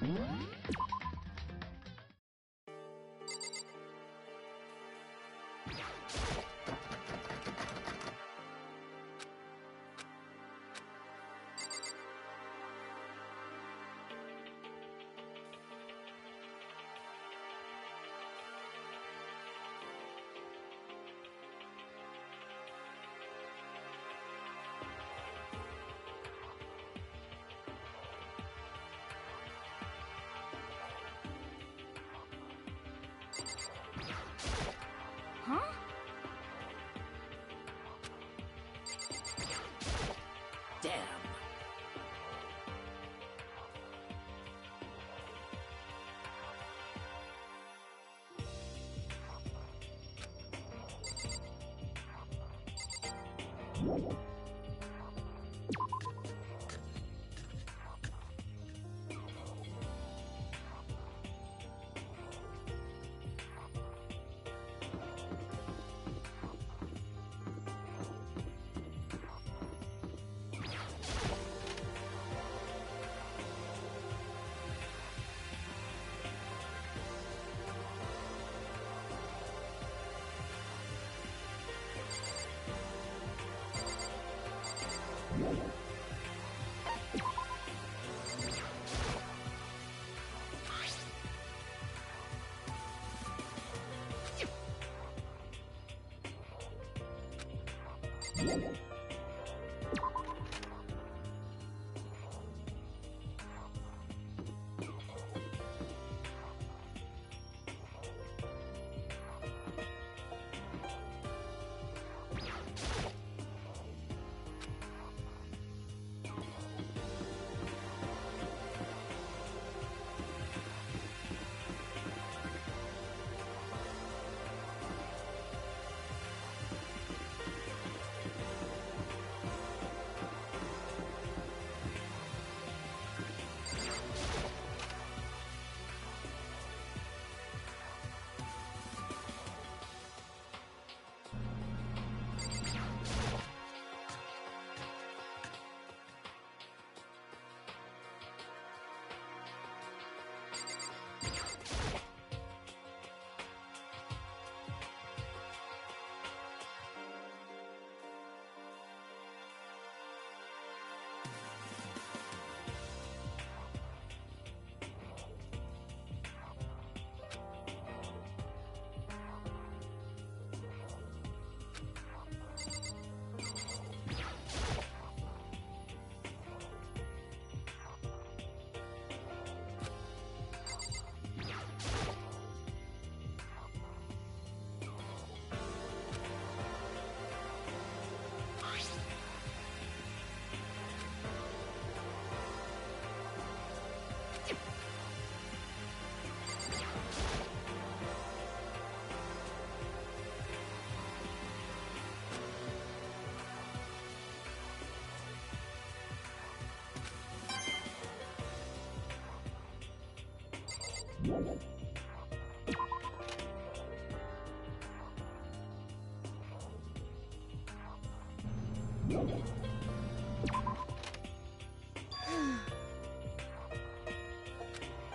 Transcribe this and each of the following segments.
Huh? Damn.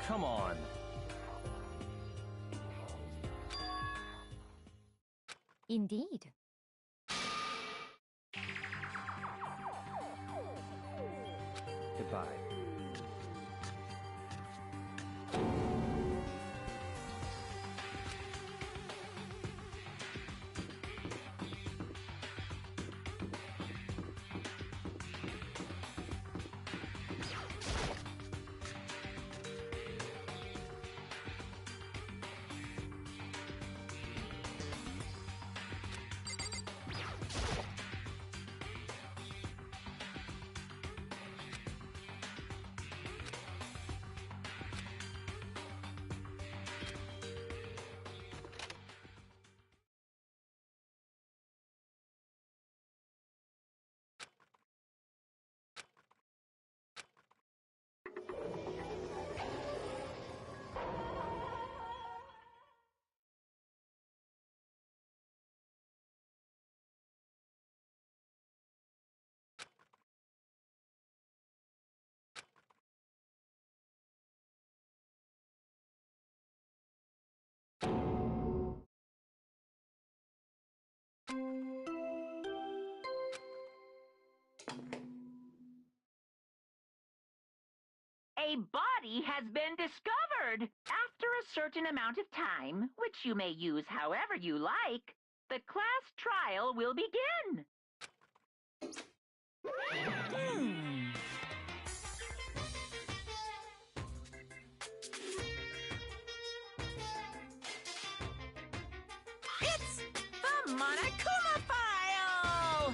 Come on. Indeed. Goodbye. A body has been discovered. After a certain amount of time, which you may use however you like, the class trial will begin. It's the Monokuma File!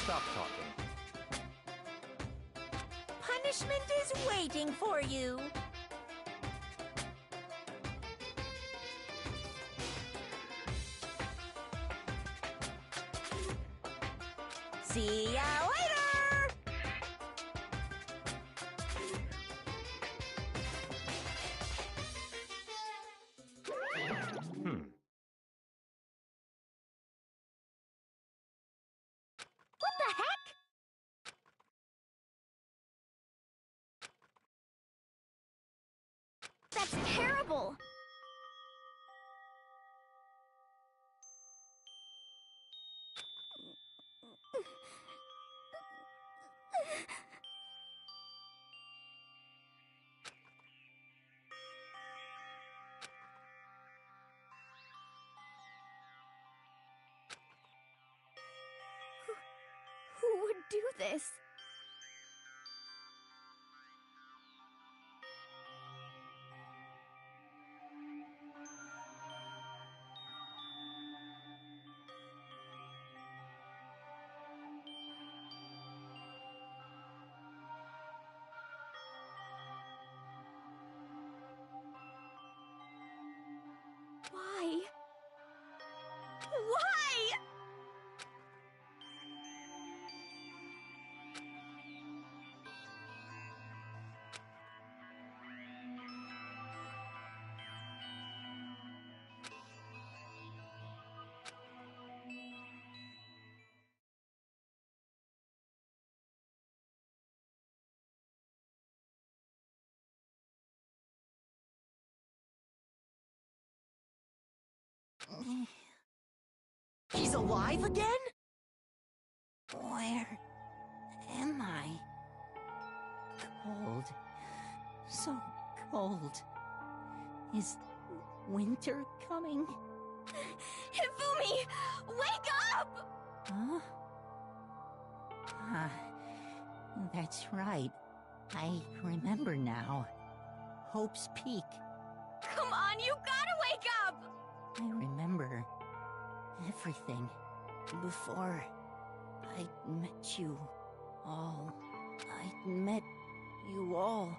Stop talking. Punishment is waiting for you. See ya later! What the heck? That's terrible! Who would do this? Why? Why? He's alive again? Where am I? Cold. So cold. Is winter coming? Hifumi! Wake up! Huh? Ah, that's right. I remember now. Hope's Peak. Come on, you gotta wake up! I remember everything before I met you all. I met you all.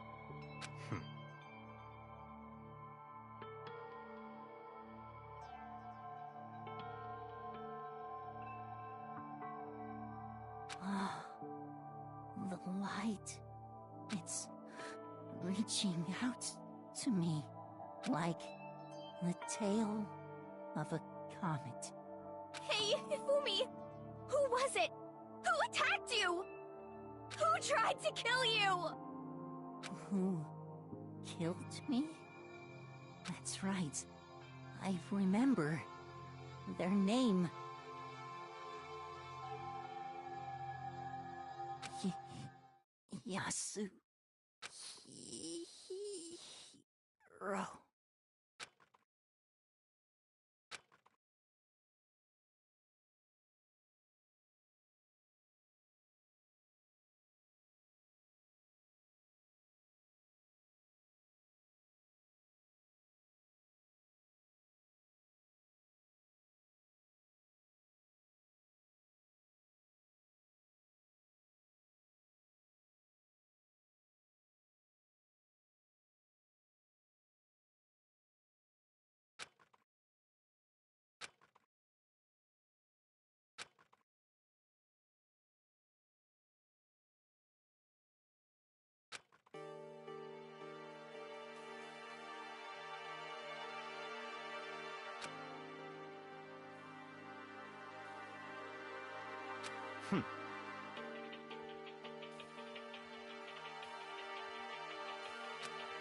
Ah, the light. It's reaching out to me like the tail of a comet. Hey, Hifumi! Who was it? Who attacked you? Who tried to kill you? Who killed me? That's right. I remember their name. Yasu. Hiro.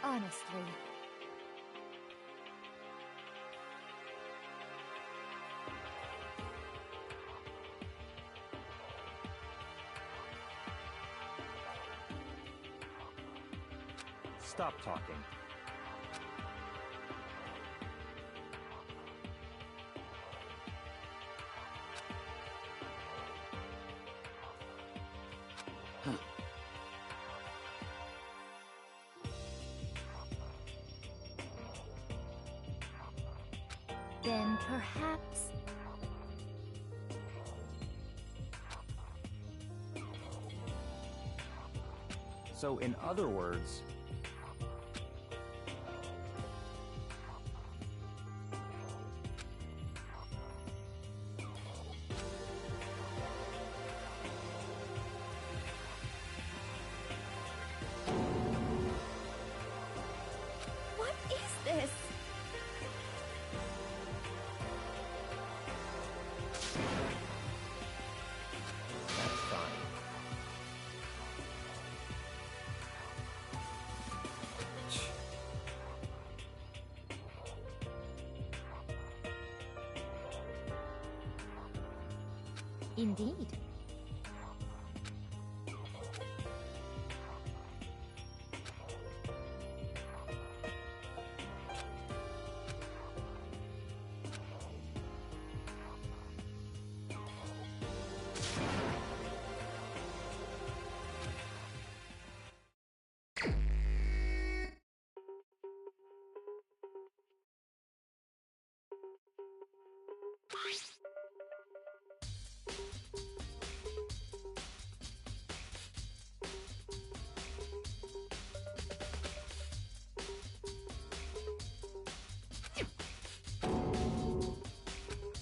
Honestly. Stop talking. Then perhaps... So, in other words, What is this? that's fine. Indeed.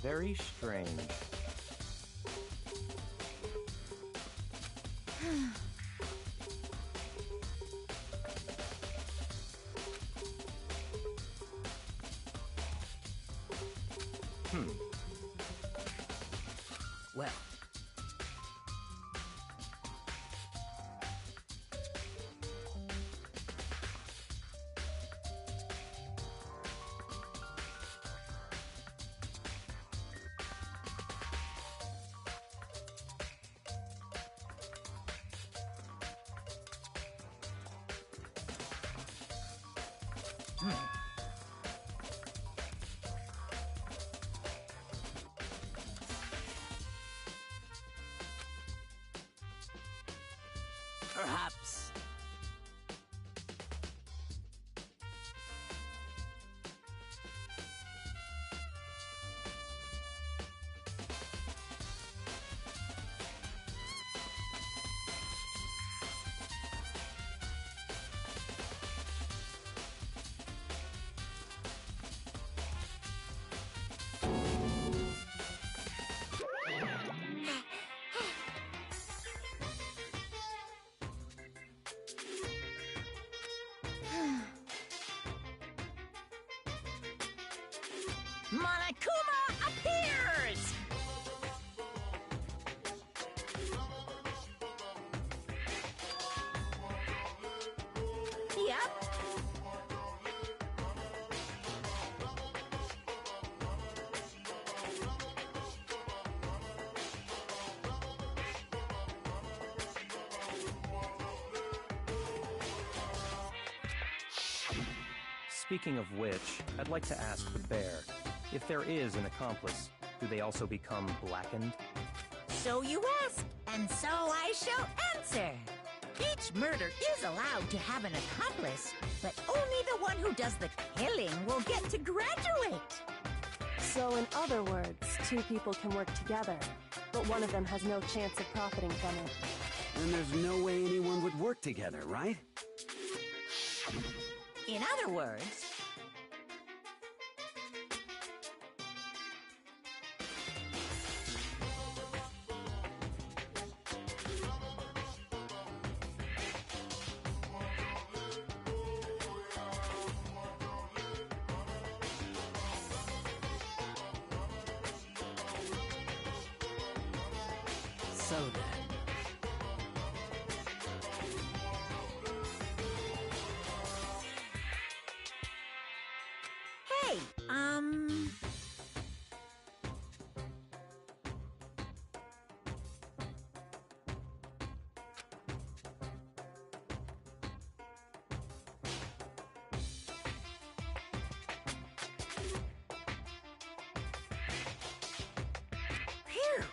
Very strange. Well, perhaps. Monokuma appears! Yep. Speaking of which, I'd like to ask the bear, if there is an accomplice, do they also become blackened? So you ask, and so I shall answer. Each murder is allowed to have an accomplice, but only the one who does the killing will get to graduate. So in other words, two people can work together, but one of them has no chance of profiting from it. And there's no way anyone would work together, right? In other words, So then. Hey, Phew.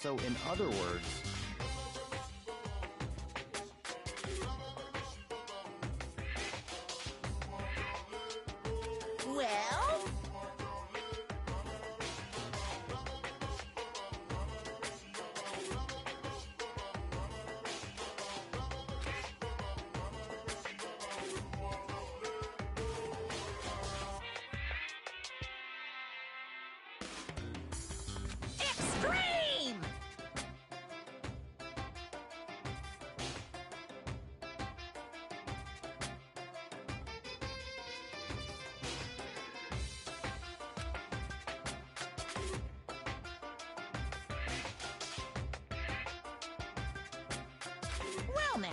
So, in other words, Well? Extreme! Well now.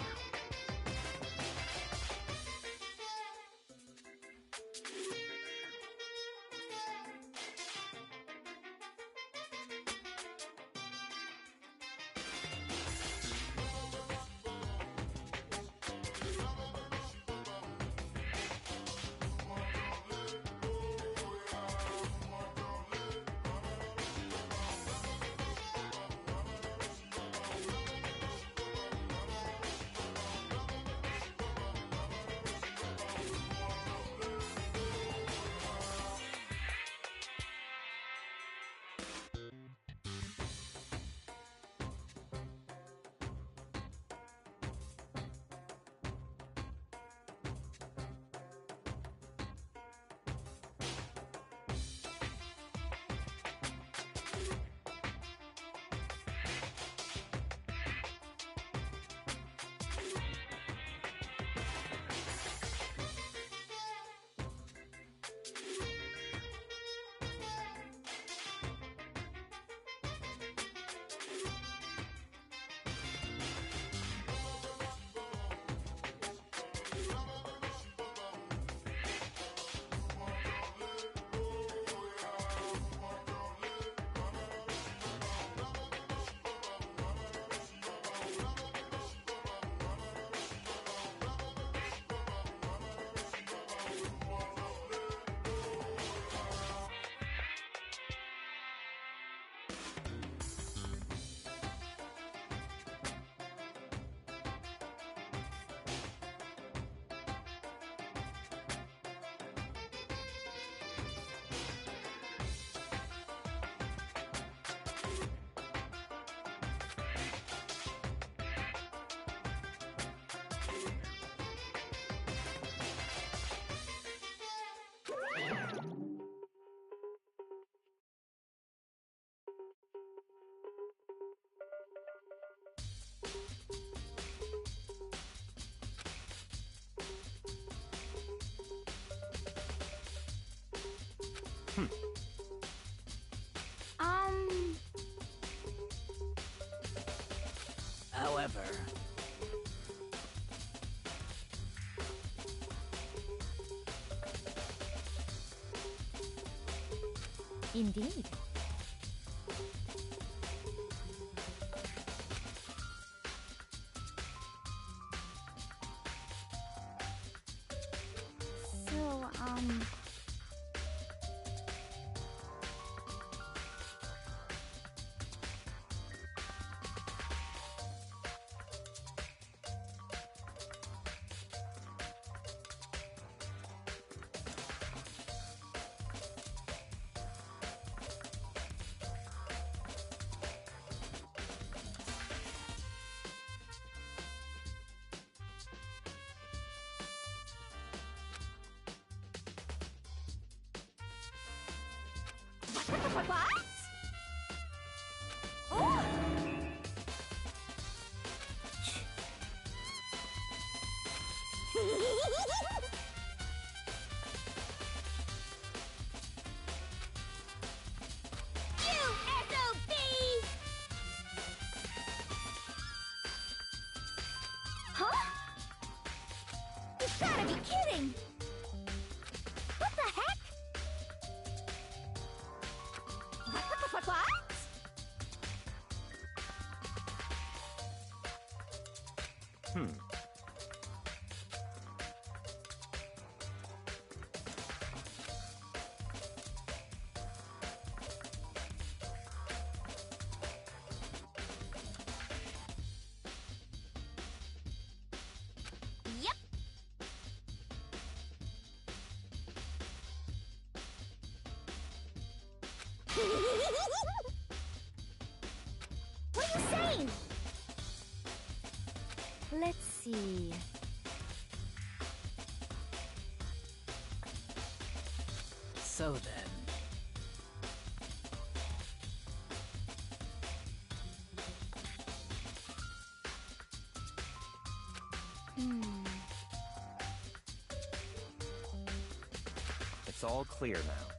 However... Indeed. So, what? Oh! Hmm. Yep. What are you saying? Let's see. So then. It's all clear now.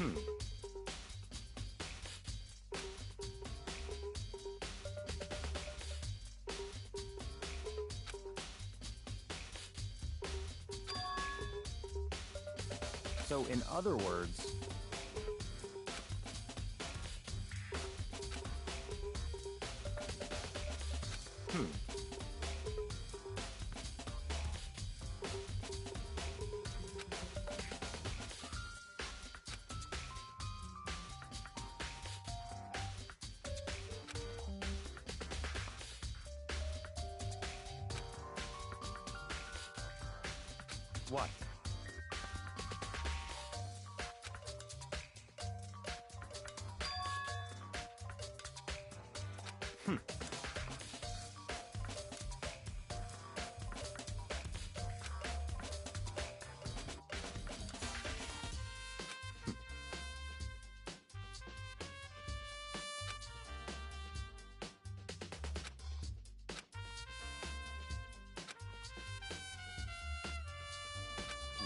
Hmm. So, in other words... What?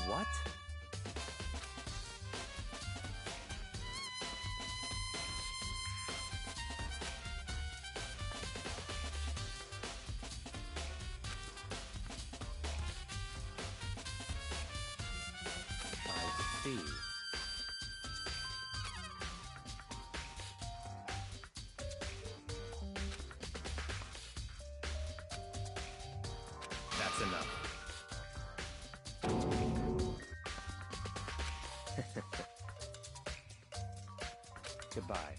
What? I see. That's enough. Goodbye.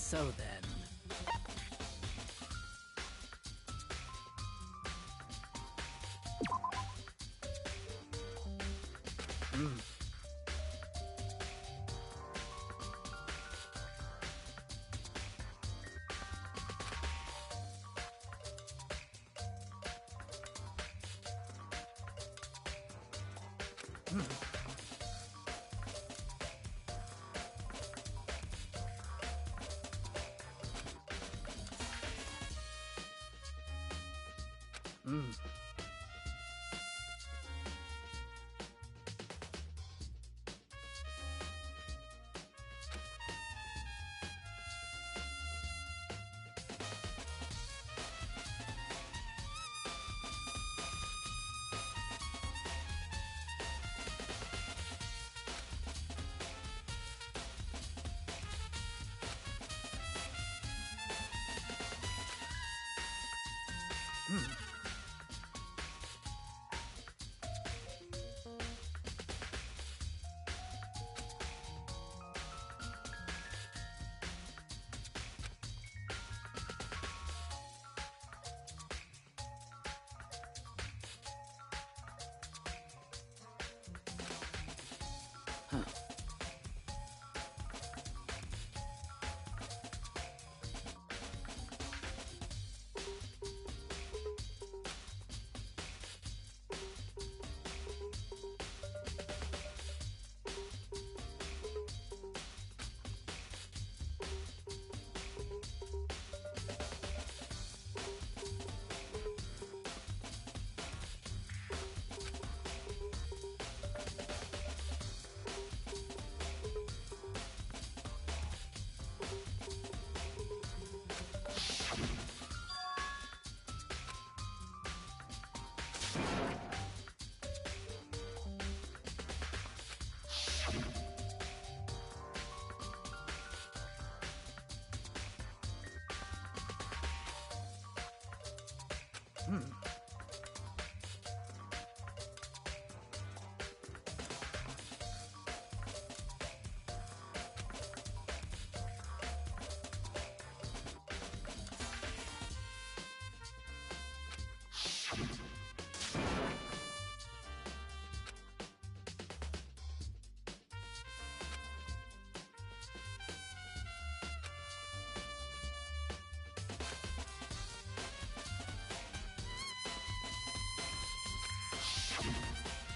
So then.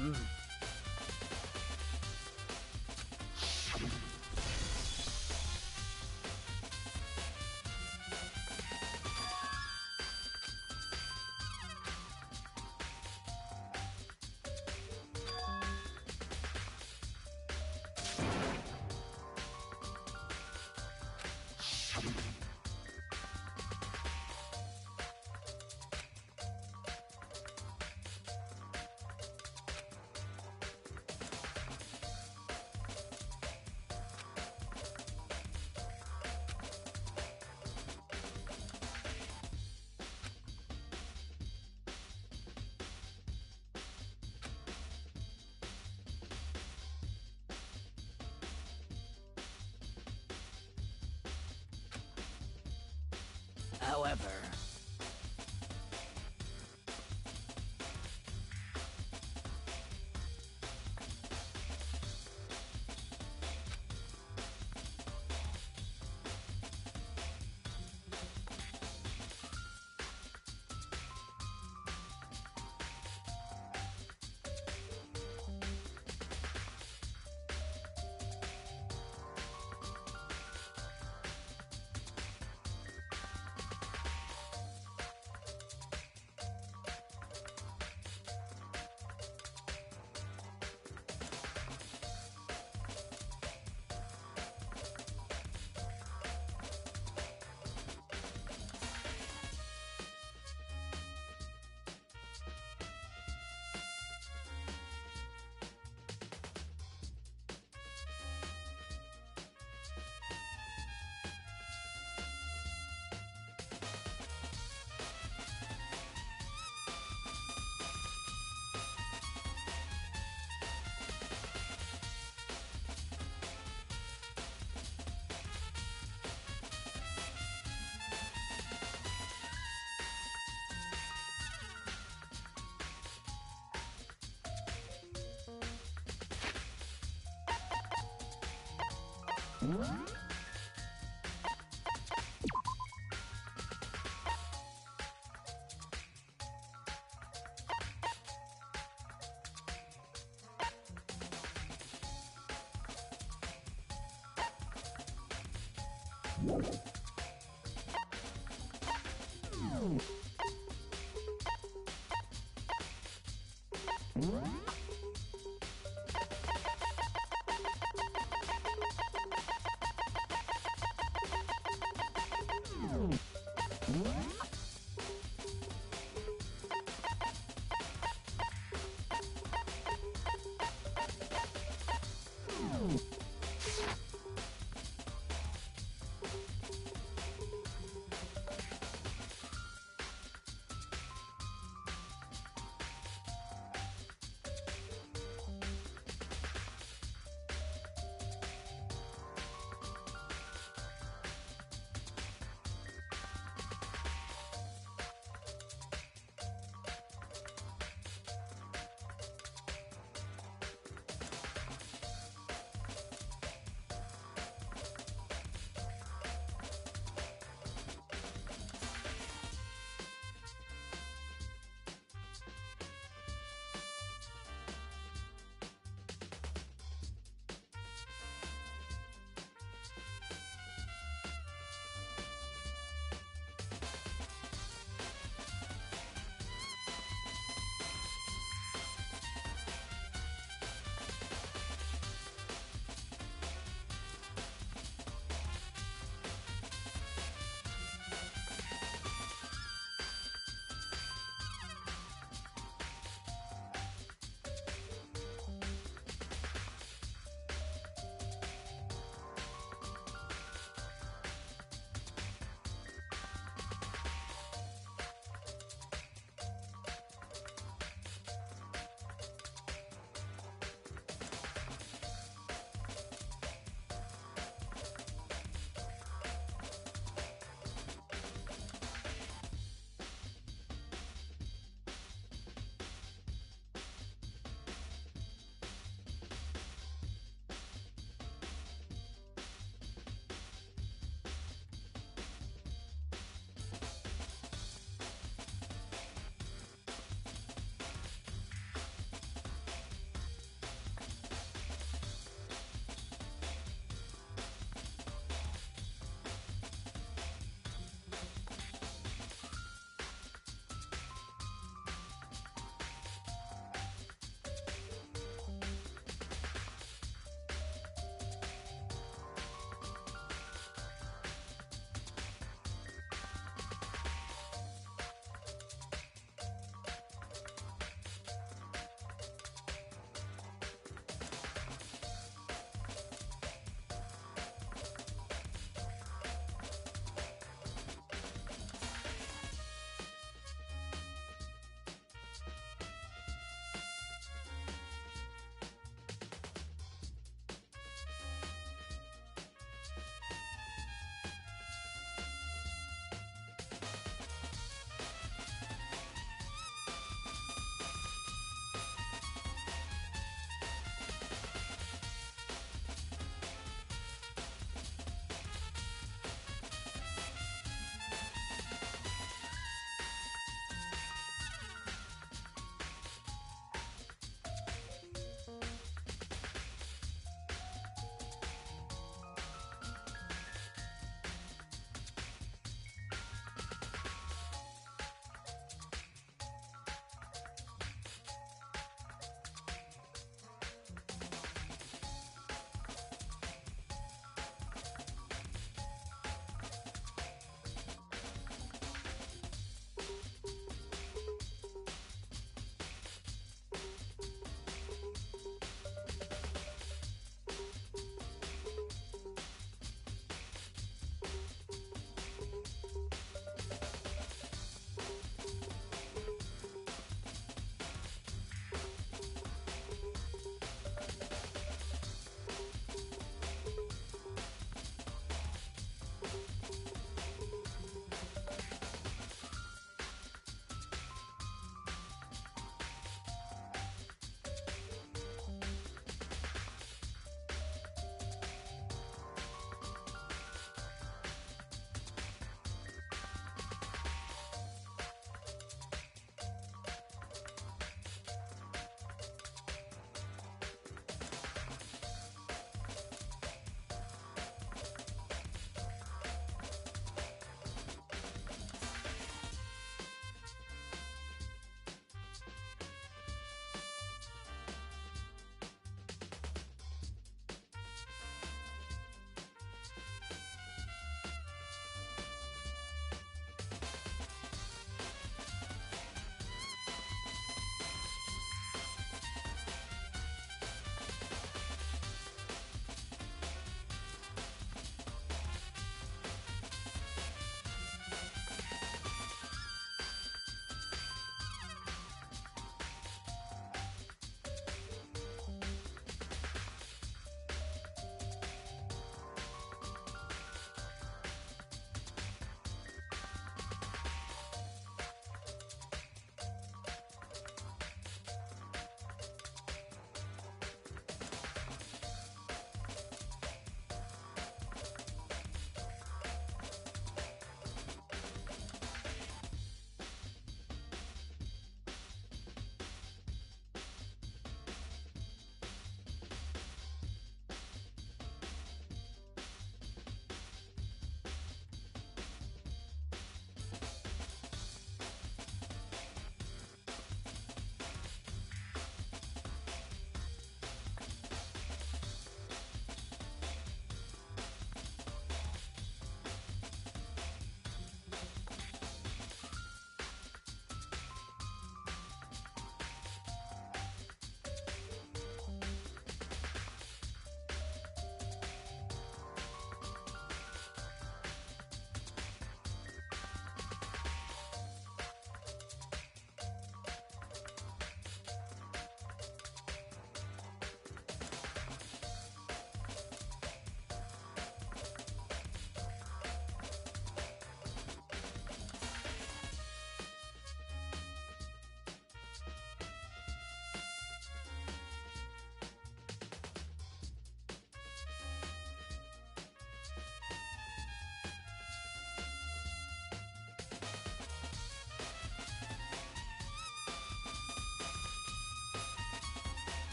However,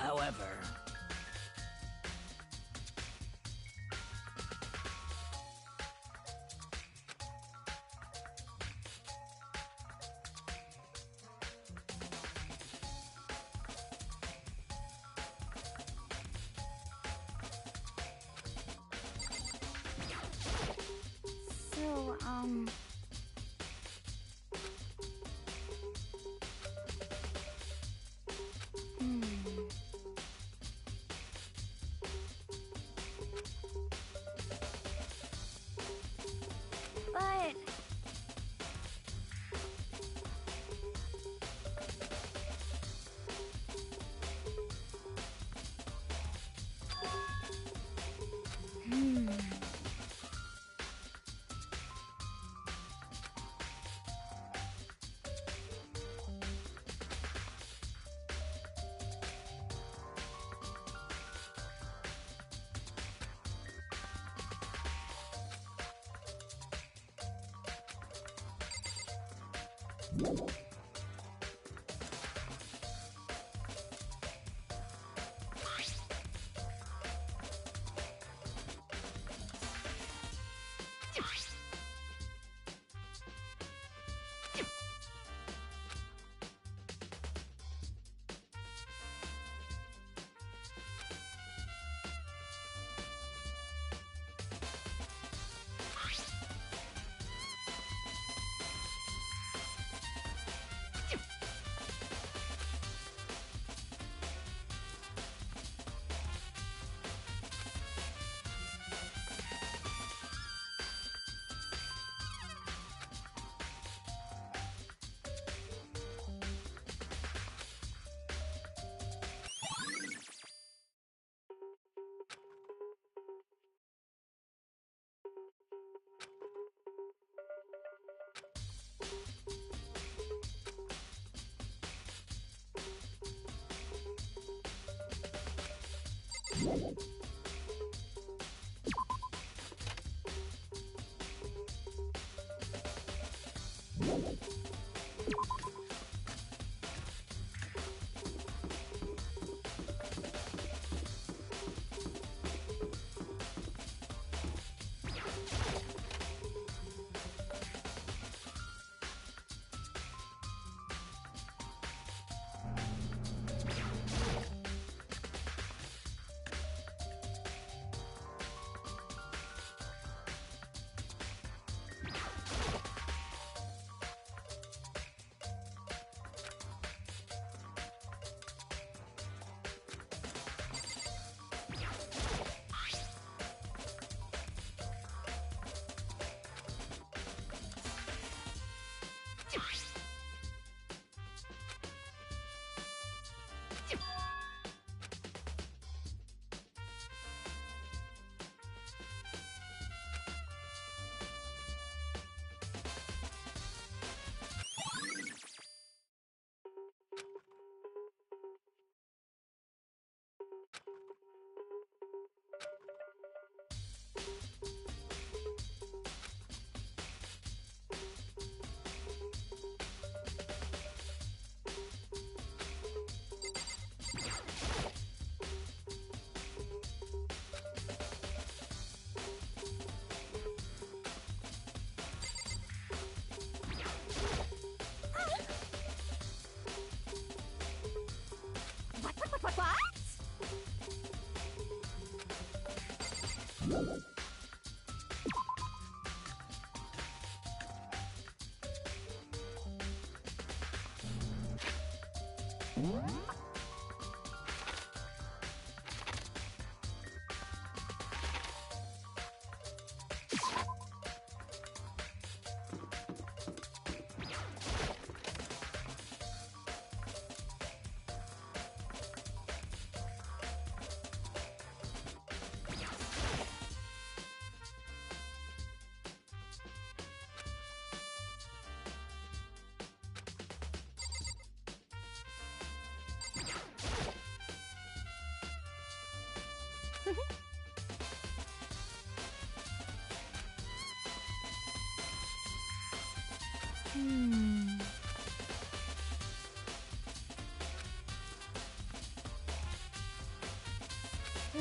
However, So, But...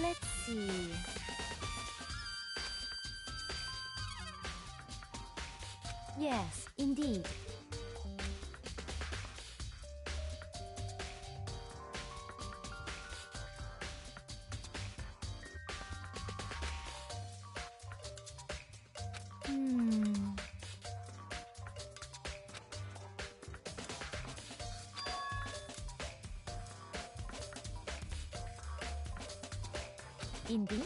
Let's see. Yes, indeed. Indeed.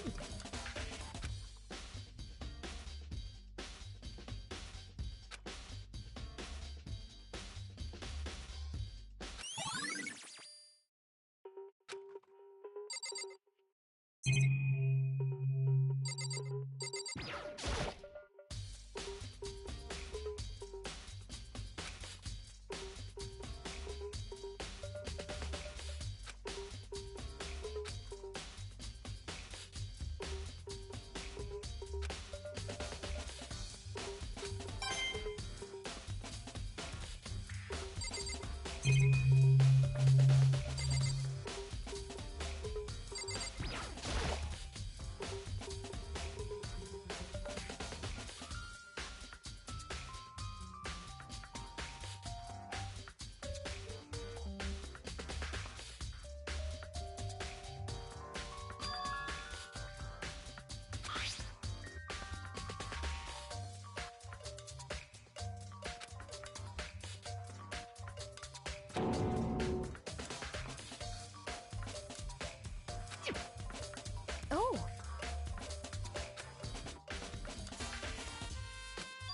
Oh.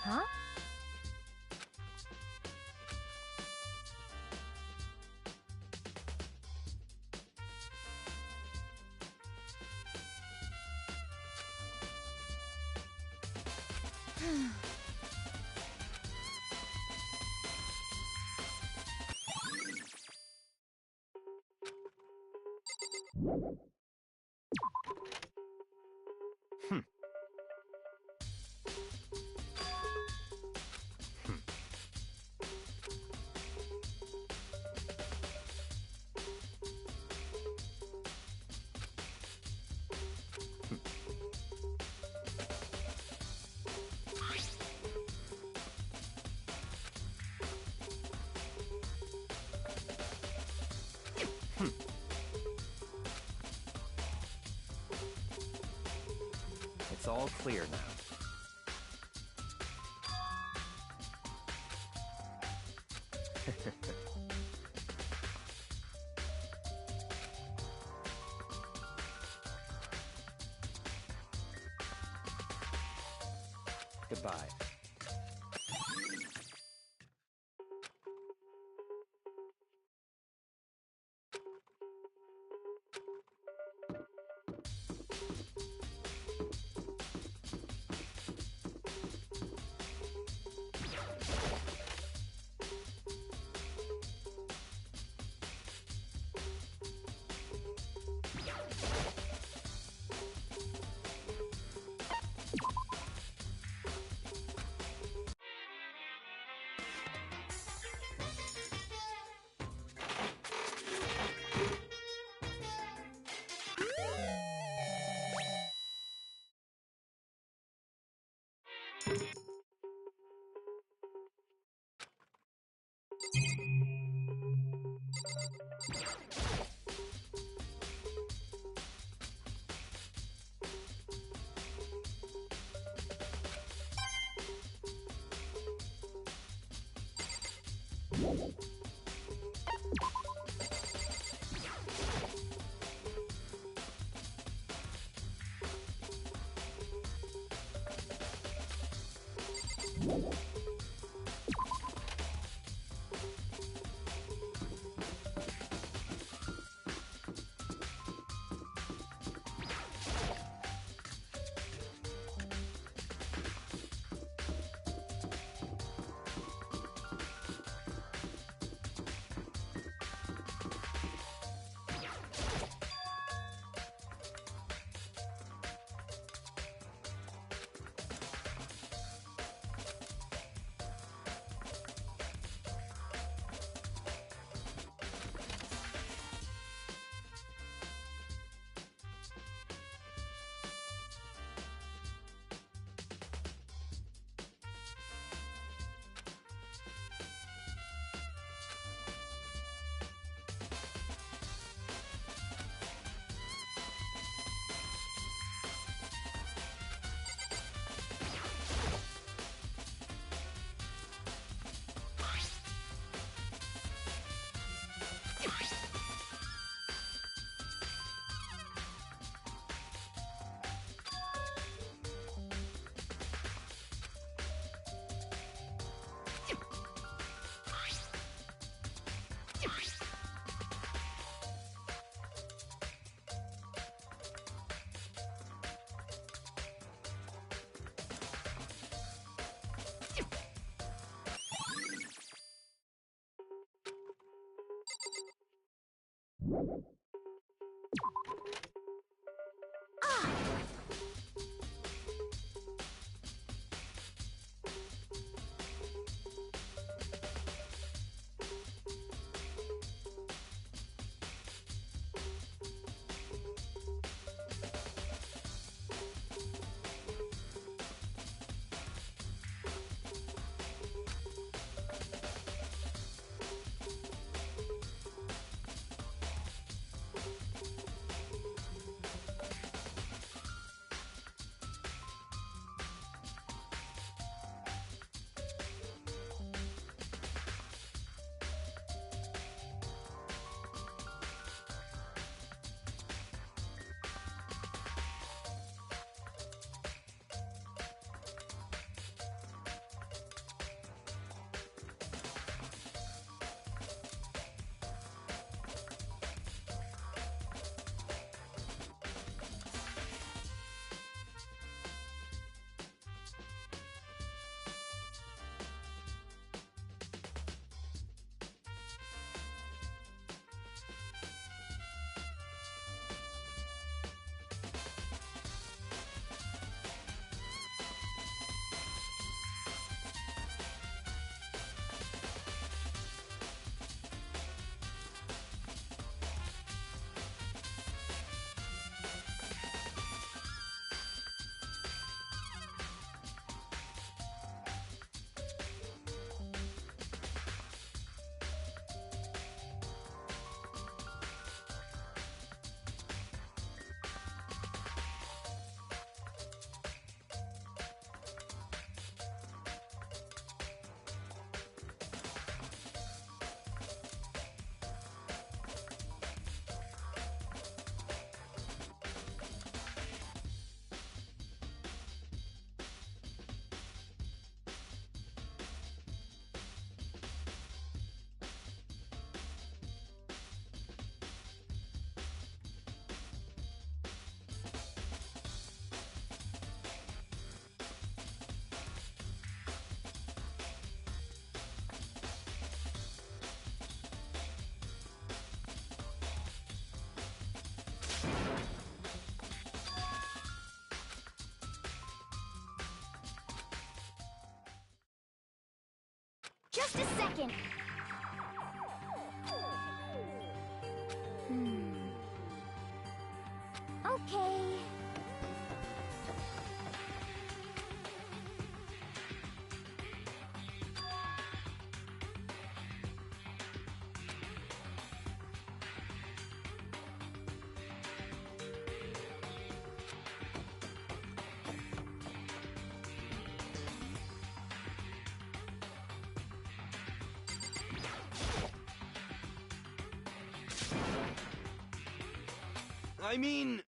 Huh? It's all clear now. Goodbye. Just a second. Okay. I mean...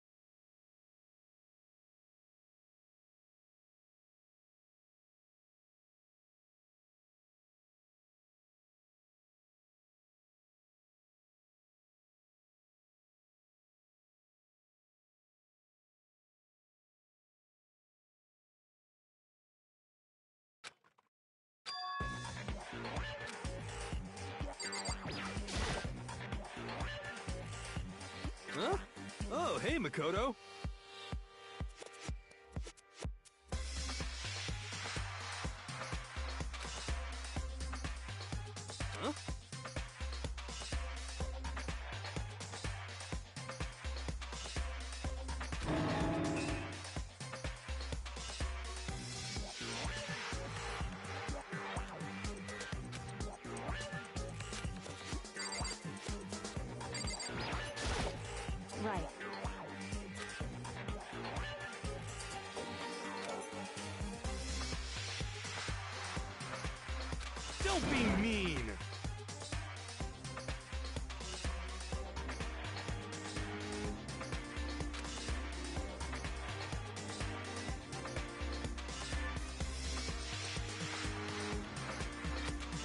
Huh? Oh, hey, Makoto. Huh? Right. Don't be mean!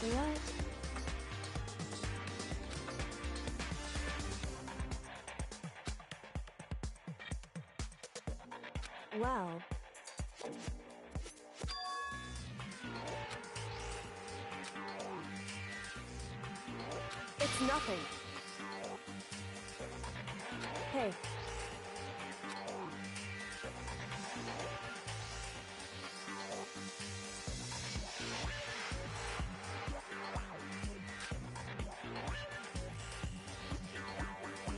What? Well... It's nothing. Okay.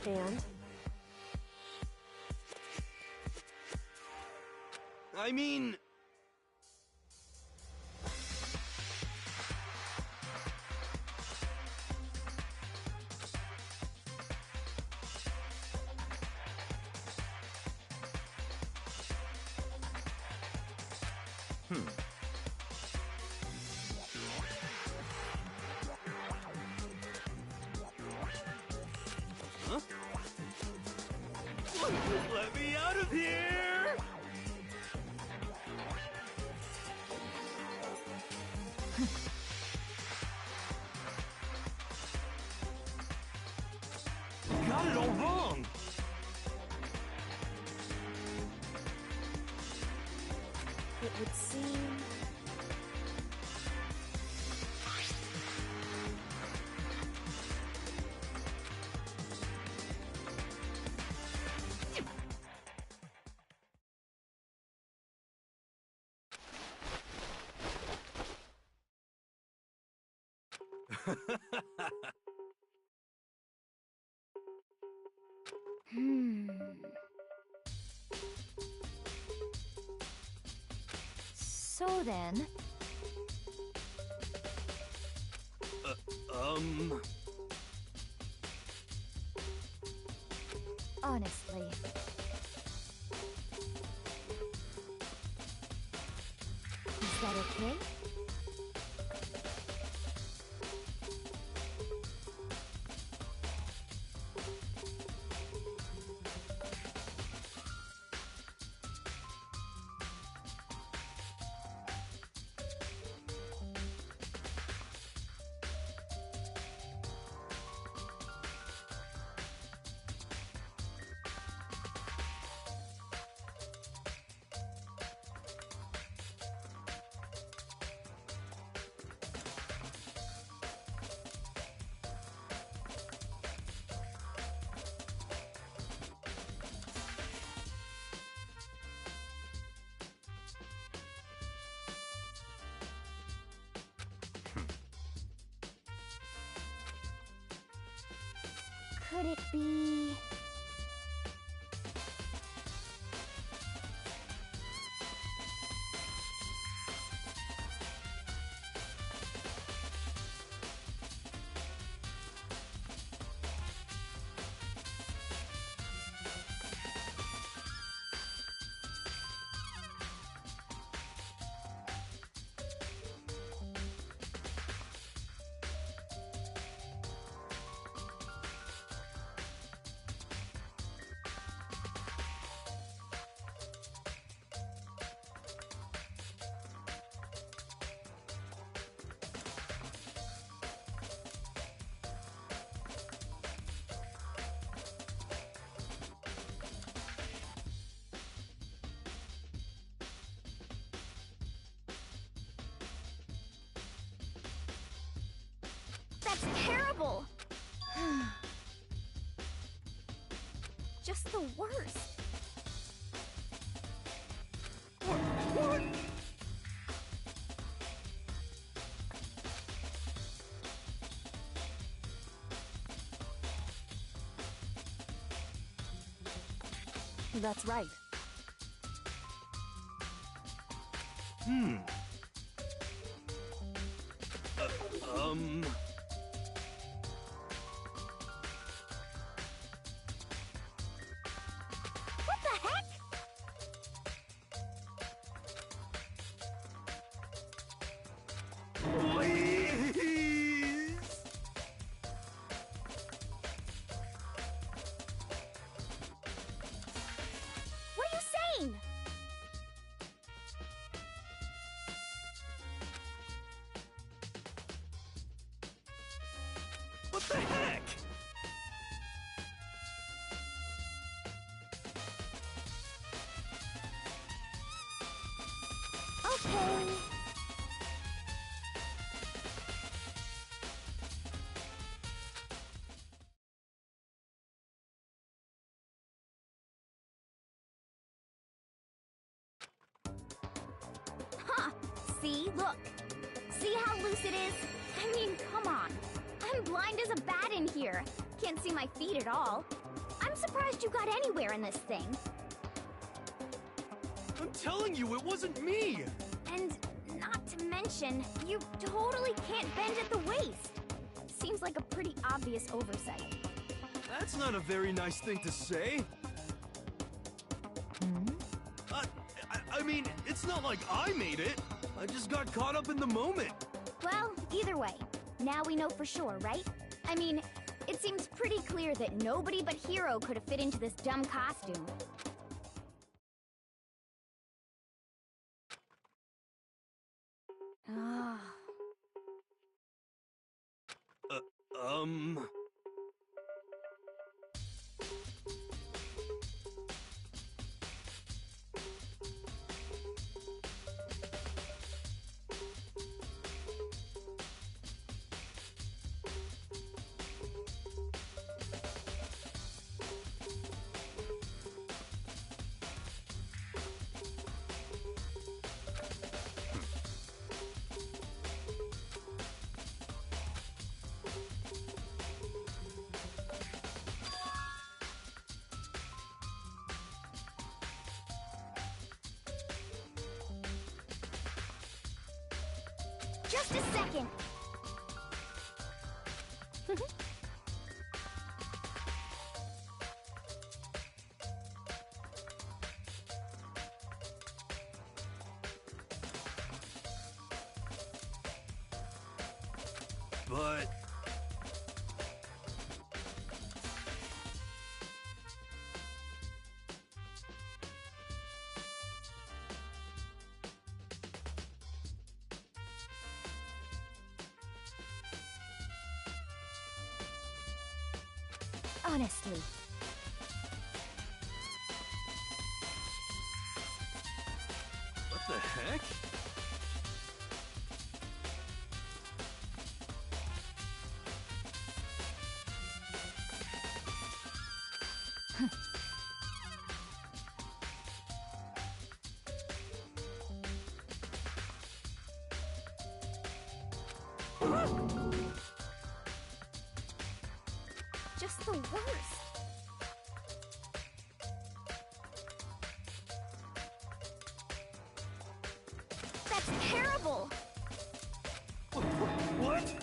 And? I mean... Huh? Let me out of here! Got it all wrong! It would seem... So then... Honestly... Is that okay? Could it be... That's terrible! Just the worst. What? That's right. What the heck? Please! What are you saying? What the heck? Okay. See? Look. See how loose it is? I mean, come on. I'm blind as a bat in here. Can't see my feet at all. I'm surprised you got anywhere in this thing. I'm telling you, it wasn't me! And not to mention, you totally can't bend at the waist. Seems like a pretty obvious oversight. That's not a very nice thing to say. I mean, it's not like I made it. I just got caught up in the moment. Well, either way, now we know for sure, right? I mean, it seems pretty clear that nobody but Hiro could have fit into this dumb costume. Ah. Just a second. But... Honestly. what the heck? Just the worst. That's terrible! What?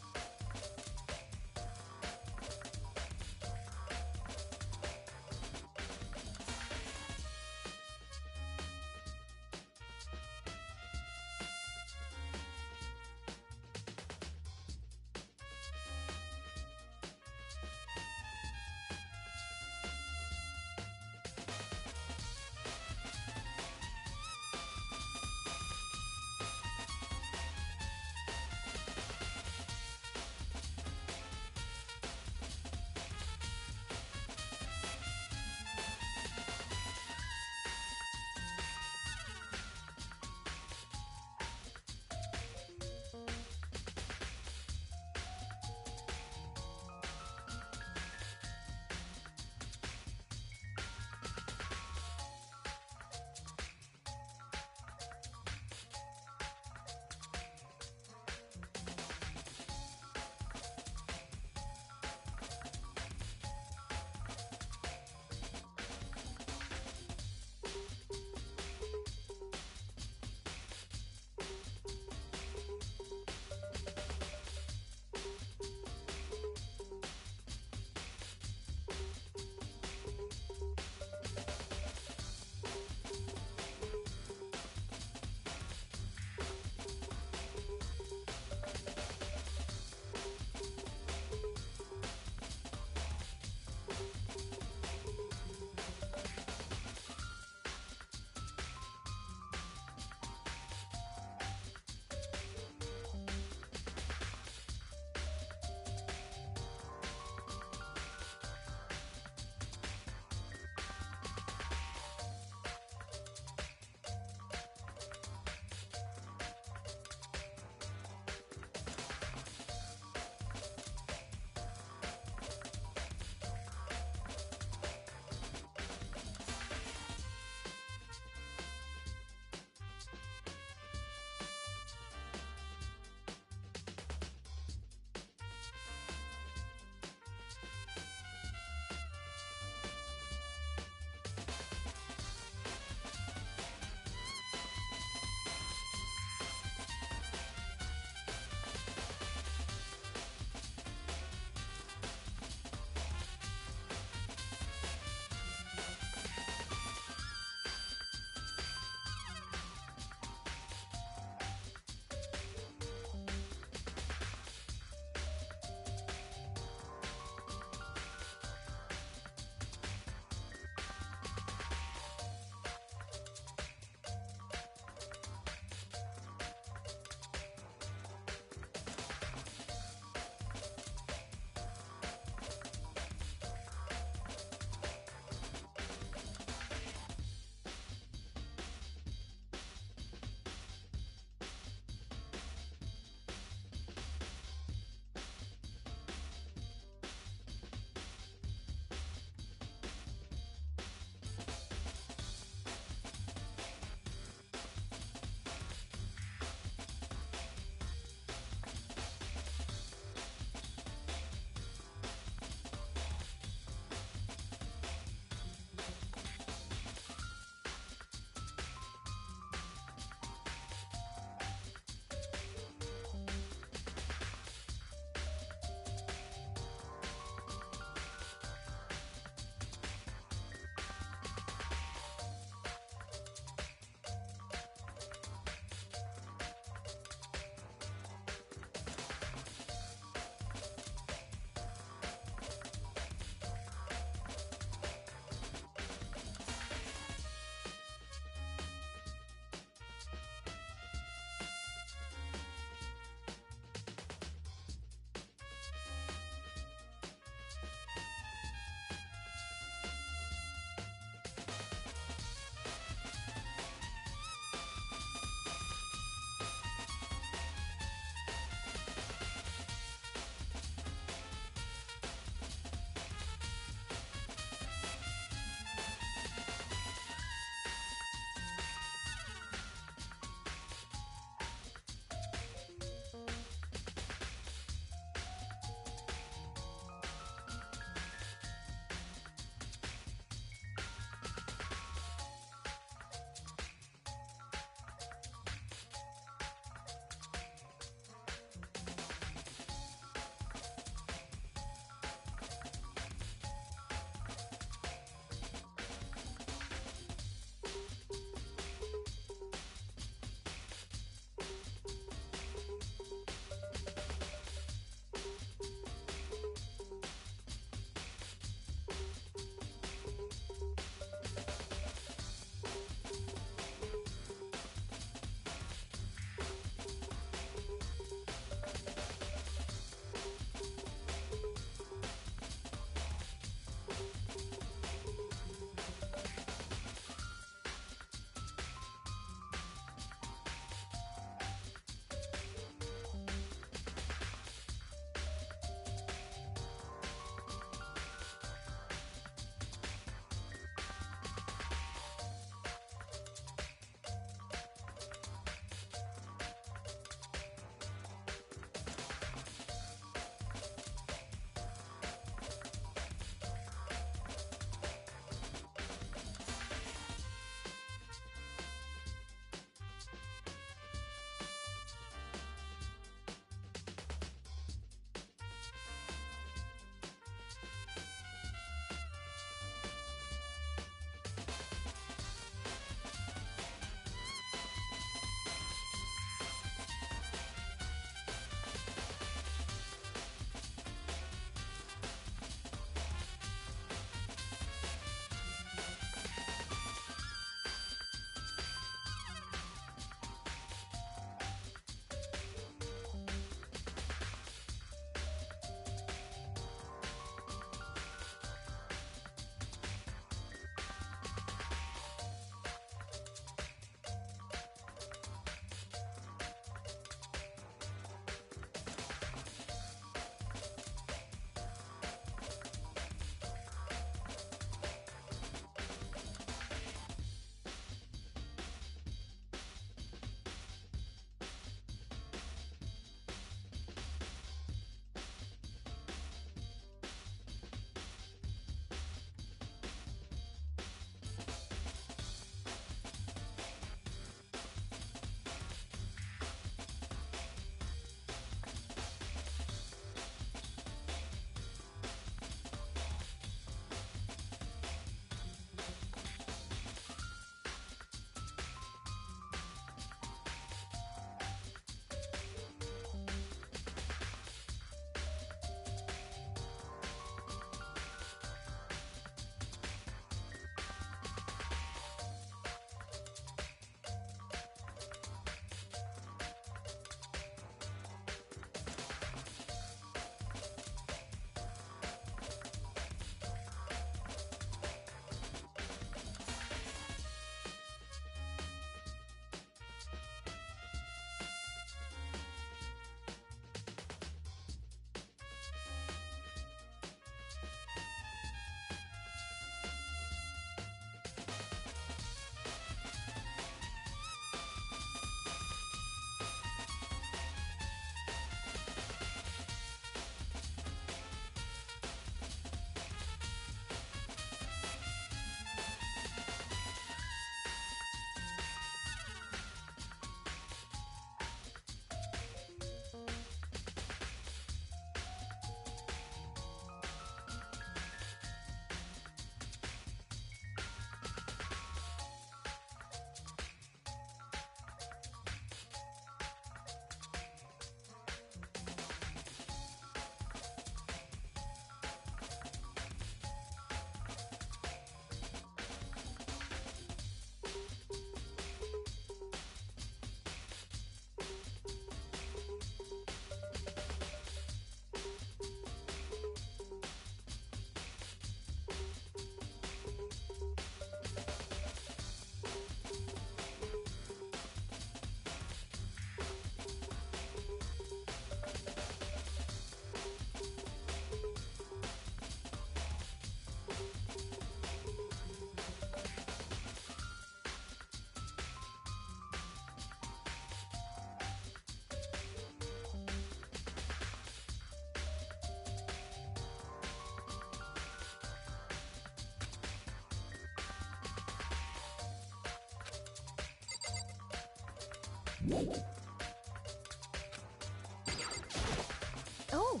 Oh.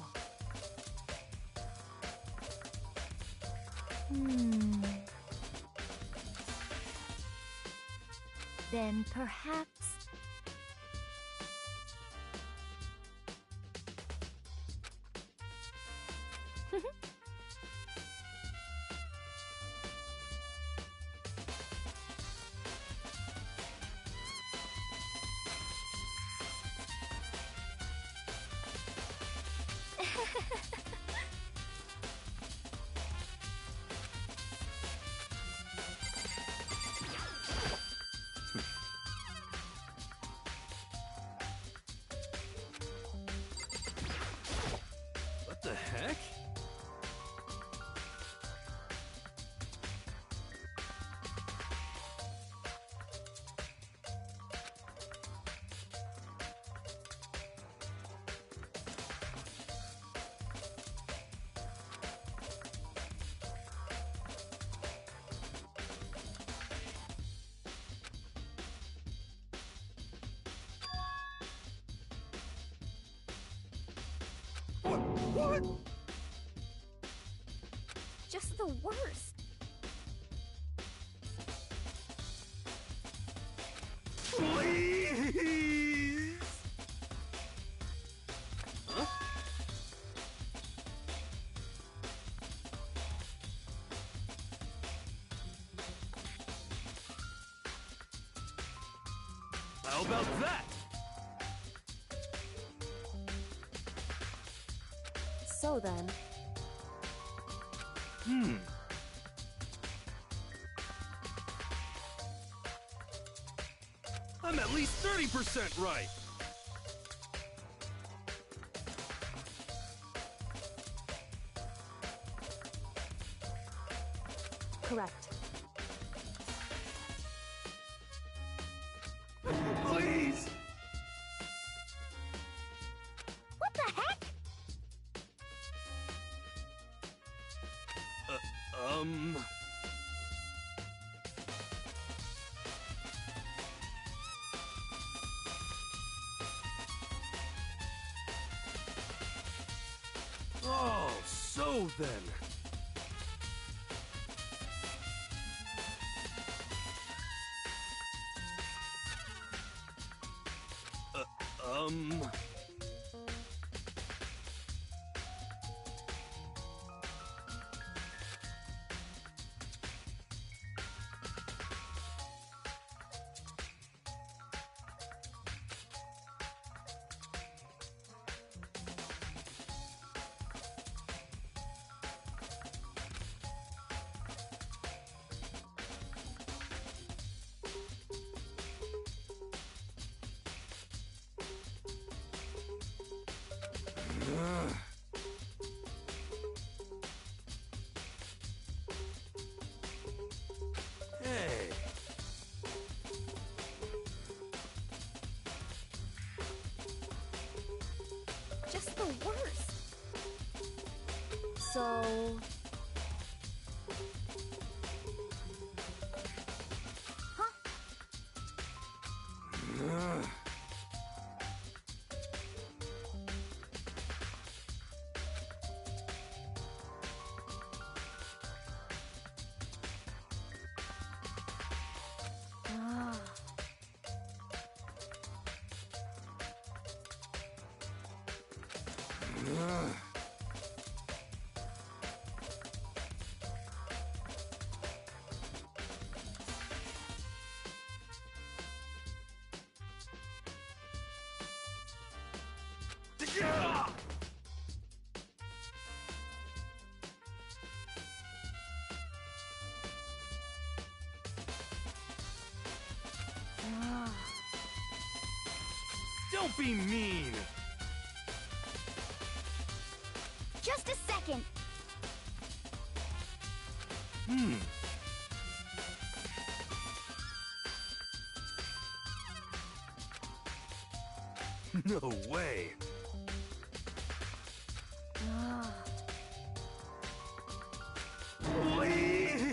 Then perhaps... What the heck? What? Just the worst. Please? Huh? How about that? So then, I'm at least 30% right. correct. Please? What the heck? Oh, so then. Uh. Hey. Just the worst. So, Yeah! Don't be mean. Just a second. No way. Please.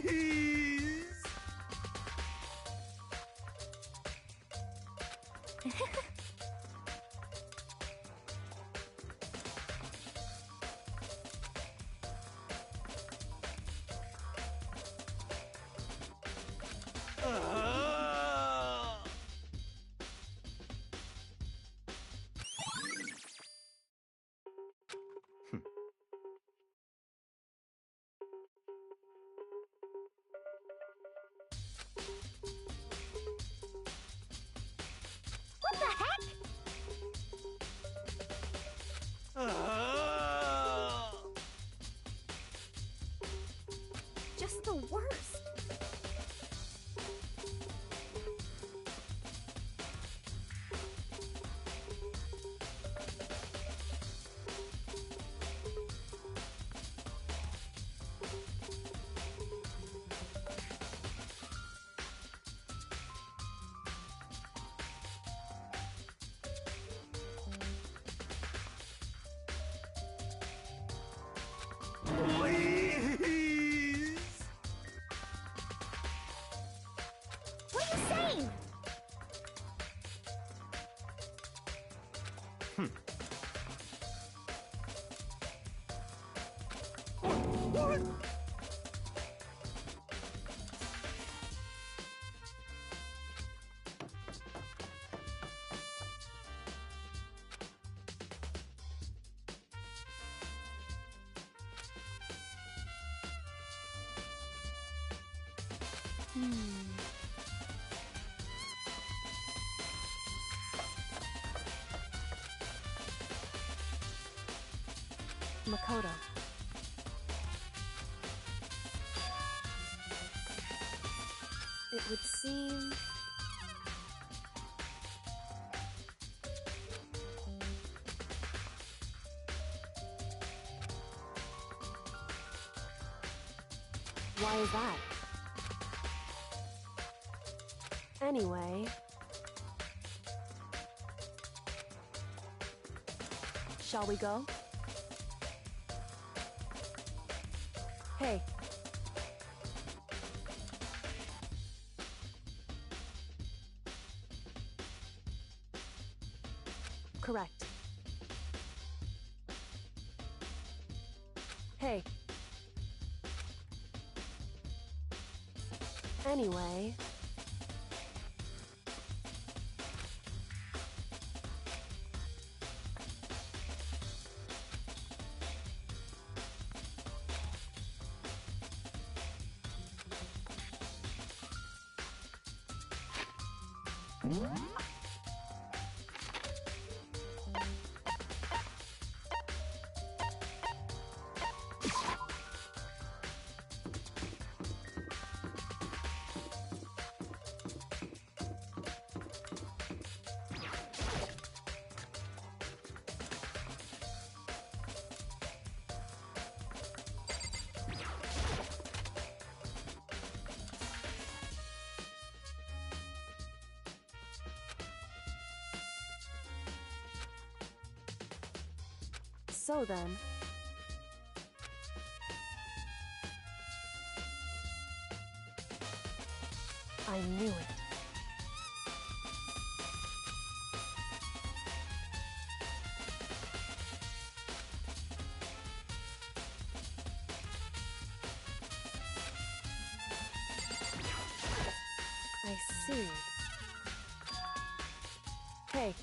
What the heck? Just the worst. Please! What are you saying? What? Makoto. It would seem... Why is that? Anyway... Shall we go? Hey. Correct. Hey. Anyway... So then... I knew it. I see. Hey.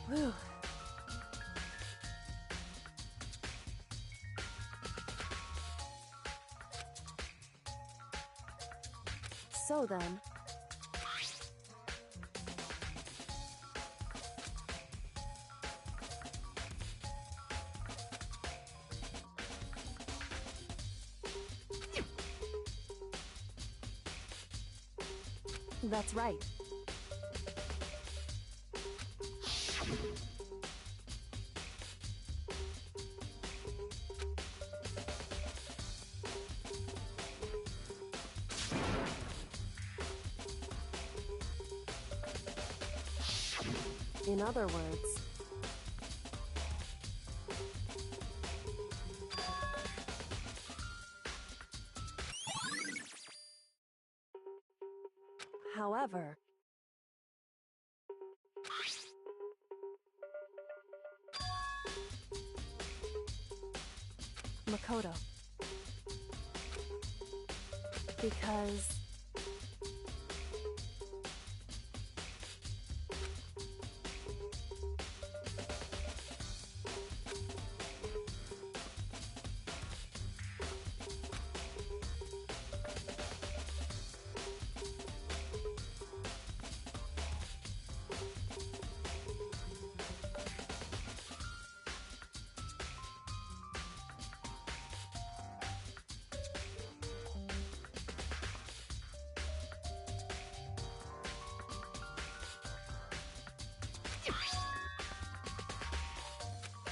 Whew. So then... That's right. In other words... However, Makoto. Because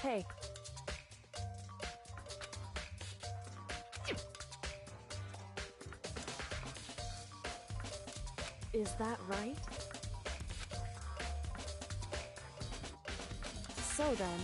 hey. Is that right? So then...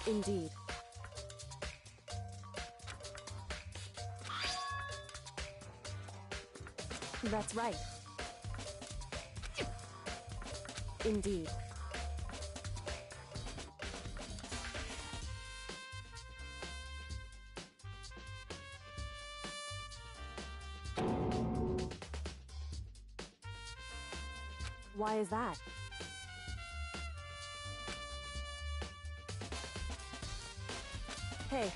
Indeed. That's right. Indeed. Why is that? Hey.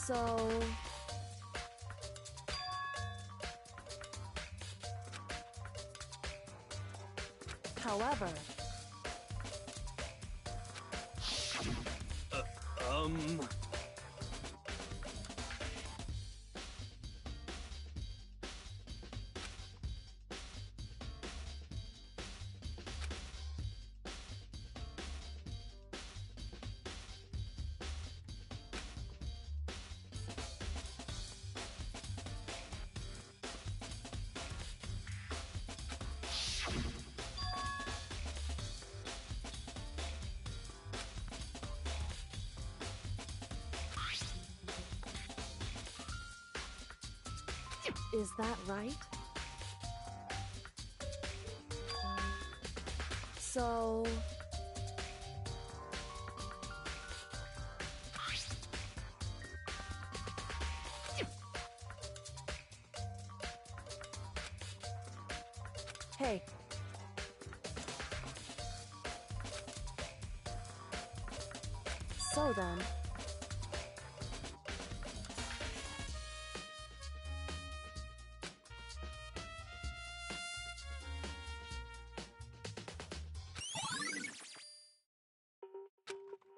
So... However... Is that right? So... Hey. So then...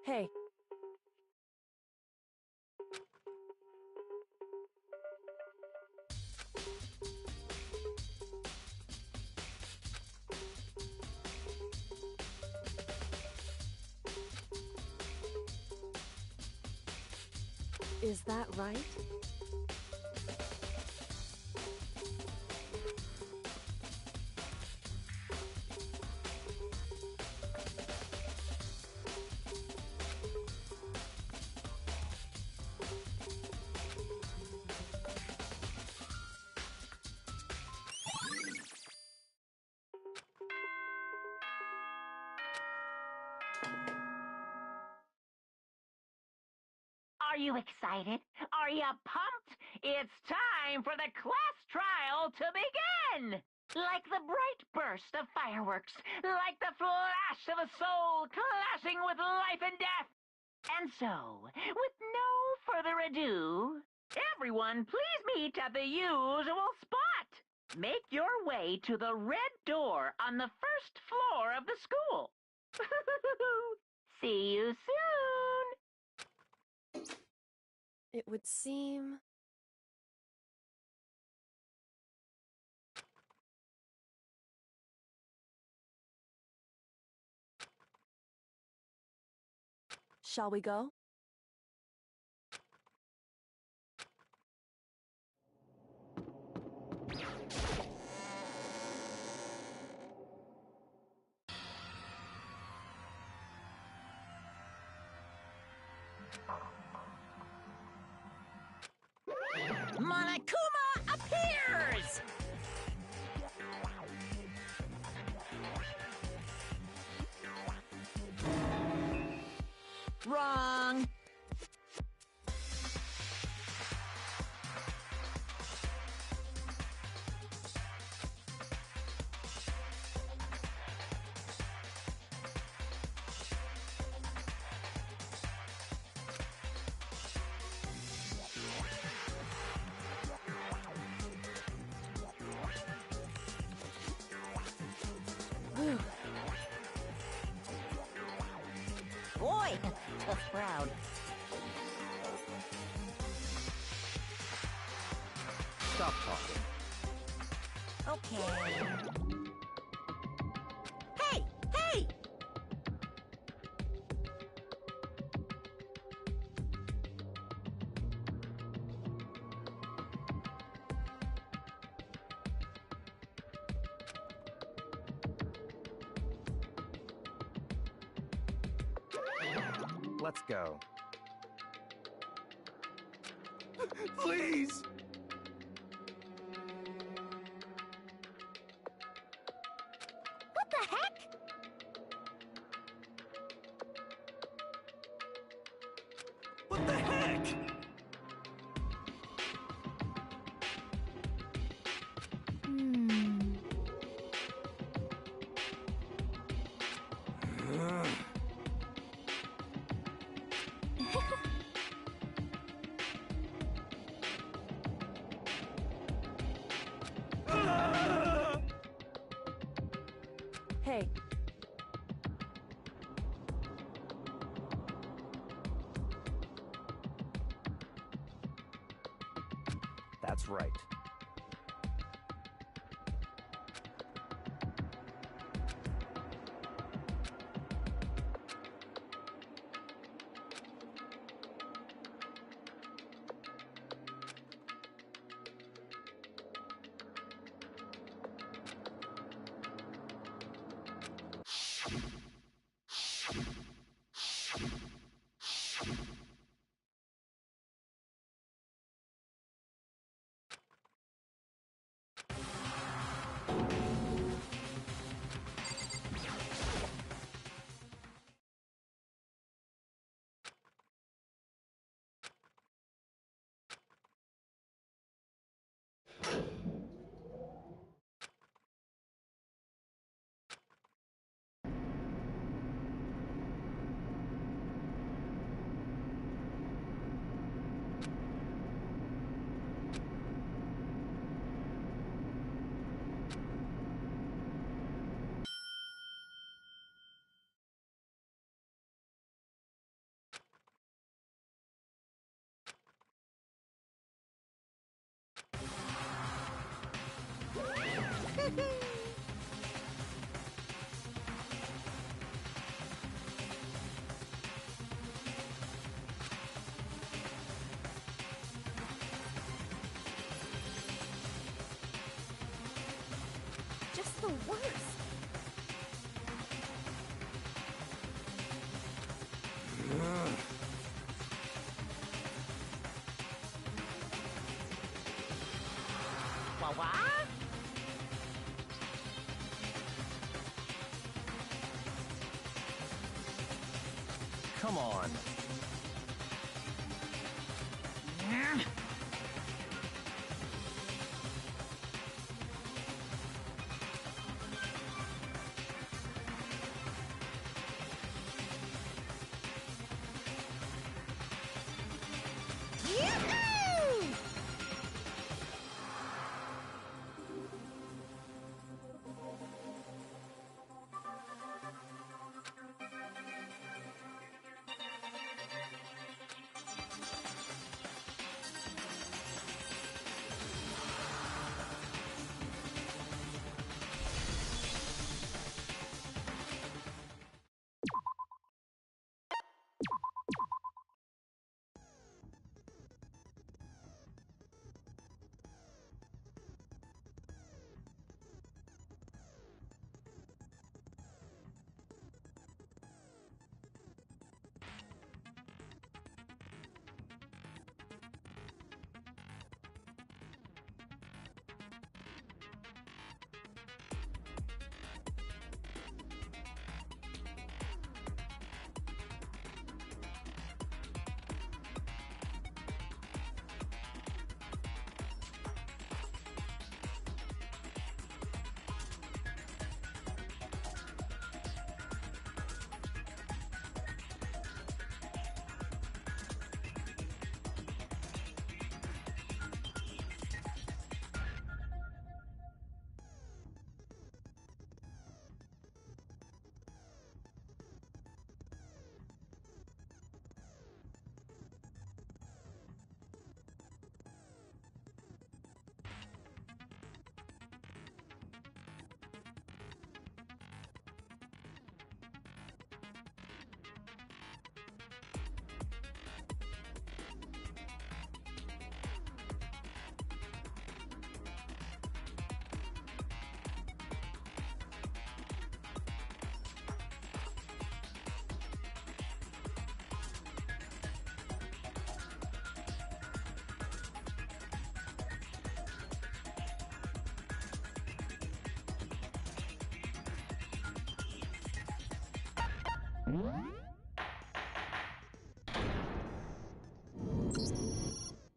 Hey. Is that right? Are you excited? Are you pumped? It's time for the class trial to begin! Like the bright burst of fireworks, like the flash of a soul clashing with life and death. And so, with no further ado, everyone please meet at the usual spot. Make your way to the red door on the first floor of the school. See you soon! It would seem... Shall we go? Monokuma appears! Wrong. Whew. Boy, tough crowd. Stop talking. Okay. Hey! Hey! Let's go. Please! What the heck? What the heck? Hey, That's right. Just the worst. Wah-wah? come on.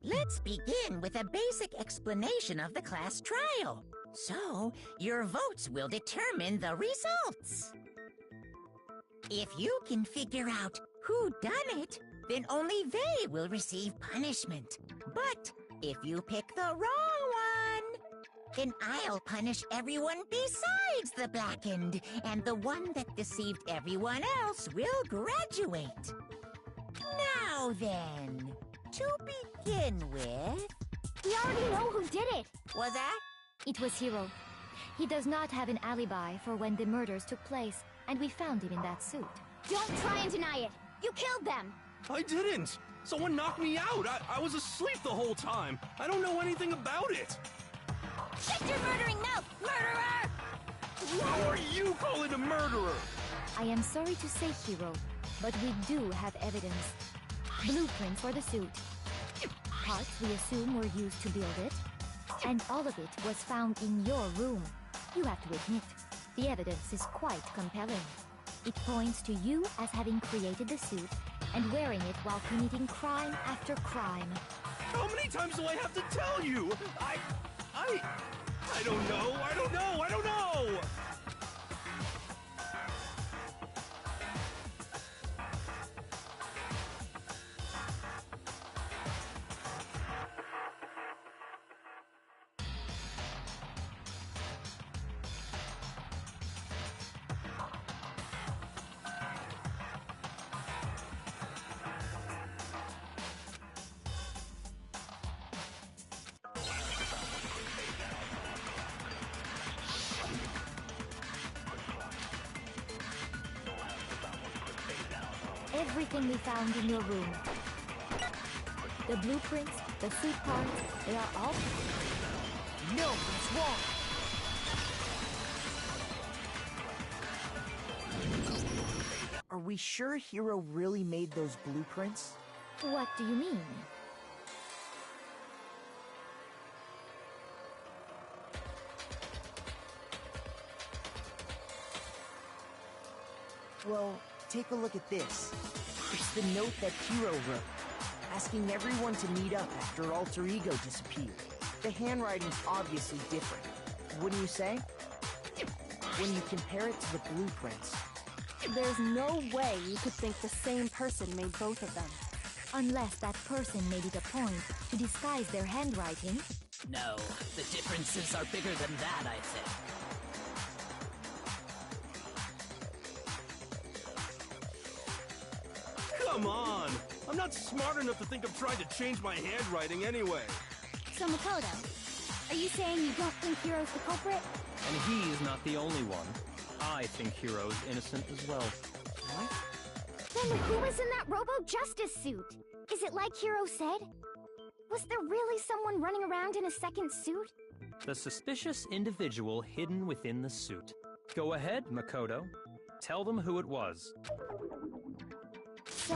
Let's begin with a basic explanation of the class trial. So, your votes will determine the results. If you can figure out who done it, then only they will receive punishment. But if you pick the wrong one, then I'll punish everyone besides the blackened, and the one that deceived everyone else will graduate. Now then, to begin with... We already know who did it! Was that? It was Hiro. He does not have an alibi for when the murders took place, and we found him in that suit. Don't try and deny it! You killed them! I didn't! Someone knocked me out! I was asleep the whole time! I don't know anything about it! Shut your murdering mouth, murderer! Who are you calling a murderer? I am sorry to say, Hiro, but we do have evidence. Blueprints for the suit. Parts we assume were used to build it. And all of it was found in your room. You have to admit, the evidence is quite compelling. It points to you as having created the suit and wearing it while committing crime after crime. How many times do I have to tell you? I don't know! Everything we found in your room. The blueprints, the suit parts, they are all... No, what's wrong? Are we sure Hiro really made those blueprints? What do you mean? Well, take a look at this. It's the note that Hiro wrote, asking everyone to meet up after Alter Ego disappeared. The handwriting's obviously different, wouldn't you say? When you compare it to the blueprints. There's no way you could think the same person made both of them. Unless that person made it a point to disguise their handwriting. No, the differences are bigger than that, I think. Come on! I'm not smart enough to think of trying to change my handwriting anyway. So Makoto, are you saying you don't think Hiro's the culprit? And he's not the only one. I think Hiro's innocent as well. What? Then who was in that Robo-Justice suit? Is it like Hiro said? Was there really someone running around in a second suit? The suspicious individual hidden within the suit. Go ahead, Makoto. Tell them who it was. So,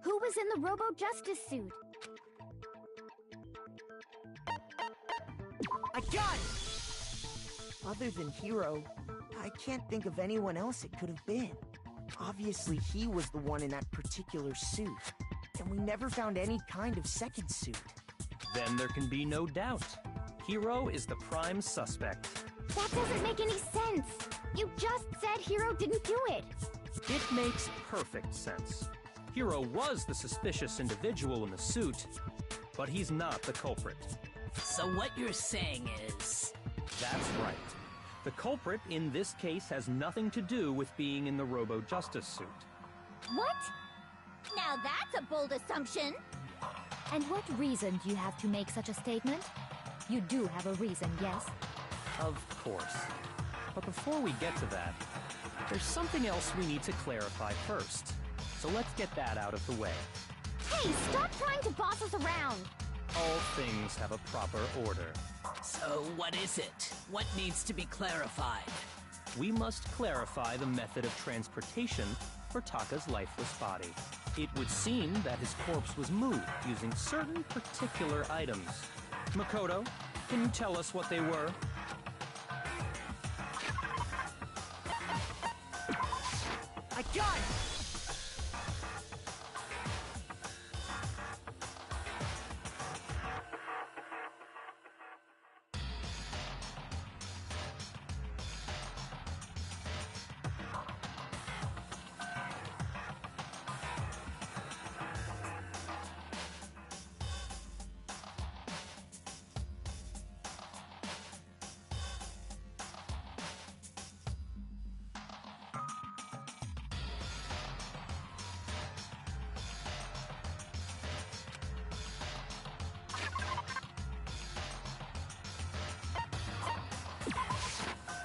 who was in the Robo-Justice suit? I got it! Other than Hiro, I can't think of anyone else it could have been. Obviously, he was the one in that particular suit, and we never found any kind of second suit. Then there can be no doubt. Hiro is the prime suspect. That doesn't make any sense! You just said Hiro didn't do it! It makes perfect sense. Hiro was the suspicious individual in the suit, but he's not the culprit. So what you're saying is... That's right. The culprit in this case has nothing to do with being in the Robo-Justice suit. What? Now that's a bold assumption. And what reason do you have to make such a statement? You do have a reason, yes? Of course. But before we get to that, there's something else we need to clarify first. So let's get that out of the way. Hey, stop trying to boss us around! All things have a proper order. So what is it? What needs to be clarified? We must clarify the method of transportation for Taka's lifeless body. It would seem that his corpse was moved using certain particular items. Makoto, can you tell us what they were? I got it!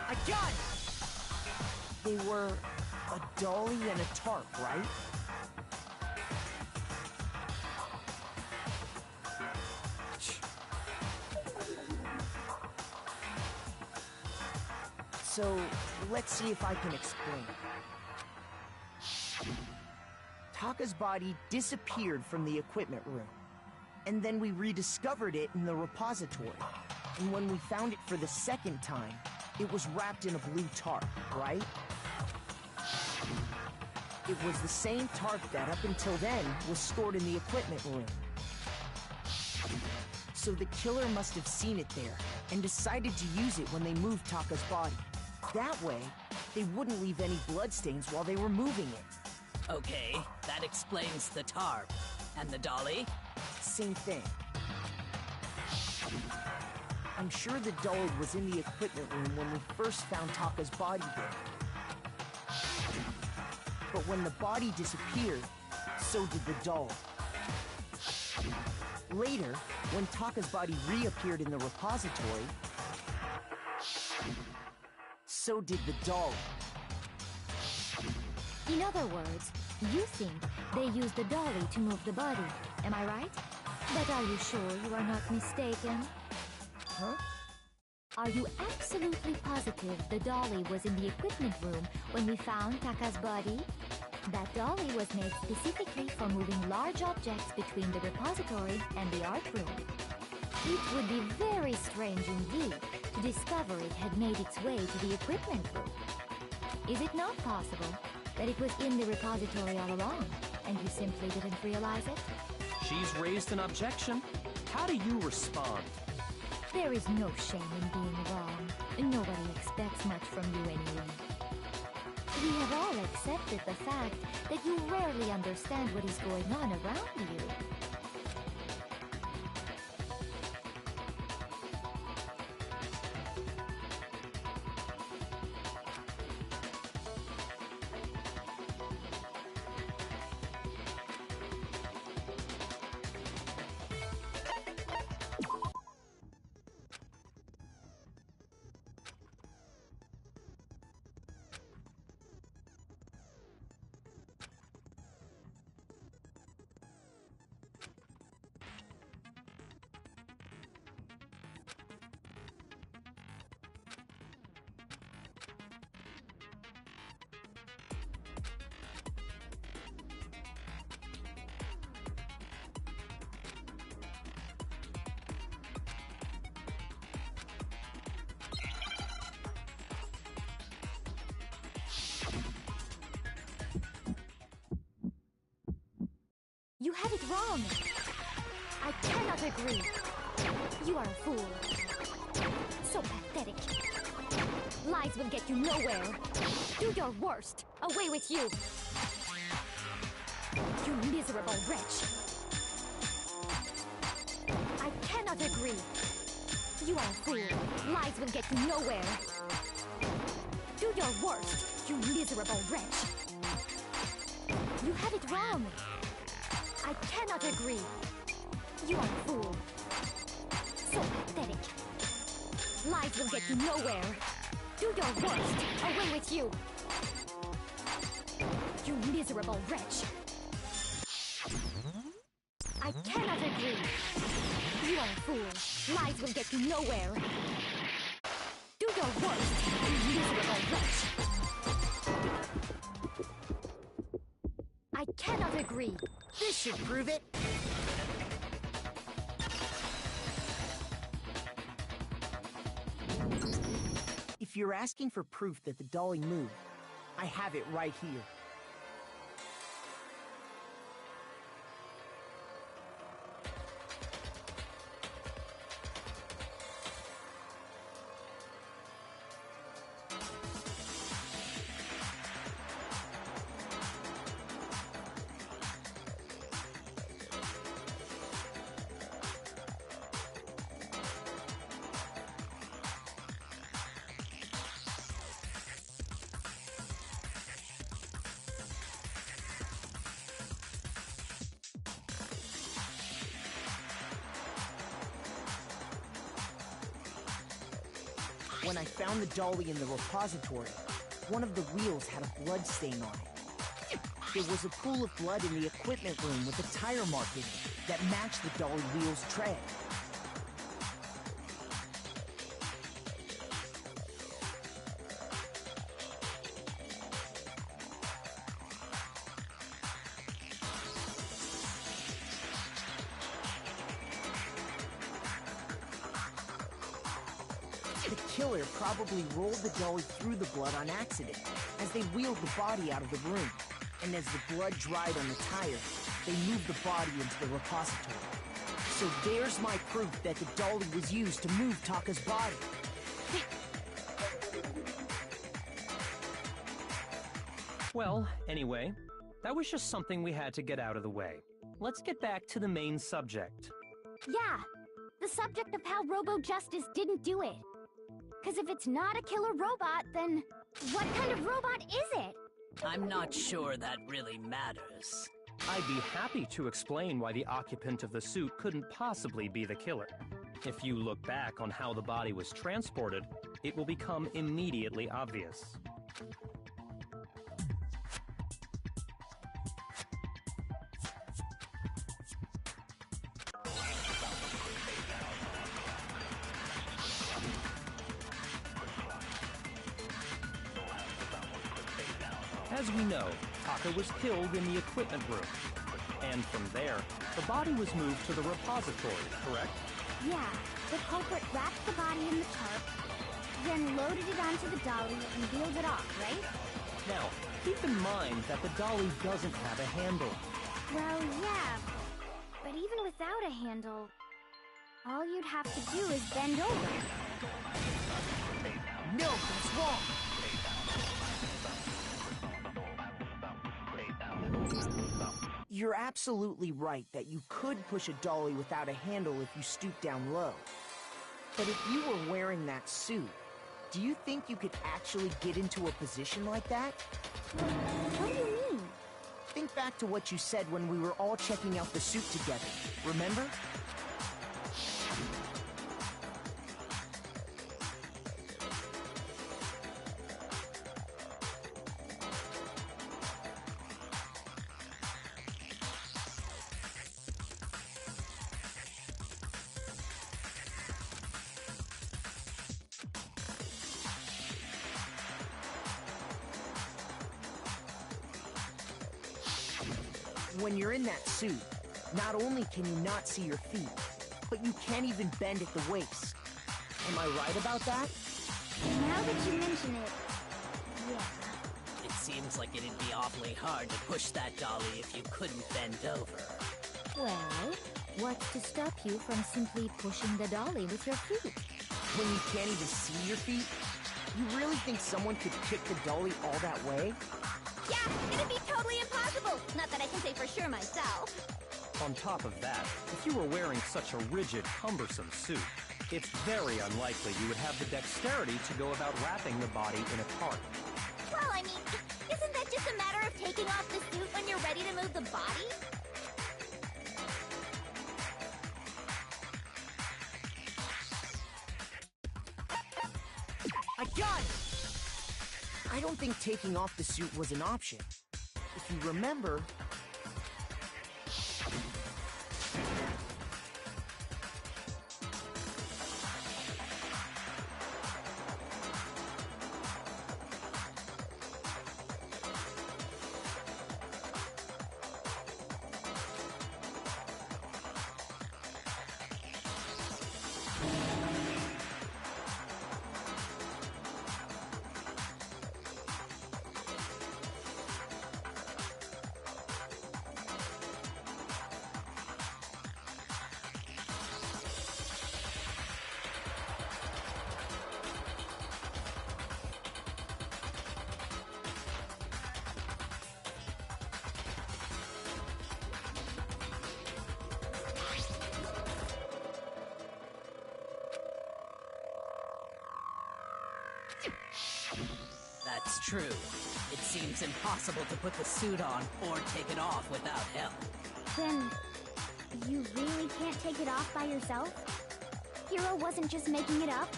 I got it! They were a dolly and a tarp, right? So, let's see if I can explain. Taka's body disappeared from the equipment room, and then we rediscovered it in the repository. And when we found it for the second time, it was wrapped in a blue tarp, right? It was the same tarp that, up until then, was stored in the equipment room. So the killer must have seen it there, and decided to use it when they moved Taka's body. That way, they wouldn't leave any bloodstains while they were moving it. Okay, that explains the tarp. And the dolly? Same thing. I'm sure the dolly was in the equipment room when we first found Taka's body there. But when the body disappeared, so did the doll. Later, when Taka's body reappeared in the repository, so did the doll. In other words, you think they used the dolly to move the body, am I right? But are you sure you are not mistaken? Huh? Are you absolutely positive the dolly was in the equipment room when we found Taka's body? That dolly was made specifically for moving large objects between the repository and the art room. It would be very strange indeed to discover it had made its way to the equipment room. Is it not possible that it was in the repository all along, and you simply didn't realize it? She's raised an objection. How do you respond? There is no shame in being wrong. Nobody expects much from you anyway. We have all accepted the fact that you rarely understand what is going on around you. You have it wrong. I cannot agree. You are a fool. So pathetic. Lies will get you nowhere. Do your worst. Away with you. You miserable wretch. I cannot agree. You are a fool. Lies will get you nowhere. Do your worst, you miserable wretch. You have it wrong. I cannot agree. You are a fool. So pathetic. Lies will get you nowhere. Do your worst. Away with you. You miserable wretch. I cannot agree. You are a fool. Lies will get you nowhere. Do your worst, you miserable wretch. I cannot agree. This should prove it. If you're asking for proof that the dolly moved, I have it right here. When I found the dolly in the repository, one of the wheels had a blood stain on it. There was a pool of blood in the equipment room with a tire mark in it that matched the dolly wheel's tread. The killer probably rolled the dolly through the blood on accident as they wheeled the body out of the room. And as the blood dried on the tire, they moved the body into the repository. So there's my proof that the dolly was used to move Taka's body. Well, anyway, that was just something we had to get out of the way. Let's get back to the main subject. Yeah, the subject of how Robo-Justice didn't do it. Because if it's not a killer robot, then what kind of robot is it? I'm not sure that really matters. I'd be happy to explain why the occupant of the suit couldn't possibly be the killer. If you look back on how the body was transported, it will become immediately obvious. As we know, Taka was killed in the equipment room. And from there, the body was moved to the repository, correct? Yeah, the culprit wrapped the body in the tarp, then loaded it onto the dolly and wheeled it off, right? Now, keep in mind that the dolly doesn't have a handle. Well, yeah, but even without a handle, all you'd have to do is bend over. No, that's wrong. You're absolutely right that you could push a dolly without a handle if you stoop down low. But if you were wearing that suit, do you think you could actually get into a position like that? What do you mean? Think back to what you said when we were all checking out the suit together, remember? When you're in that suit, not only can you not see your feet, but you can't even bend at the waist. Am I right about that? Now that you mention it, yeah. It seems like it'd be awfully hard to push that dolly if you couldn't bend over. Well, what's to stop you from simply pushing the dolly with your feet? When you can't even see your feet? You really think someone could kick the dolly all that way? Yeah, it'd be totally impossible! Not that I can say for sure myself. On top of that, if you were wearing such a rigid, cumbersome suit, it's very unlikely you would have the dexterity to go about wrapping the body in a tarp. Well, I mean, isn't that just a matter of taking off the suit when you're ready to move the body? I got it! I don't think taking off the suit was an option. If you remember... That's true. It seems impossible to put the suit on or take it off without help. Then, you really can't take it off by yourself? Hero wasn't just making it up?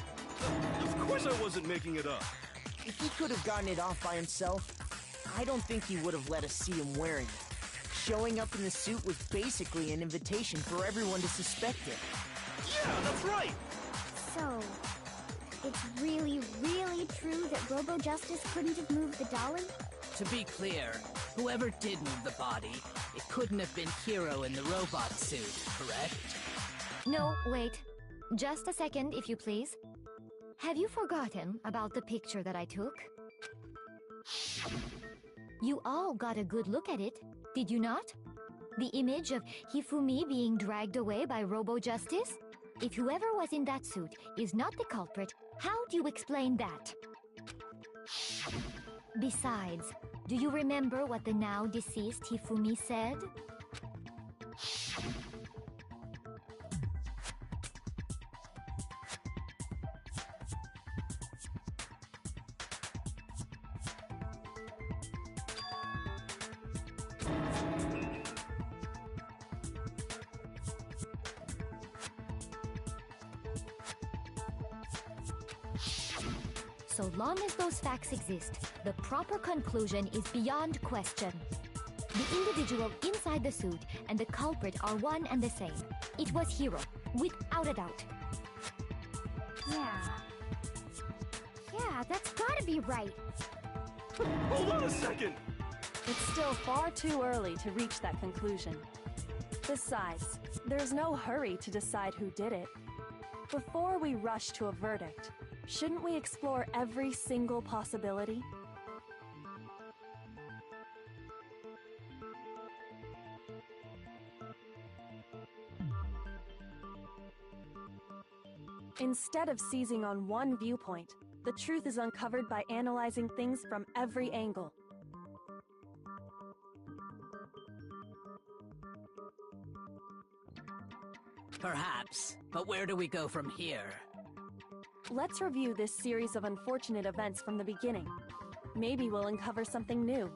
Of course I wasn't making it up. If he could have gotten it off by himself, I don't think he would have let us see him wearing it. Showing up in the suit was basically an invitation for everyone to suspect him. Yeah, that's right! So, it's really, really true that Robo Justice couldn't have moved the dolly? To be clear, whoever did move the body, it couldn't have been Hero in the robot suit, correct? No, wait. Just a second, if you please. Have you forgotten about the picture that I took? You all got a good look at it, did you not? The image of Hifumi being dragged away by Robo Justice? If whoever was in that suit is not the culprit, how do you explain that? Besides, do you remember what the now deceased Hifumi said? So long as those facts exist, the proper conclusion is beyond question. The individual inside the suit and the culprit are one and the same. It was Hero, without a doubt. Yeah, that's gotta be right. Hold on a second! It's still far too early to reach that conclusion. Besides, there's no hurry to decide who did it. Before we rush to a verdict, shouldn't we explore every single possibility? Instead of seizing on one viewpoint, the truth is uncovered by analyzing things from every angle. Perhaps, but where do we go from here? Let's review this series of unfortunate events from the beginning. Maybe we'll uncover something new.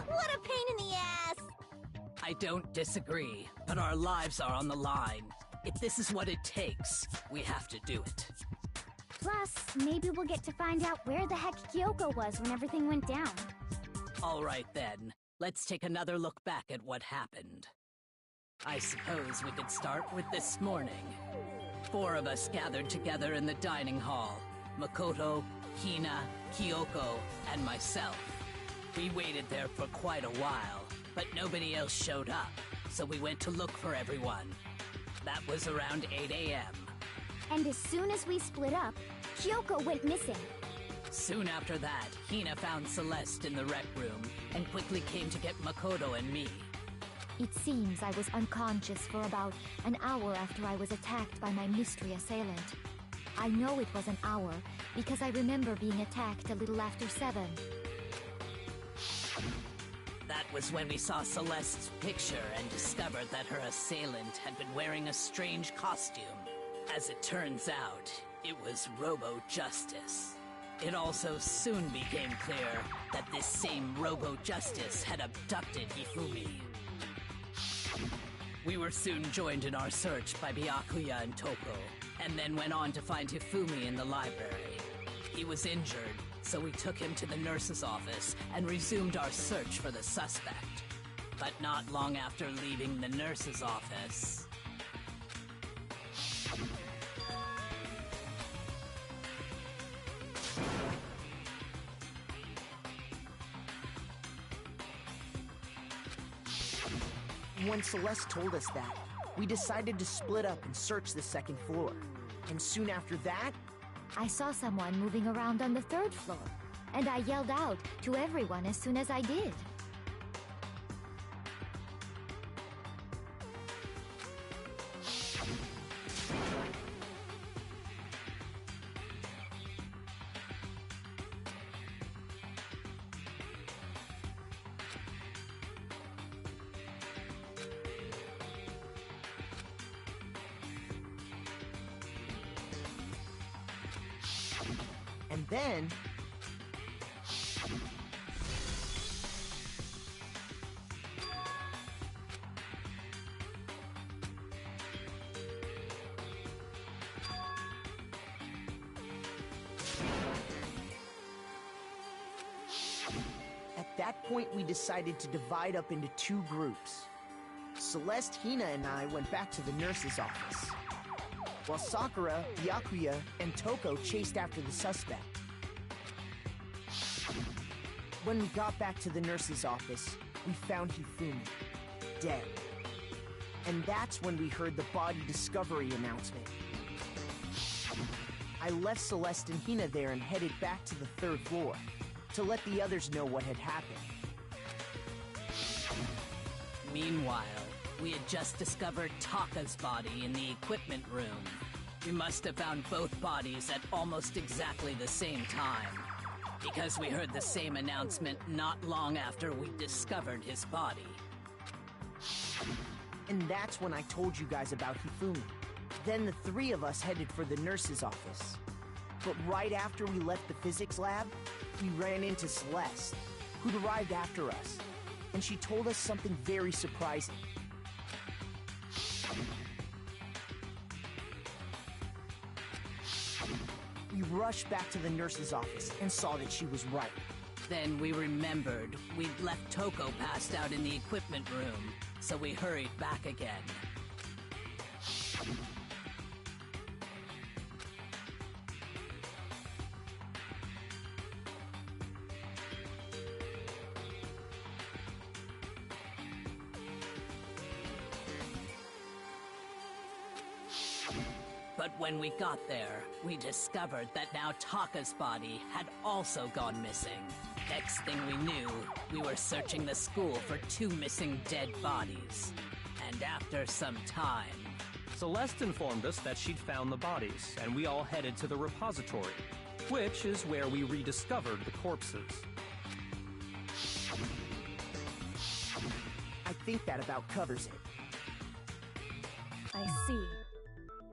What a pain in the ass! I don't disagree, but our lives are on the line. If this is what it takes, we have to do it. Plus, maybe we'll get to find out where the heck Kyoko was when everything went down. All right then, let's take another look back at what happened. I suppose we could start with this morning. 4 of us gathered together in the dining hall. Makoto, Hina, Kyoko, and myself. We waited there for quite a while, but nobody else showed up, so we went to look for everyone. That was around 8 a.m. And as soon as we split up, Kyoko went missing. Soon after that, Hina found Celeste in the rec room and quickly came to get Makoto and me. It seems I was unconscious for about an hour after I was attacked by my mystery assailant. I know it was an hour because I remember being attacked a little after 7. That was when we saw Celeste's picture and discovered that her assailant had been wearing a strange costume. As it turns out, it was Robo-Justice. It also soon became clear that this same Robo-Justice had abducted Hifumi. We were soon joined in our search by Byakuya and Toko, and then went on to find Hifumi in the library. He was injured, so we took him to the nurse's office and resumed our search for the suspect. But not long after leaving the nurse's office... When Celeste told us that, we decided to split up and search the 2nd floor. And soon after that, I saw someone moving around on the 3rd floor, and I yelled out to everyone as soon as I did. and then... At that point, we decided to divide up into 2 groups. Celeste, Hina, and I went back to the nurse's office, while Sakura, Byakuya, and Toko chased after the suspect. When we got back to the nurse's office, we found Hifumi, dead. And that's when we heard the body discovery announcement. I left Celeste and Hina there and headed back to the 3rd floor to let the others know what had happened. Meanwhile, we had just discovered Taka's body in the equipment room. We must have found both bodies at almost exactly the same time, because we heard the same announcement not long after we discovered his body. And that's when I told you guys about Hifumi. Then the 3 of us headed for the nurse's office. But right after we left the physics lab, we ran into Celeste, who'd arrived after us, and she told us something very surprising. We rushed back to the nurse's office and saw that she was right. Then we remembered we'd left Toko passed out in the equipment room, so we hurried back again. But when we got there, we discovered that now Taka's body had also gone missing. Next thing we knew, we were searching the school for 2 missing dead bodies. And after some time, Celeste informed us that she'd found the bodies, and we all headed to the repository, which is where we rediscovered the corpses. I think that about covers it. I see.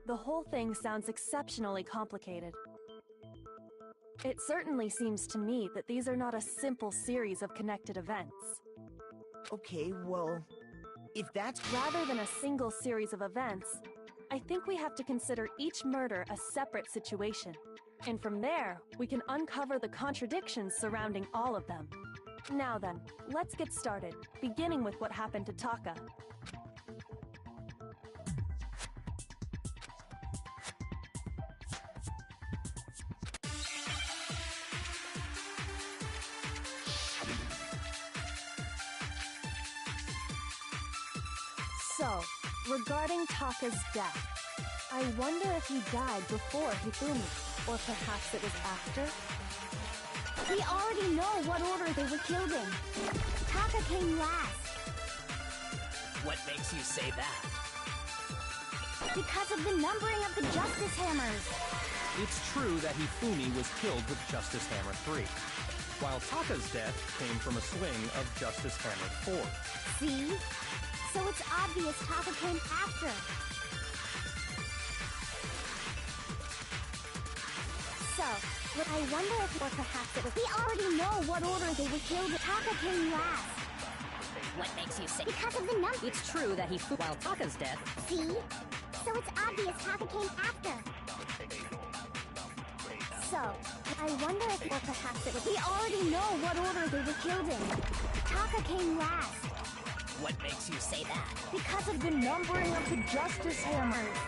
The whole thing sounds exceptionally complicated. It certainly seems to me that these are not a simple series of connected events. Okay, well, if that's... Rather than a single series of events, I think we have to consider each murder a separate situation. And from there, we can uncover the contradictions surrounding all of them. Now then, let's get started, beginning with what happened to Taka. So, regarding Taka's death, I wonder if he died before Hifumi, or perhaps it was after? We already know what order they were killed in. Taka came last. What makes you say that? Because of the numbering of the Justice Hammers. It's true that Hifumi was killed with Justice Hammer 3, while Taka's death came from a swing of Justice Hammer 4. See? So it's obvious Taka came after. So, I wonder if, or perhaps it was... We already know what order they were killed in. Taka came last. What makes you say? Because of the number... It's true that he while Taka's death. See? So it's obvious Taka came after. So, I wonder if, or perhaps it was... We already know what order they were killed in. Taka came last. What makes you say that? Because of the numbering of the Justice Hammers.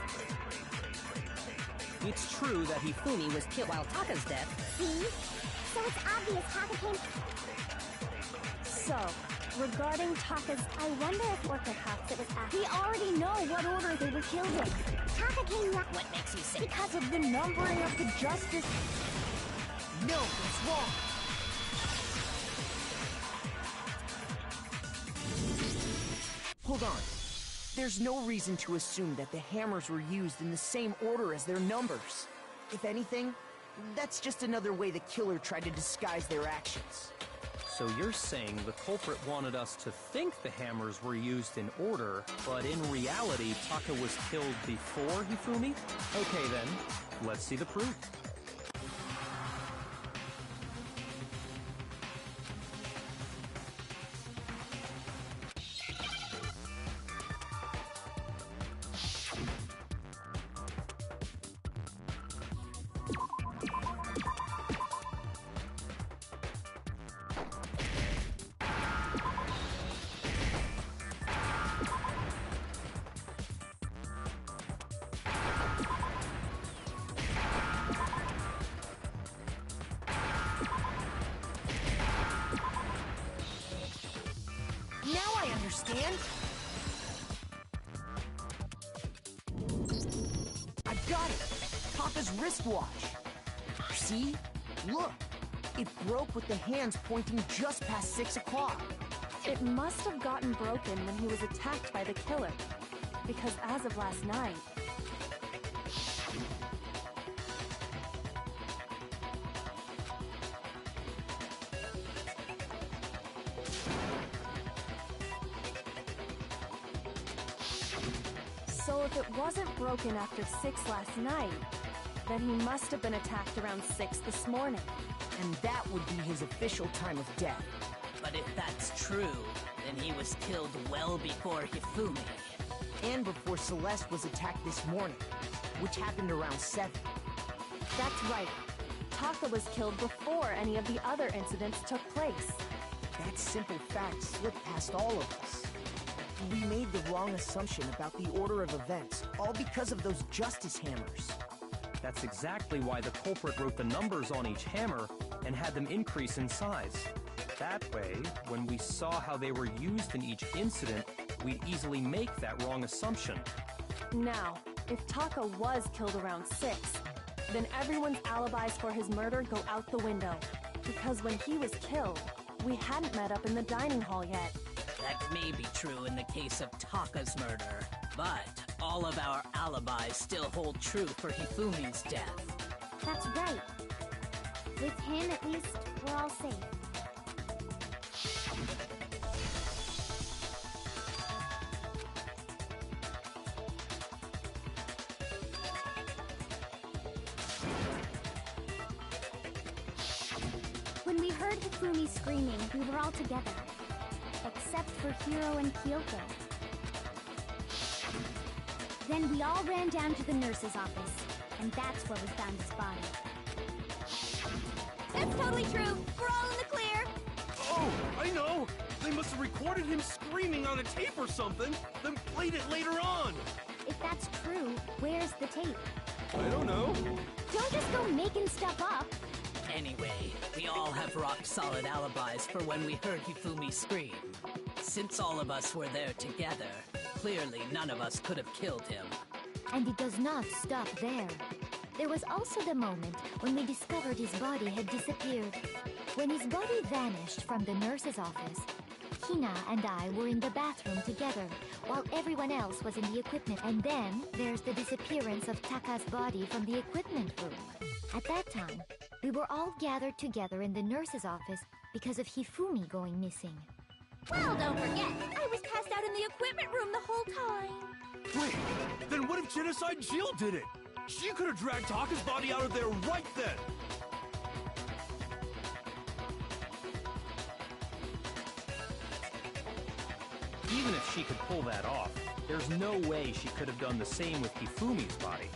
It's true that Hifumi was killed while Taka's death. See? So it's obvious Taka came... So, regarding Taka's... I wonder if, or perhaps it was after... We already know what order they were killed in. Taka came last. What makes you say? Because of the numbering of the Justice... No, it's wrong! Hold on. There's no reason to assume that the hammers were used in the same order as their numbers. If anything, that's just another way the killer tried to disguise their actions. So you're saying the culprit wanted us to think the hammers were used in order, but in reality, Taka was killed before Hifumi? Okay then, let's see the proof. Now I understand! I've got it! Taka's wristwatch! See? Look! It broke with the hands pointing just past 6 o'clock. It must have gotten broken when he was attacked by the killer. Because as of last night... So if it wasn't broken after 6 last night, then he must have been attacked around 6 this morning. And that would be his official time of death. But if that's true, then he was killed well before Hifumi. And before Celeste was attacked this morning, which happened around 7. That's right. Taka was killed before any of the other incidents took place. That simple fact slipped past all of us. We made the wrong assumption about the order of events, all because of those Justice Hammers. That's exactly why the culprit wrote the numbers on each hammer and had them increase in size. That way, when we saw how they were used in each incident, we'd easily make that wrong assumption. Now, if Taka was killed around 6, then everyone's alibis for his murder go out the window. Because when he was killed, we hadn't met up in the dining hall yet. That may be true in the case of Taka's murder, but all of our alibis still hold true for Hifumi's death. That's right. With him, at least, we're all safe. When we heard Hifumi screaming, we were all together. Except for Hiro and Kyoko. Then we all ran down to the nurse's office, and that's where we found his body. That's totally true! We're all in the clear! Oh, I know! They must have recorded him screaming on a tape or something, then played it later on! If that's true, where's the tape? I don't know. Don't just go making stuff up! Anyway, we all have rock-solid alibis for when we heard Hifumi scream. Since all of us were there together, clearly none of us could have killed him. And it does not stop there. There was also the moment when we discovered his body had disappeared. When his body vanished from the nurse's office, Hina and I were in the bathroom together, while everyone else was in the equipment. And then there's the disappearance of Taka's body from the equipment room. At that time, we were all gathered together in the nurse's office because of Hifumi going missing. Well, don't forget, I was passed out in the equipment room the whole time. Wait, then what if Genocide Jill did it? She could have dragged Taka's body out of there right then! Even if she could pull that off, there's no way she could have done the same with Hifumi's body.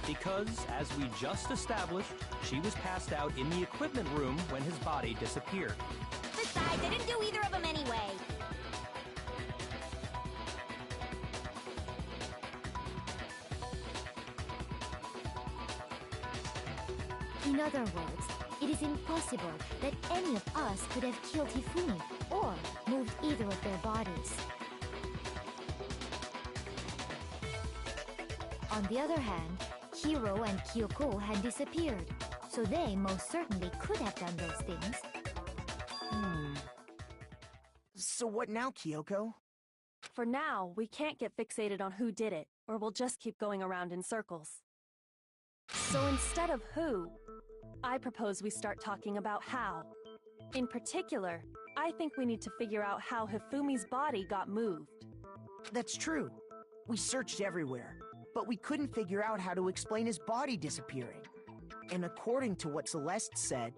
Because, as we just established, she was passed out in the equipment room when his body disappeared. Besides, I didn't do either of them anyway. In other words, it is impossible that any of us could have killed Hifumi or moved either of their bodies. On the other hand, Hiro and Kyoko had disappeared, so they most certainly could have done those things. So what now, Kyoko? For now, we can't get fixated on who did it, or we'll just keep going around in circles. So instead of who, I propose we start talking about how. In particular, I think we need to figure out how Hifumi's body got moved. That's true. We searched everywhere, but we couldn't figure out how to explain his body disappearing. And according to what Celeste said,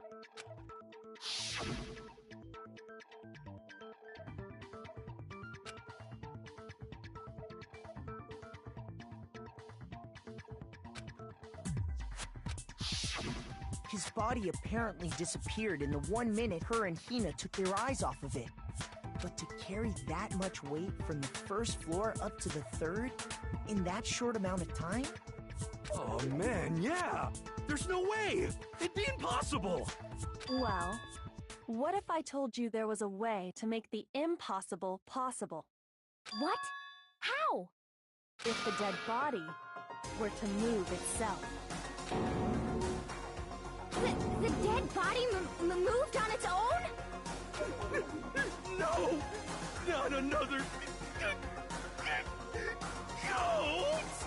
his body apparently disappeared in the 1 minute her and Hina took their eyes off of it. But to carry that much weight from the first floor up to the third in that short amount of time? Oh man, yeah! There's no way! It'd be impossible! Well, what if I told you there was a way to make the impossible possible? What? How? If the dead body were to move itself. The dead body moved on its own? No! Not another... ghost!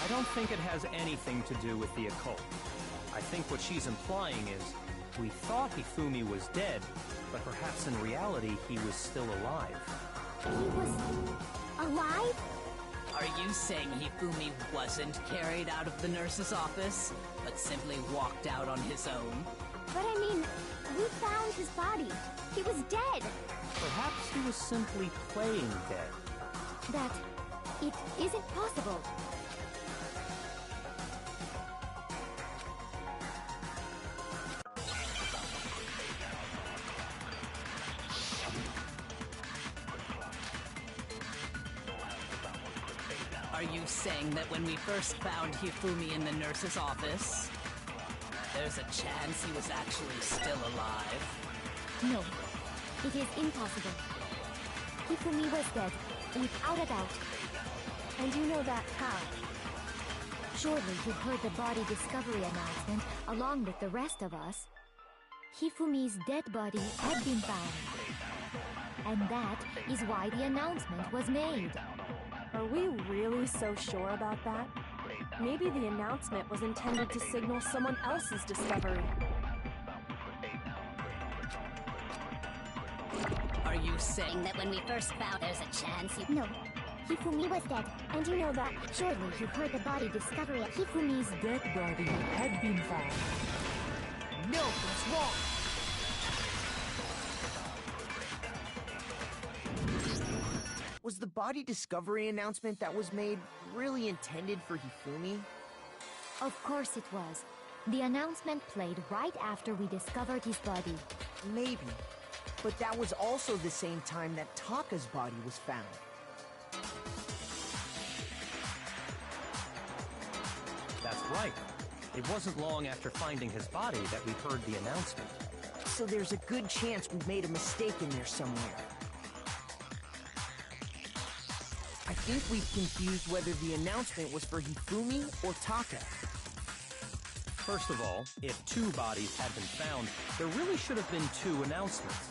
I don't think it has anything to do with the occult. I think what she's implying is, we thought Hifumi was dead, but perhaps in reality he was still alive. He was alive? Are you saying Hifumi wasn't carried out of the nurse's office, but simply walked out on his own? But I mean, we found his body. He was dead. Perhaps he was simply playing dead. That it isn't possible. Are you saying that when we first found Hifumi in the nurse's office, there's a chance he was actually still alive? No, it is impossible. Hifumi was dead, without a doubt. And you know that how? Surely you heard the body discovery announcement along with the rest of us. Hifumi's dead body had been found. And that is why the announcement was made. Are we really so sure about that? Maybe the announcement was intended to signal someone else's discovery. Are you saying That when we first found there's a chance you... No, Hifumi was dead. And you know that. Surely you heard the body discovery. Hifumi's dead body had been found. No, that's wrong! Was the body discovery announcement that was made really intended for Hifumi? Of course it was. The announcement played right after we discovered his body. Maybe. But that was also the same time that Taka's body was found. That's right. It wasn't long after finding his body that we heard the announcement. So there's a good chance we made a mistake in there somewhere. I think we've confused whether the announcement was for Hifumi or Taka. First of all, if 2 bodies had been found, there really should have been 2 announcements.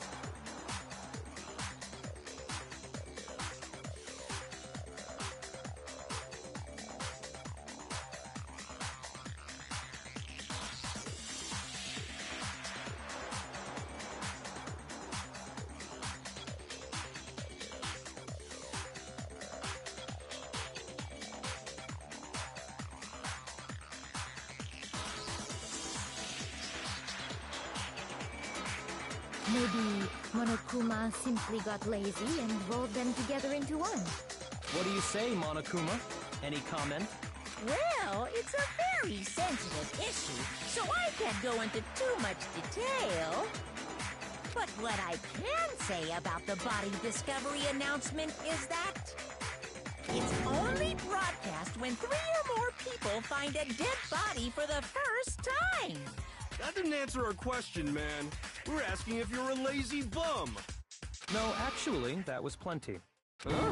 Maybe Monokuma simply got lazy and rolled them together into one. What do you say, Monokuma? Any comment? Well, it's a very sensitive issue, so I can't go into too much detail. But what I can say about the body discovery announcement is that it's only broadcast when 3 or more people find a dead body for the first time. That didn't answer our question, man. We're asking if you're a lazy bum. No, actually, that was plenty. Huh?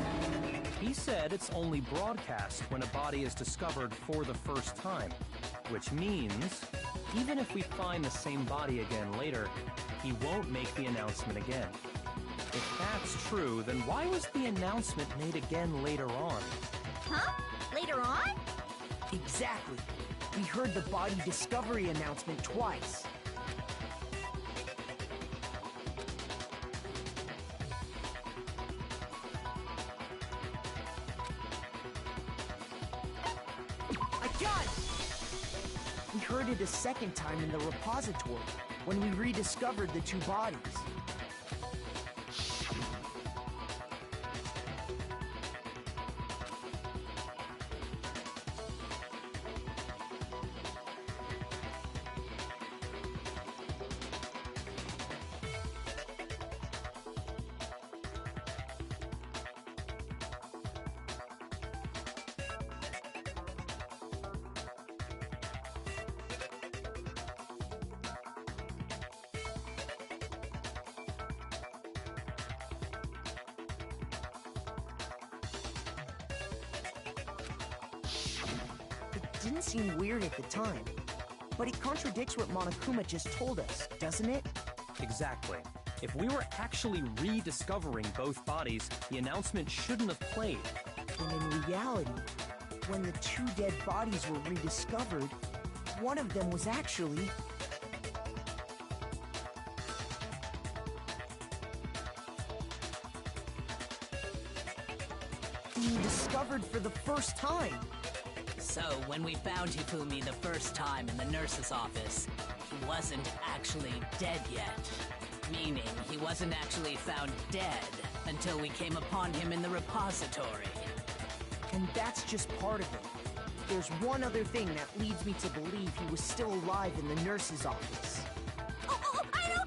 He said it's only broadcast when a body is discovered for the first time, which means even if we find the same body again later, he won't make the announcement again. If that's true, then why was the announcement made again later on? Huh? Later on? Exactly. We heard the body discovery announcement twice. I got it! We heard it a second time in the repository, when we rediscovered the 2 bodies. It didn't seem weird at the time, but it contradicts what Monokuma just told us, doesn't it? Exactly. If we were actually rediscovering both bodies, the announcement shouldn't have played. And in reality, when the 2 dead bodies were rediscovered, one of them was actually... being discovered for the first time. So, when we found Hifumi the first time in the nurse's office, he wasn't actually dead yet. Meaning, he wasn't actually found dead until we came upon him in the repository. And that's just part of it. There's one other thing that leads me to believe he was still alive in the nurse's office. Oh, I know!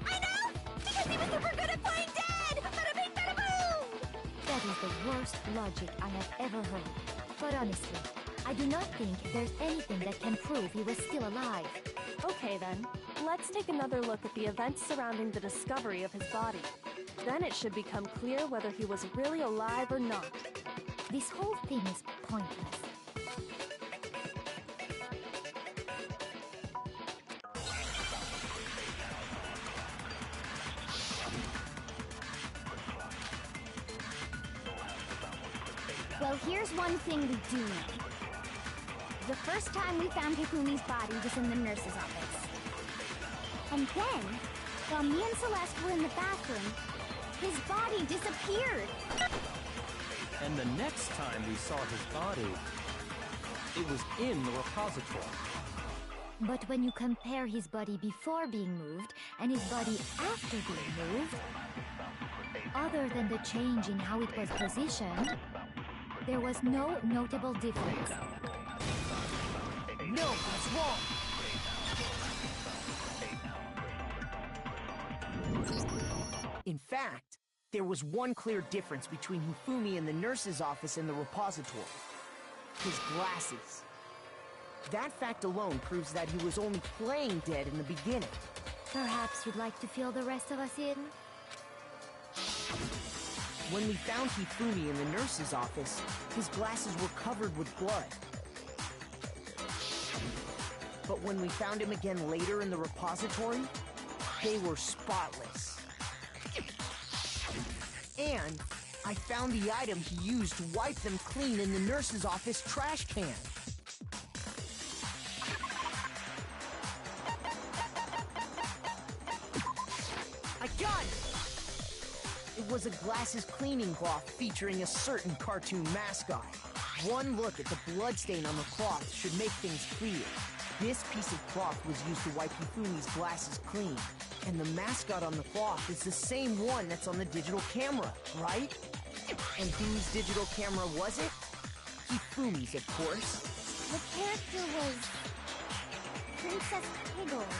Because he was super good at playing dead! Bada bing, bada boom! That is the worst logic I have ever heard. But honestly, I do not think there's anything that can prove he was still alive. Okay then, let's take another look at the events surrounding the discovery of his body. Then it should become clear whether he was really alive or not. This whole thing is pointless. Well, here's one thing we do know. The first time we found Hifumi's body was in the nurse's office. And then, while me and Celeste were in the bathroom, his body disappeared. And the next time we saw his body, it was in the repository. But when you compare his body before being moved and his body after being moved, other than the change in how it was positioned, there was no notable difference. No, that's wrong. In fact, there was one clear difference between Hifumi in the nurse's office and the repository. His glasses. That fact alone proves that he was only playing dead in the beginning. Perhaps you'd like to fill the rest of us in? When we found Hifumi in the nurse's office, his glasses were covered with blood. But when we found him again later in the repository, they were spotless. And I found the item he used to wipe them clean in the nurse's office trash can. I got it! It was a glasses cleaning cloth featuring a certain cartoon mascot. One look at the bloodstain on the cloth should make things clear. This piece of cloth was used to wipe Hifumi's glasses clean. And the mascot on the cloth is the same one that's on the digital camera, right? And whose digital camera was it? Hifumi's, of course. The character was Princess Piggles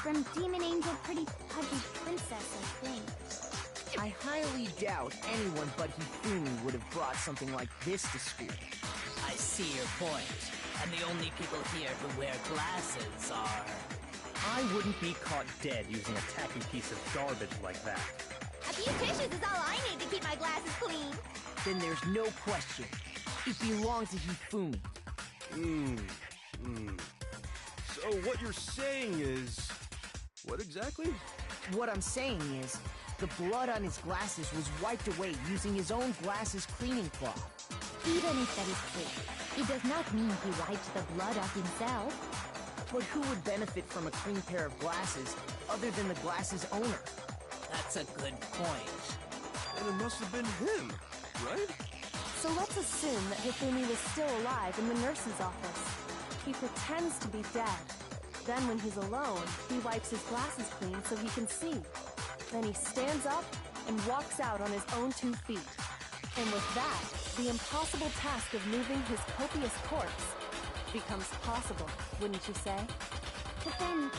from Demon Angel Pretty Pudgy Princess, I think. I highly doubt anyone but Hifumi would have brought something like this to school. I see your point. And the only people here who wear glasses are... I wouldn't be caught dead using a tacky piece of garbage like that. A few tissues is all I need to keep my glasses clean. Then there's no question. It belonged to Hifumi. So what you're saying is... what exactly? What I'm saying is, the blood on his glasses was wiped away using his own glasses cleaning cloth. Even if that is true, it does not mean he wiped the blood off himself. But who would benefit from a clean pair of glasses other than the glasses owner? That's a good point. And it must have been him, right? So let's assume that Hifumi was still alive in the nurse's office. He pretends to be dead. Then when he's alone, he wipes his glasses clean so he can see. Then he stands up and walks out on his own 2 feet. And with that, the impossible task of moving his copious corpse becomes possible, wouldn't you say? But then,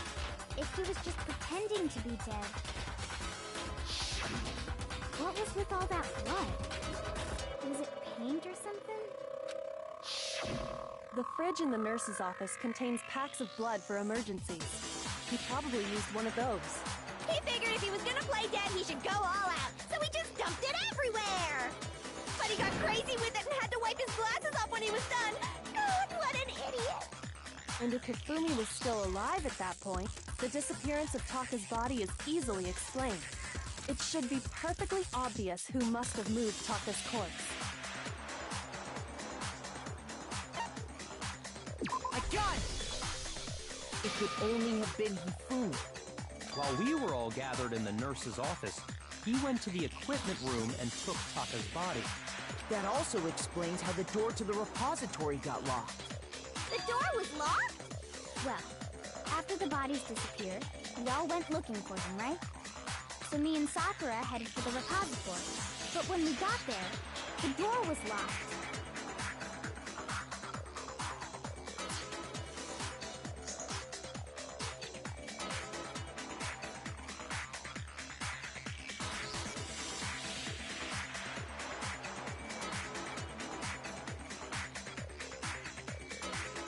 if he was just pretending to be dead, what was with all that blood? Was it paint or something? The fridge in the nurse's office contains packs of blood for emergencies. He probably used one of those. He figured if he was gonna play dead, he should go all out, so he just dumped it everywhere! But he got crazy with it and had to wipe his glasses off when he was done! God, what an idiot! And if Hifumi was still alive at that point, the disappearance of Taka's body is easily explained. It should be perfectly obvious who must have moved Taka's corpse. I got it! It could only have been Hifumi. While we were all gathered in the nurse's office, he went to the equipment room and took Taka's body. That also explains how the door to the repository got locked. The door was locked? Well, after the bodies disappeared, we all went looking for them, right? So me and Sakura headed for the repository. But when we got there, the door was locked.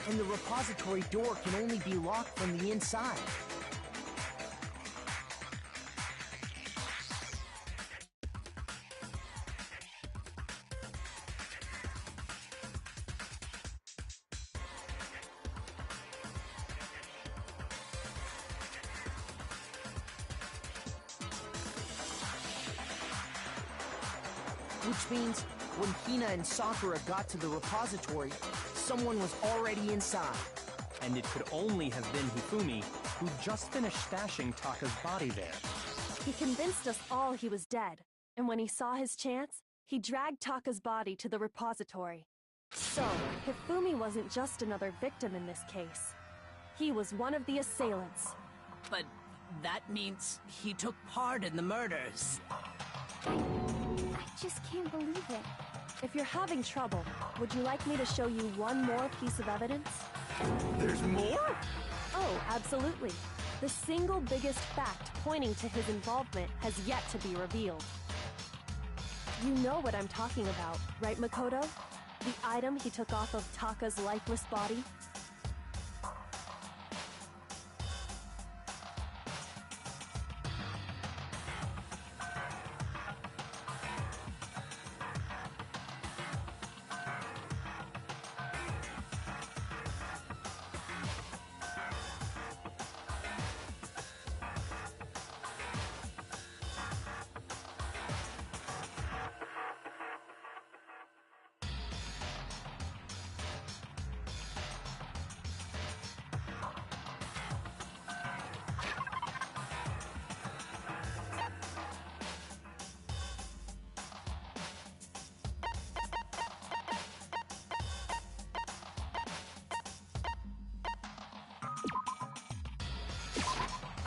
And the repository door can only be locked from the inside. Which means When Hina and Sakura got to the repository, someone was already inside. And it could only have been Hifumi, who just finished stashing Taka's body there. He convinced us all he was dead, and when he saw his chance, he dragged Taka's body to the repository. So, Hifumi wasn't just another victim in this case. He was one of the assailants. But that means he took part in the murders. I just can't believe it. If you're having trouble, would you like me to show you one more piece of evidence? There's more? Oh, absolutely. The single biggest fact pointing to his involvement has yet to be revealed. You know what I'm talking about, right, Makoto? The item he took off of Taka's lifeless body?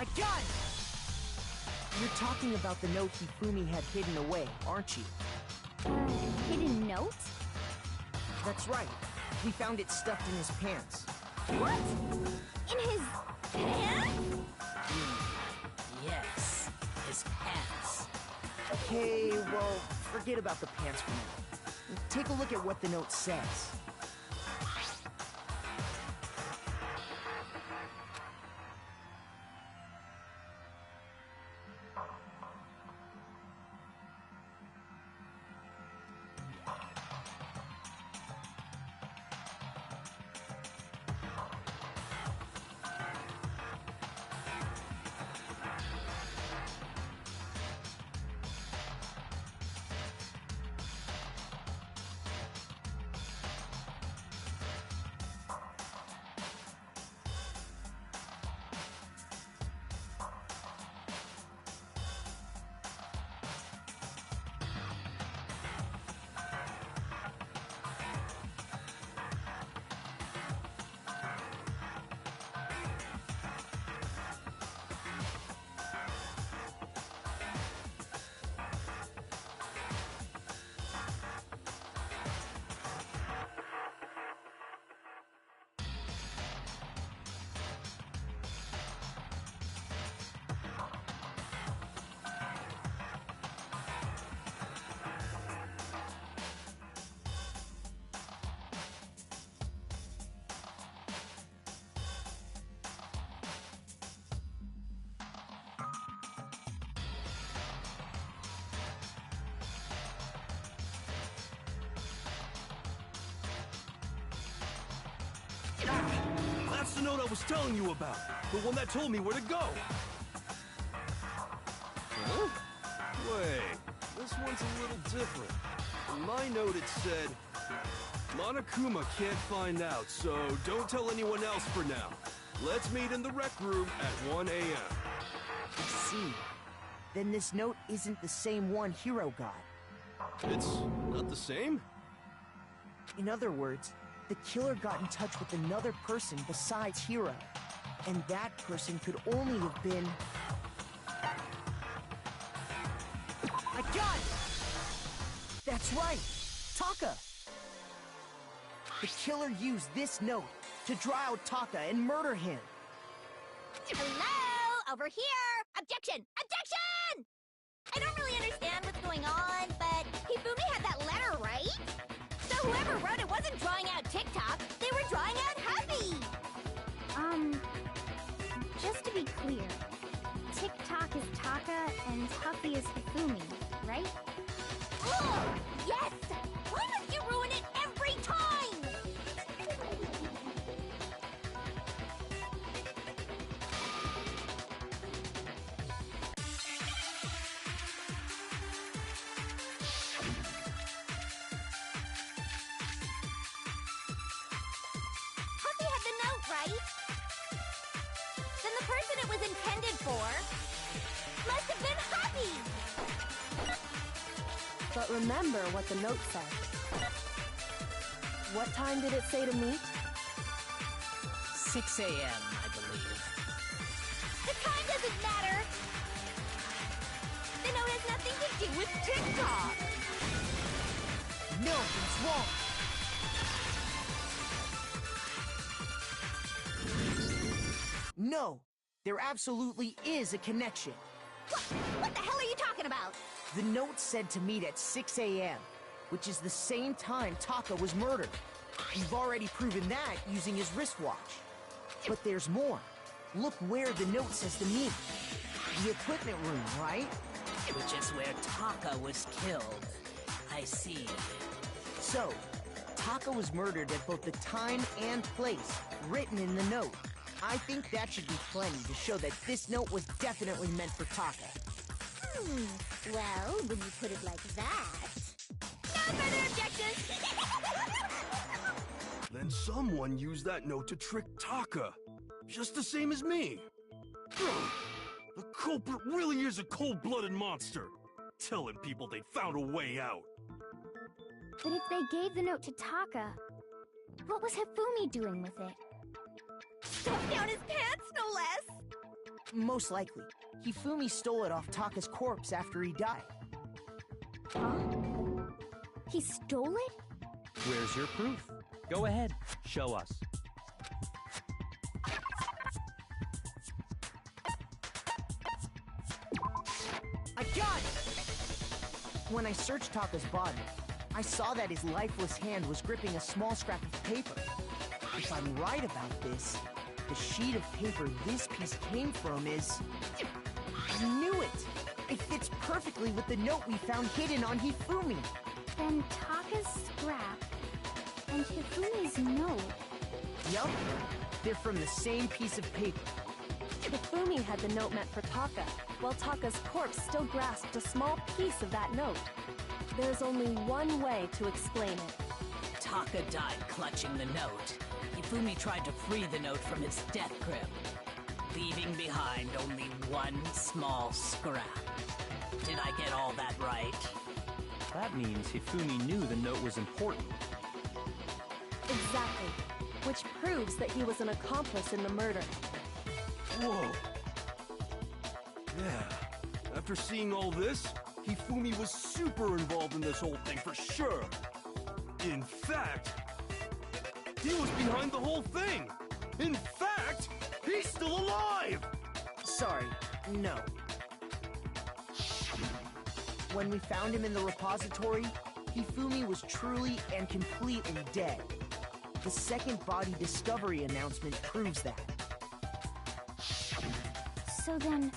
I got it! You're talking about the note Hifumi had hidden away, aren't you? Hidden note? That's right. We found it stuffed in his pants. What? In his pants? Yes, his pants. Okay, well, forget about the pants for now. Take a look at what the note says. That's the note I was telling you about. The one that told me where to go. Huh? Wait, this one's a little different. In my note it said, Monokuma can't find out, so don't tell anyone else for now. Let's meet in the rec room at 1 a.m. I see. Then this note isn't the same one Hiro got. It's not the same? In other words, the killer got in touch with another person besides Hiro. And that person could only have been... I got it! That's right! Taka! The killer used this note to draw out Taka and murder him. Hello? Over here! Objection! Objection! I don't really understand what's going on, but Hifumi had that letter, right? So whoever wrote it wasn't drawing out TikTok, they were drawing out Happy! Just to be clear, TikTok is Taka and Tuffy is Hifumi, right? Ugh! Yes! Why must you ruin it every time? right? Then the person it was intended for must have been happy! But remember what the note said. What time did it say to meet? 6 a.m., I believe. The time doesn't matter! The note has nothing to do with TikTok! No, it's wrong. No, there absolutely is a connection. What the hell are you talking about? The note said to meet at 6 a.m., which is the same time Taka was murdered. You've already proven that using his wristwatch. But there's more. Look where the note says to meet. The equipment room, right? Which is where Taka was killed. I see. So, Taka was murdered at both the time and place written in the note. I think that should be plenty to show that this note was definitely meant for Taka. Well, when you put it like that... No further objections! Then someone used that note to trick Taka. Just the same as me. The culprit really is a cold-blooded monster. Telling people they found a way out. But if they gave the note to Taka, what was Hifumi doing with it? Stuffed down his pants, no less! Most likely, Hifumi stole it off Taka's corpse after he died. Huh? He stole it? Where's your proof? Go ahead, show us. I got it! When I searched Taka's body, I saw that his lifeless hand was gripping a small scrap of paper. If I'm right about this, the sheet of paper this piece came from is... I knew it! It fits perfectly with the note we found hidden on Hifumi. Then Taka's scrap and Hifumi's note. Yup, they're from the same piece of paper. Hifumi had the note meant for Taka, while Taka's corpse still grasped a small piece of that note. There's only one way to explain it. Taka died clutching the note. Hifumi tried to free the note from its death grip, leaving behind only one small scrap. Did I get all that right? That means Hifumi knew the note was important. Exactly. Which proves that he was an accomplice in the murder. Whoa. Yeah. After seeing all this, Hifumi was super involved in this whole thing for sure. In fact, he was behind the whole thing. In fact, he's still alive! Sorry, no. When we found him in the repository, Hifumi was truly and completely dead. The second body discovery announcement proves that. So then,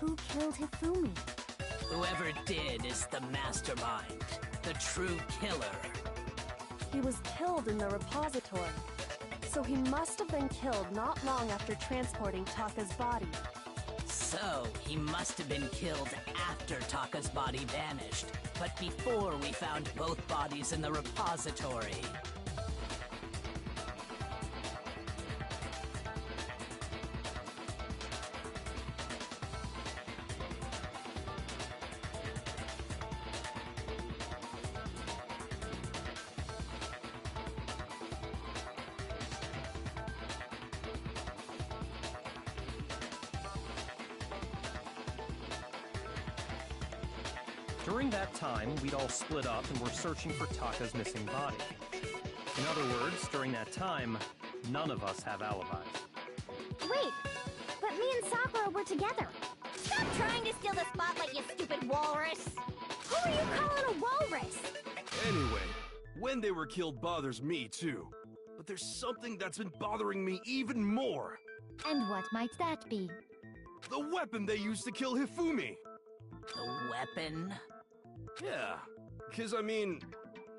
who killed Hifumi? Whoever did is the mastermind, the true killer. He was killed in the repository, so he must have been killed not long after transporting Taka's body. So, he must have been killed after Taka's body vanished, but before we found both bodies in the repository. During that time, we'd all split up and were searching for Taka's missing body. In other words, during that time, none of us have alibis. Wait, but me and Sakura were together. Stop trying to steal the spotlight, you stupid walrus! Who are you calling a walrus? Anyway, when they were killed bothers me too. But there's something that's been bothering me even more. And what might that be? The weapon they used to kill Hifumi. The weapon? Yeah, because I mean,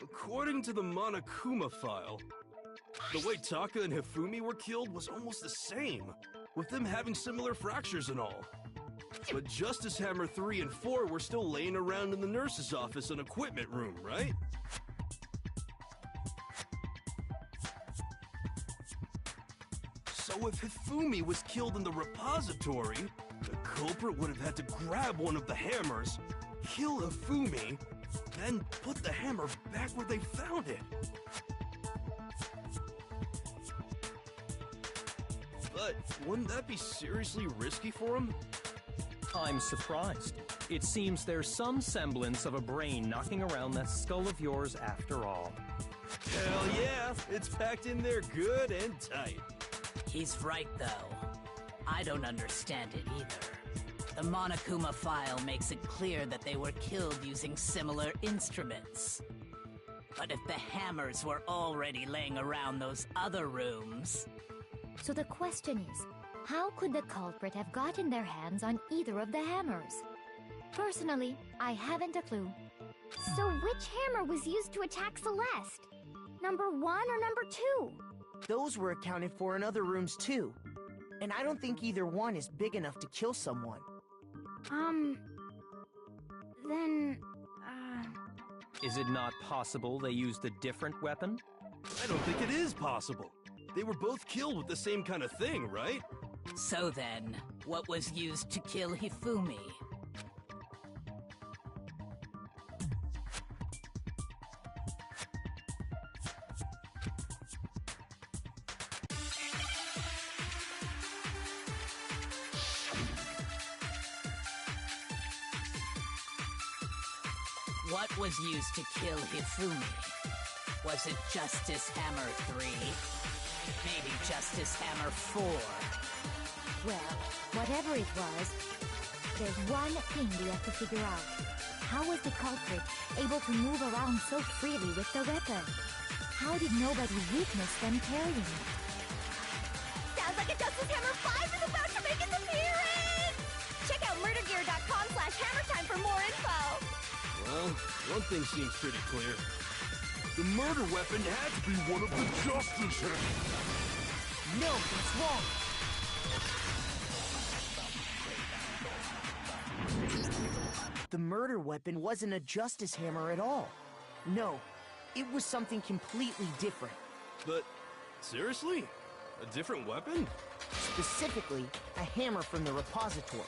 according to the Monokuma file, the way Taka and Hifumi were killed was almost the same, with them having similar fractures and all. But Justice Hammer 3 and 4 were still laying around in the nurse's office and equipment room, right? So if Hifumi was killed in the repository, the culprit would have had to grab one of the hammers, kill Hifumi, then put the hammer back where they found it. But wouldn't that be seriously risky for him? I'm surprised. It seems there's some semblance of a brain knocking around that skull of yours after all. Hell yeah, it's packed in there good and tight. He's right, though. I don't understand it either. The Monokuma file makes it clear that they were killed using similar instruments. But if the hammers were already laying around those other rooms... So the question is, how could the culprit have gotten their hands on either of the hammers? Personally, I haven't a clue. So which hammer was used to attack Celeste? Number 1 or number 2? Those were accounted for in other rooms too. And I don't think either one is big enough to kill someone. Then, Is it not possible they used a different weapon? I don't think it is possible. They were both killed with the same kind of thing, right? So then, what was used to kill Hifumi? What was used to kill Hifumi? Was it Justice Hammer 3? Maybe Justice Hammer 4? Well, whatever it was, there's one thing we have to figure out. How was the culprit able to move around so freely with the weapon? How did nobody witness them carrying it? sounds like a Justice Hammer 5 is about to make its appearance! Check out murdergear.com/hammertime for more info! Well, one thing seems pretty clear. The murder weapon had to be one of the Justice Hammers. No, that's wrong. The murder weapon wasn't a Justice Hammer at all. No, it was something completely different. But, seriously? A different weapon? Specifically, a hammer from the repository.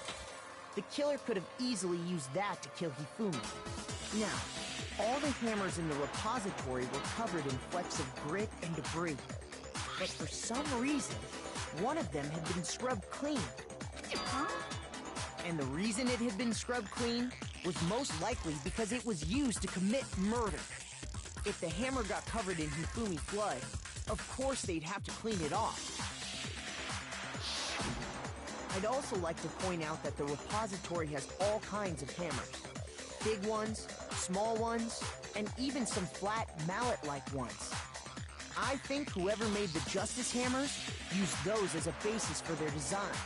The killer could have easily used that to kill Hifumi. Now, all the hammers in the repository were covered in flecks of grit and debris. But for some reason, one of them had been scrubbed clean. Huh? And the reason it had been scrubbed clean was most likely because it was used to commit murder. If the hammer got covered in Hifumi's blood, of course they'd have to clean it off. I'd also like to point out that the repository has all kinds of hammers. Big ones, small ones, and even some flat mallet-like ones. I think whoever made the Justice Hammers used those as a basis for their design.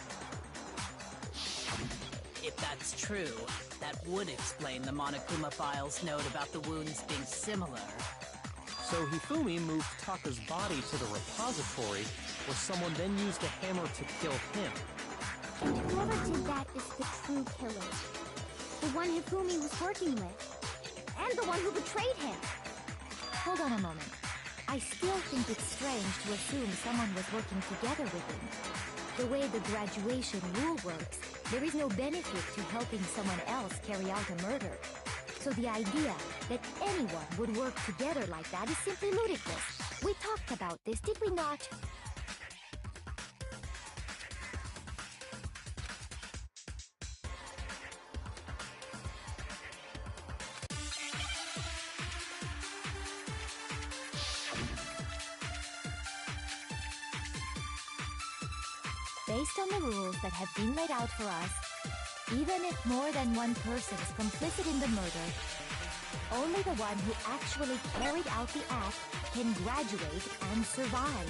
If that's true, that would explain the Monokuma file's note about the wounds being similar. So Hifumi moved Taka's body to the repository, where someone then used a hammer to kill him. And whoever did that is the true killer. The one Hifumi was working with. And the one who betrayed him. Hold on a moment. I still think it's strange to assume someone was working together with him. The way the graduation rule works, there is no benefit to helping someone else carry out a murder. So the idea that anyone would work together like that is simply ludicrous. We talked about this, did we not? Based on the rules that have been laid out for us, even if more than one person is complicit in the murder, only the one who actually carried out the act can graduate and survive.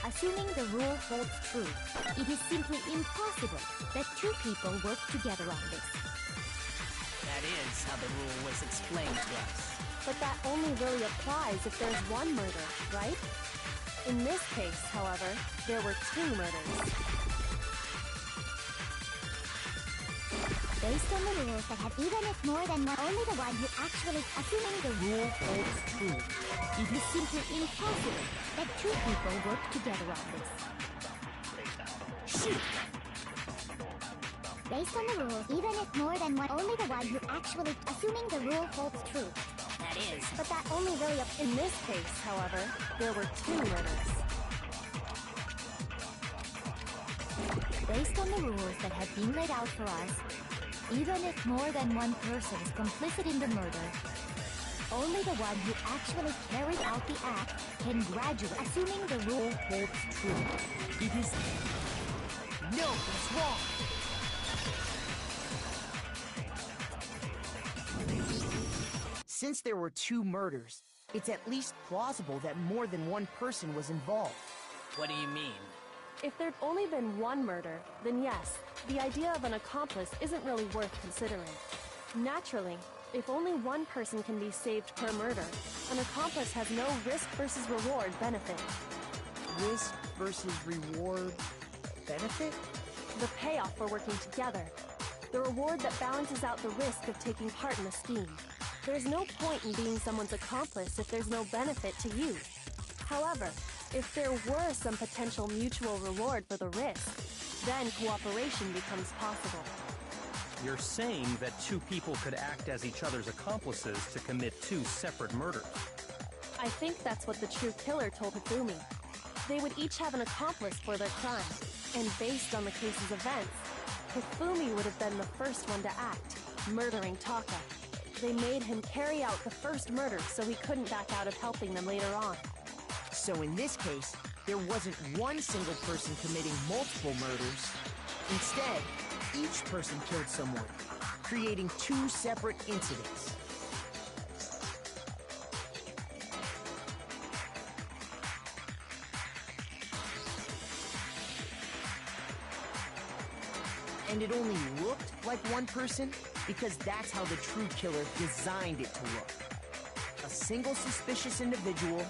Assuming the rule holds true, it is simply impossible that two people work together on this. That is how the rule was explained to us. But that only really applies if there's one murder, right? In this case, however, there were two murders. Based on the rules that have even if more than one, only the one who actually, assuming the rule holds true, it is simply impossible that two people work together on this. Shoot! Based on the rules, even if more than one, only the one who actually, assuming the rule holds true. That is. But that only really, In this case, however, there were 2 murders. based on the rules that have been laid out for us, even if more than one person is complicit in the murder, only the one who actually carried out the act can graduate, assuming the rule holds true. It is... No, that's wrong! Since there were 2 murders, it's at least plausible that more than one person was involved. What do you mean? If there'd only been 1 murder, then yes, the idea of an accomplice isn't really worth considering. Naturally, if only 1 person can be saved per murder, an accomplice has no risk versus reward benefit. Risk versus reward benefit? The payoff for working together. The reward that balances out the risk of taking part in a scheme. There's no point in being someone's accomplice if there's no benefit to you. However, if there were some potential mutual reward for the risk, then cooperation becomes possible. You're saying that 2 people could act as each other's accomplices to commit 2 separate murders. I think that's what the true killer told Hifumi. They would each have an accomplice for their crime, and based on the case's events, Hifumi would have been the first one to act, murdering Taka. They made him carry out the first murder so he couldn't back out of helping them later on. So in this case, there wasn't one single person committing multiple murders. Instead, each person killed someone, creating 2 separate incidents. And it only looked like one person because that's how the true killer designed it to look. A single suspicious individual,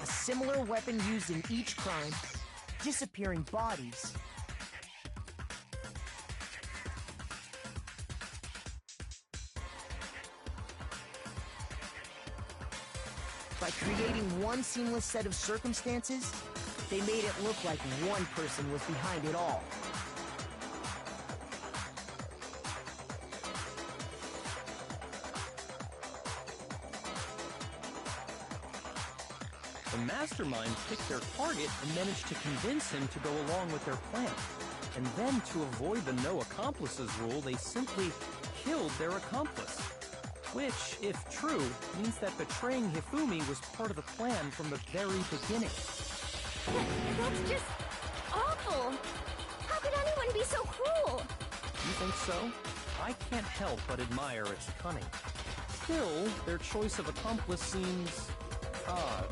a similar weapon used in each crime, disappearing bodies. By creating one seamless set of circumstances, they made it look like one person was behind it all. The mastermind picked their target and managed to convince him to go along with their plan. And then, to avoid the no accomplices rule, they simply killed their accomplice. Which, if true, means that betraying Hifumi was part of the plan from the very beginning. That's just awful! How could anyone be so cruel? You think so? I can't help but admire its cunning. Still, their choice of accomplice seems odd.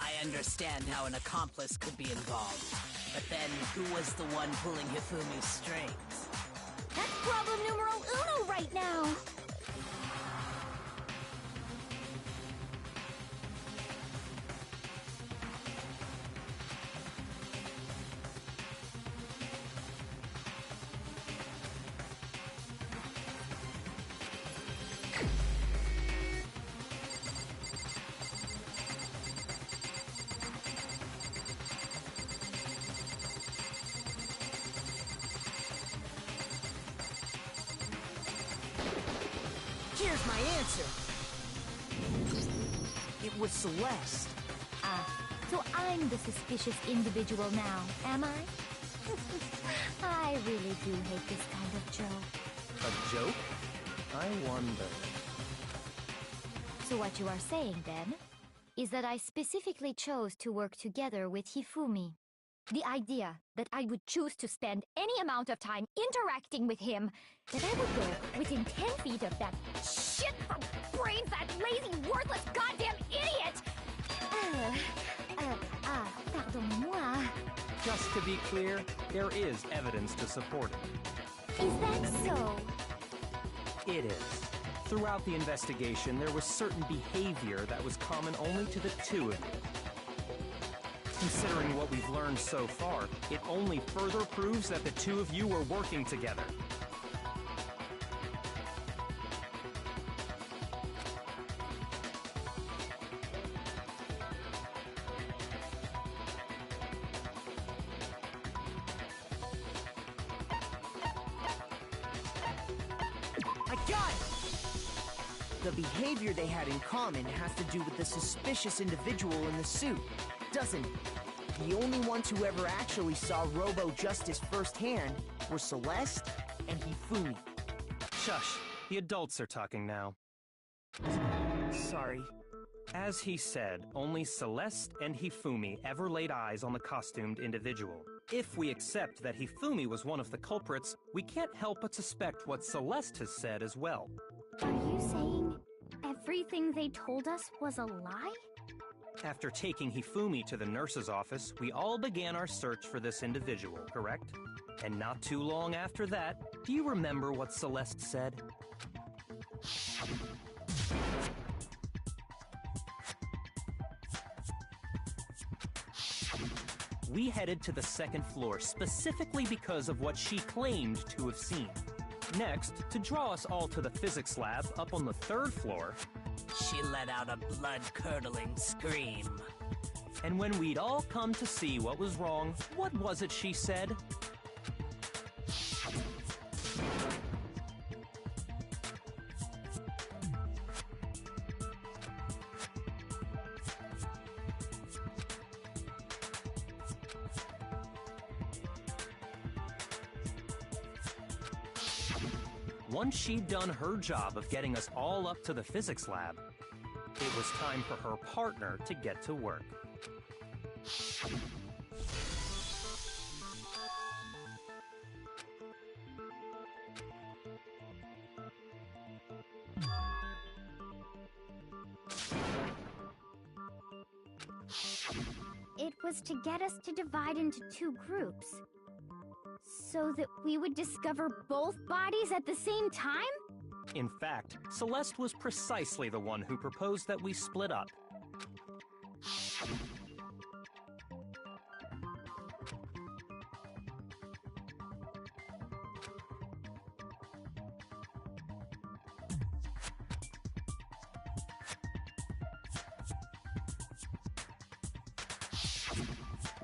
I understand how an accomplice could be involved. But then, who was the one pulling Hifumi's strings? That's problem numero uno right now! Here's my answer. It was Celeste. So I'm the suspicious individual now, am I? I really do hate this kind of joke. A joke? I wonder. So what you are saying, then, is that I specifically chose to work together with Hifumi. The idea that I would choose to spend any amount of time interacting with him, that I would go within 10 feet of that shit from brains, that lazy, worthless, goddamn idiot! Pardonnez-moi. Just to be clear, there is evidence to support it. Is that so? It is. Throughout the investigation, there was certain behavior that was common only to the two of you. Considering what we've learned so far, it only further proves that the two of you were working together. I got it! The behavior they had in common has to do with the suspicious individual in the suit, doesn't it? The only ones who ever actually saw Robo-Justice firsthand were Celeste and Hifumi. Shush, the adults are talking now. Sorry. As he said, only Celeste and Hifumi ever laid eyes on the costumed individual. If we accept that Hifumi was one of the culprits, we can't help but suspect what Celeste has said as well. Are you saying everything they told us was a lie? After taking Hifumi to the nurse's office, we all began our search for this individual, correct? And not too long after that, do you remember what Celeste said? We headed to the second floor specifically because of what she claimed to have seen. Next, to draw us all to the physics lab up on the third floor, She let out a blood-curdling scream. and when we'd all come to see what was wrong, what was it she said? Once she'd done her job of getting us all up to the physics lab, it was time for her partner to get to work. It was to get us to divide into two groups. So that we would discover both bodies at the same time? In fact, Celeste was precisely the one who proposed that we split up.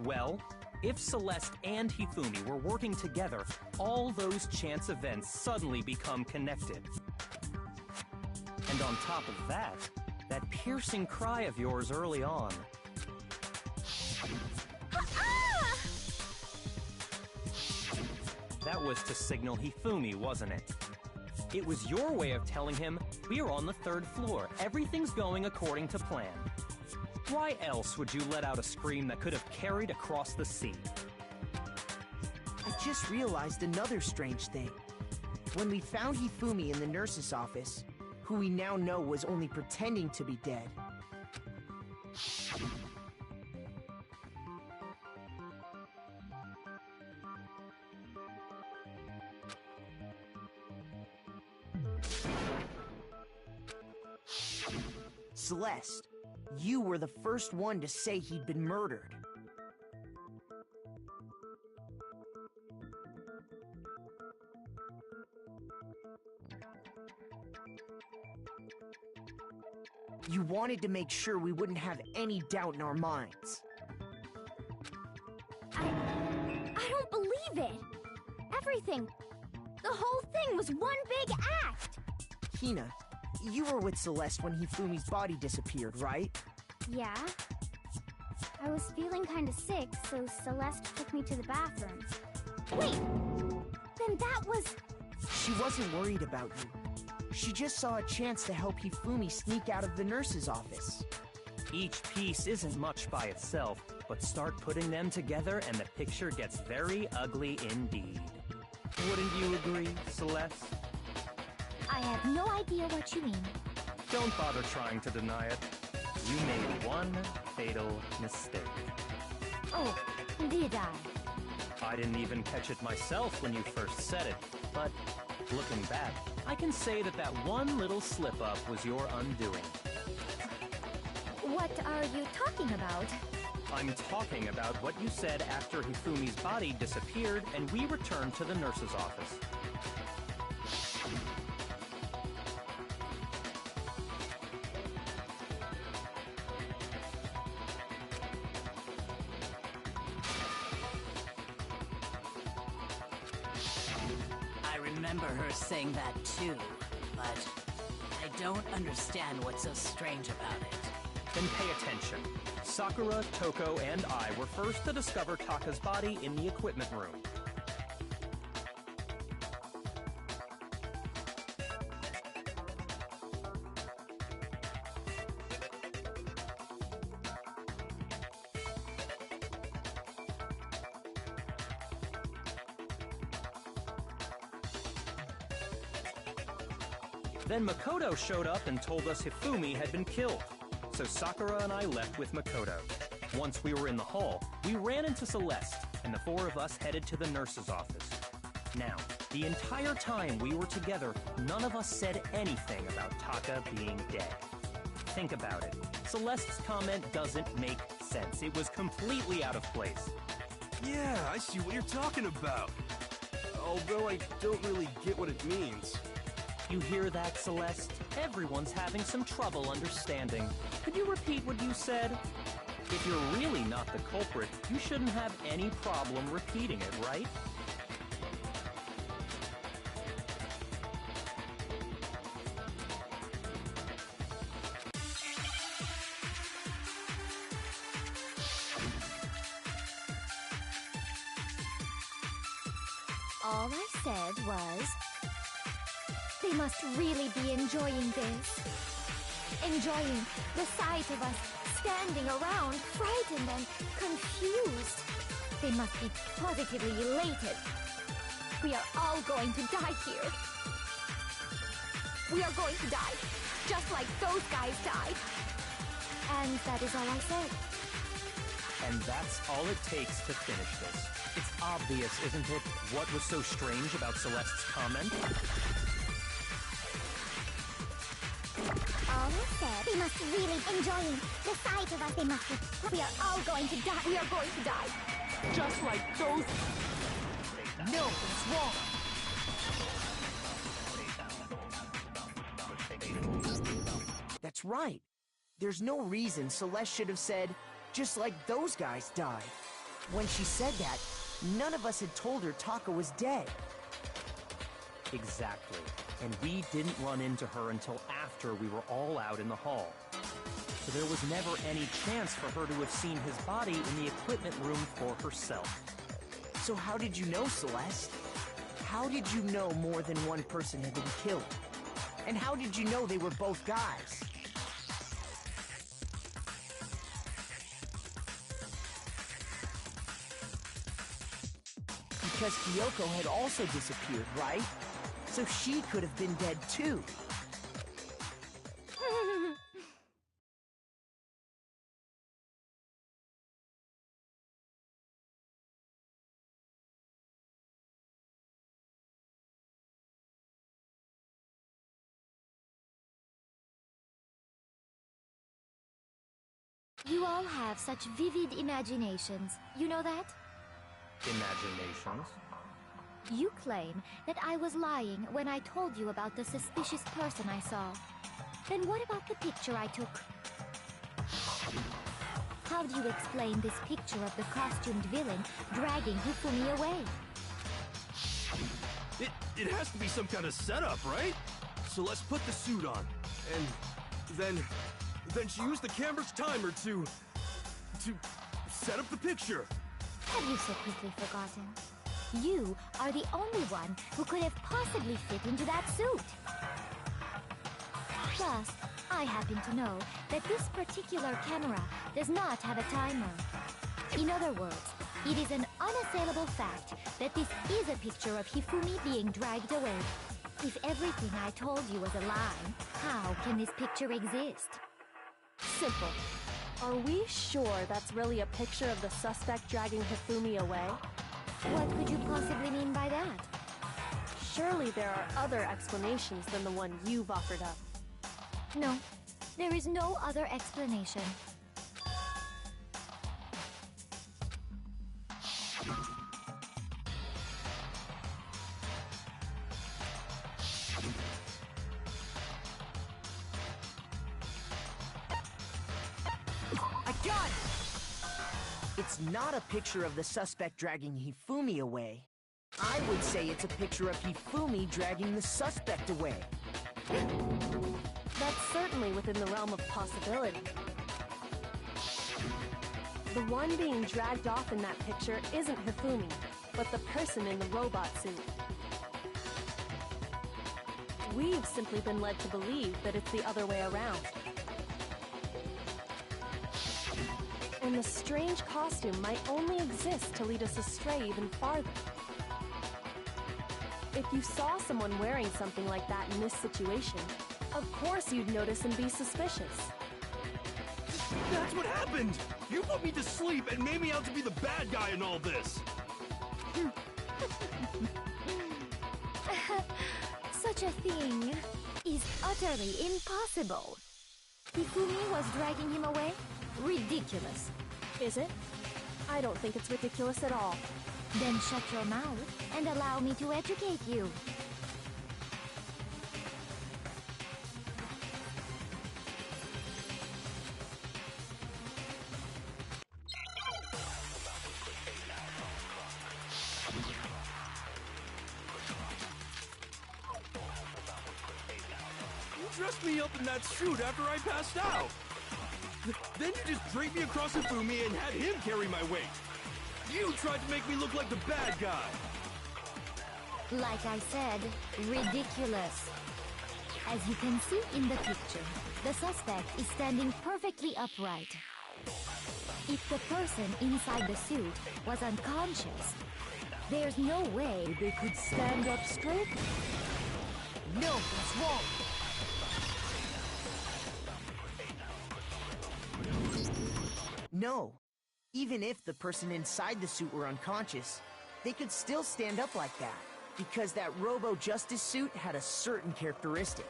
Well, if Celeste and Hifumi were working together, all those chance events suddenly become connected. And on top of that, that piercing cry of yours early on. That was to signal Hifumi, wasn't it? It was your way of telling him, we're on the third floor, everything's going according to plan. Why else would you let out a scream that could have carried across the sea? I just realized another strange thing. When we found Hifumi in the nurse's office, who we now know was only pretending to be dead, Celeste, you were the first one to say he'd been murdered. You wanted to make sure we wouldn't have any doubt in our minds. I don't believe it. Everything, the whole thing was one big act. Hina, you were with Celeste when Hifumi's body disappeared, right? Yeah. I was feeling kind of sick, so Celeste took me to the bathroom. Wait! Then that was... She wasn't worried about you. She just saw a chance to help Hifumi sneak out of the nurse's office. Each piece isn't much by itself, but start putting them together and the picture gets very ugly indeed. Wouldn't you agree, Celeste? I have no idea what you mean. Don't bother trying to deny it. You made one fatal mistake. Oh, did I? I didn't even catch it myself when you first said it. But looking back, I can say that that one little slip-up was your undoing. What are you talking about? I'm talking about what you said after Hifumi's body disappeared and we returned to the nurse's office. I remember her saying that too, but I don't understand what's so strange about it. Then pay attention. Sakura, Toko, and I were first to discover Taka's body in the equipment room. Then Makoto showed up and told us Hifumi had been killed. So Sakura and I left with Makoto. Once we were in the hall, we ran into Celeste, and the four of us headed to the nurse's office. Now, the entire time we were together, none of us said anything about Taka being dead. Think about it. Celeste's comment doesn't make sense. It was completely out of place. Yeah, I see what you're talking about. Although I don't really get what it means. You hear that, Celeste? Everyone's having some trouble understanding. Could you repeat what you said? If you're really not the culprit, you shouldn't have any problem repeating it, right? All I said was... they must really be enjoying this. Enjoying the sight of us standing around, frightened and confused. They must be positively elated. We are all going to die here. We are going to die, just like those guys died. And that is all I said. And that's all it takes to finish this. It's obvious, isn't it, what was so strange about Celeste's comment? All I said, they must really enjoying the sight of us. They must be. We are all going to die. We are going to die. Just like those... No, it's wrong. That's right. There's no reason Celeste should have said, just like those guys died. When she said that, none of us had told her Taka was dead. Exactly. And we didn't run into her until after we were all out in the hall. So there was never any chance for her to have seen his body in the equipment room for herself. So how did you know, Celeste? How did you know more than one person had been killed? And how did you know they were both guys? Because Kyoko had also disappeared, right? So she could have been dead too. You all have such vivid imaginations. You know that? Imaginations? You claim that I was lying when I told you about the suspicious person I saw. Then what about the picture I took? How do you explain this picture of the costumed villain dragging Hifumi away? It has to be some kind of setup, right? So let's put the suit on. And then she used the camera's timer to set up the picture. Have you so quickly forgotten? You are the only one who could have possibly fit into that suit. Plus, I happen to know that this particular camera does not have a timer. In other words, it is an unassailable fact that this is a picture of Hifumi being dragged away. If everything I told you was a lie, how can this picture exist? Simple. Are we sure that's really a picture of the suspect dragging Hifumi away? What could you possibly mean by that? Surely there are other explanations than the one you've offered up. No, there is no other explanation. I got it! It's not a picture of the suspect dragging Hifumi away. I would say it's a picture of Hifumi dragging the suspect away. That's certainly within the realm of possibility. The one being dragged off in that picture isn't Hifumi, but the person in the robot suit. We've simply been led to believe that it's the other way around. And the strange costume might only exist to lead us astray even farther. If you saw someone wearing something like that in this situation, of course you'd notice and be suspicious. That's what happened! You put me to sleep and made me out to be the bad guy in all this! Such a thing is utterly impossible. Hifumi was dragging him away? Ridiculous. Is it? I don't think it's ridiculous at all. Then shut your mouth and allow me to educate you. You dressed me up in that suit after I passed out! Then you just draped me across Hifumi and had him carry my weight! You tried to make me look like the bad guy! Like I said, ridiculous. As you can see in the picture, the suspect is standing perfectly upright. If the person inside the suit was unconscious, there's no way they could stand up straight. No, that's wrong! No. Even if the person inside the suit were unconscious, they could still stand up like that, because that Robo-Justice suit had a certain characteristic.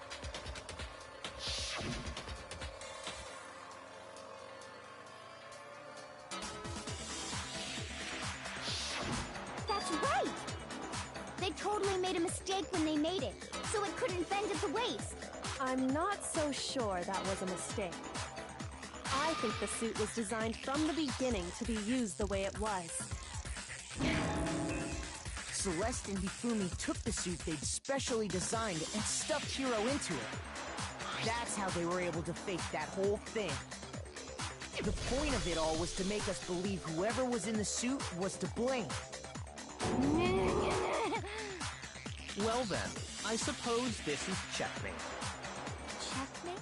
That's right! They totally made a mistake when they made it, so it couldn't bend at the waist. I'm not so sure that was a mistake. I think the suit was designed from the beginning to be used the way it was. Celeste and Hifumi took the suit they'd specially designed and stuffed Hiro into it. That's how they were able to fake that whole thing. The point of it all was to make us believe whoever was in the suit was to blame. Well then, I suppose this is checkmate. Checkmate?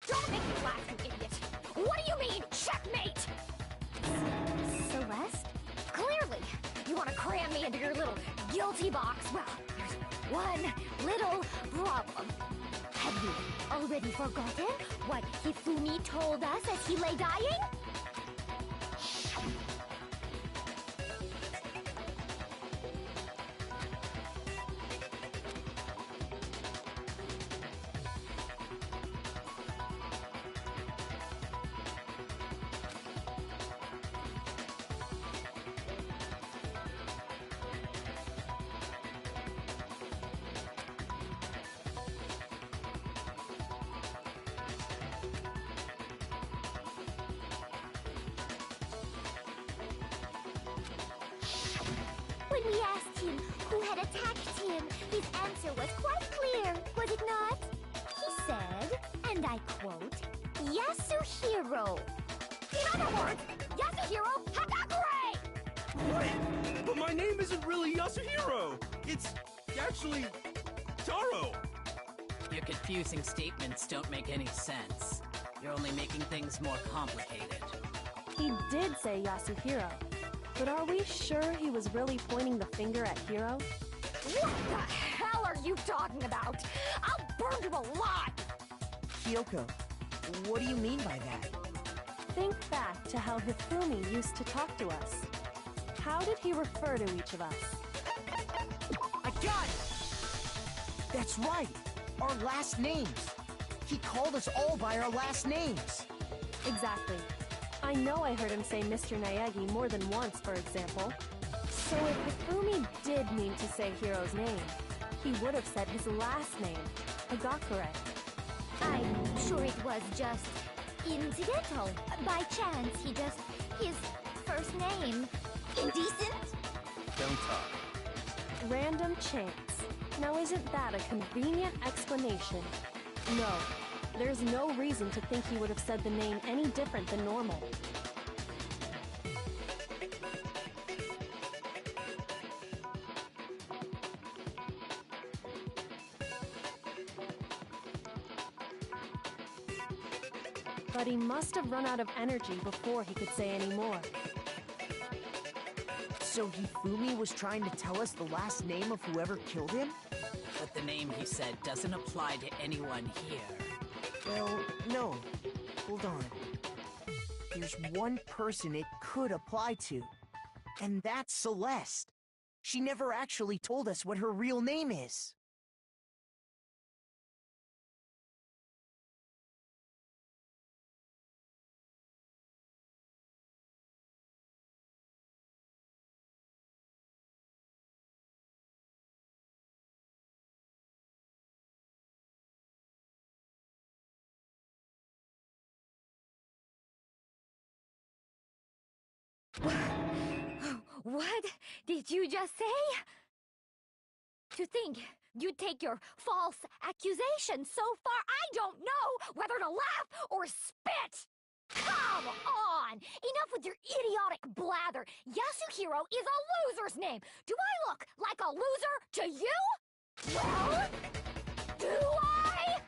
Don't make me laugh, you idiot! What do you mean, checkmate? Celeste? Clearly, you want to cram me into your little guilty box. Well, there's one little problem. Have you already forgotten what Hifumi told us as he lay dying? When we asked him who had attacked him, his answer was quite clear, was it not? He said, and I quote, Yasuhiro. In other words, Yasuhiro Hagakure! Wait! But my name isn't really Yasuhiro! It's actually Taro! Your confusing statements don't make any sense. You're only making things more complicated. He did say Yasuhiro, but are we sure he was really pointing the finger at Hiro? What the hell are you talking about? I'll burn you alive! Kyoko, what do you mean by that? Think back to how Hifumi used to talk to us. How did he refer to each of us? I got it! That's right! Our last names! He called us all by our last names! Exactly. I know I heard him say Mr. Naegi more than once, for example. So if Hifumi did mean to say Hiro's name, he would have said his last name, Hagakure. I'm sure it was just incidental. By chance, his first name. Indecent? Don't talk. Random chance. Now isn't that a convenient explanation? No, there's no reason to think he would have said the name any different than normal. But he must have run out of energy before he could say any more. So Hifumi was trying to tell us the last name of whoever killed him? But the name he said doesn't apply to anyone here. Well, no. Hold on. There's one person it could apply to. And that's Celeste. She never actually told us what her real name is. What did you just say? To think you'd take your false accusation so far, I don't know whether to laugh or spit! Come on! Enough with your idiotic blather! Yasuhiro is a loser's name! Do I look like a loser to you? Well, do I?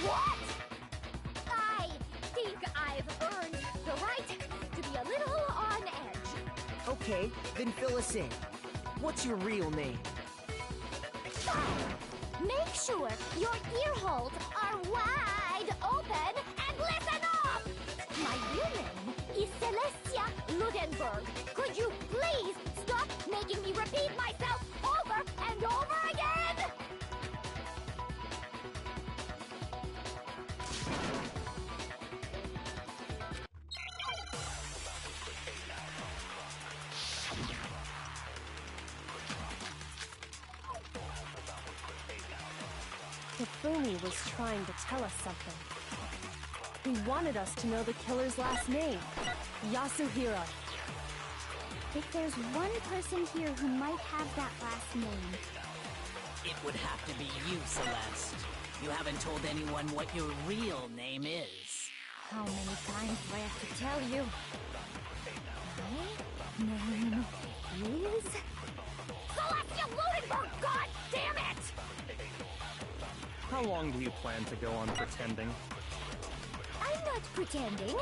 What? I think I've earned the right to be a little on edge. Okay, then fill us in. What's your real name? Make sure your ear holes are wide open and listen up! My real name is Celestia Ludenberg. Could you please stop making me repeat myself over and over again? Hifumi was trying to tell us something. He wanted us to know the killer's last name, Yasuhiro. If there's one person here who might have that last name... It would have to be you, Celeste. You haven't told anyone what your real name is. How many times do I have to tell you? My name is... Celestia Ludenberg! God damn it! How long do you plan to go on pretending? I'm not pretending.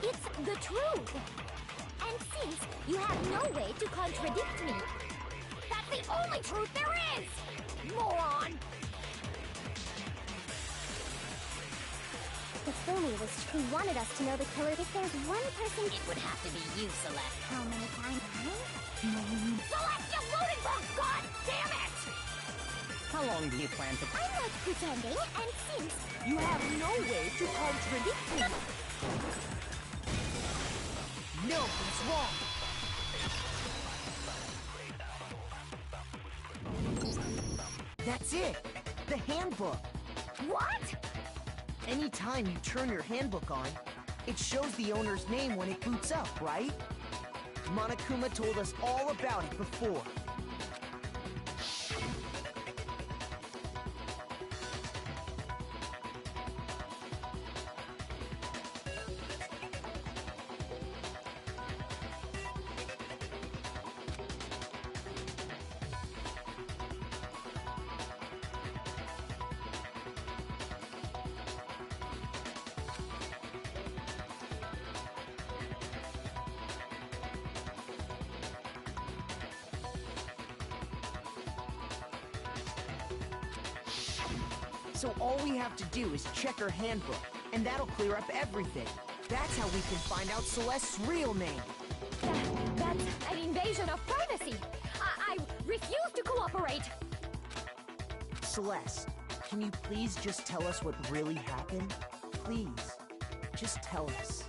It's the truth. And since you have no way to contradict me, that's the only truth there is! Moron! Hifumi who wanted us to know the killer. If there's one person... It would have to be you, Celeste. How many times? Celestia Ludenberg! God damn it! How long do you plan to... I'm not pretending, and since... You have no way to contradict me! No, he's wrong! That's it! The handbook! What? Anytime you turn your handbook on, it shows the owner's name when it boots up, right? Monokuma told us all about it before. So all we have to do is check her handbook, and that'll clear up everything. That's how we can find out Celeste's real name. That's an invasion of privacy. I refuse to cooperate. Celeste, can you please just tell us what really happened? Please, just tell us.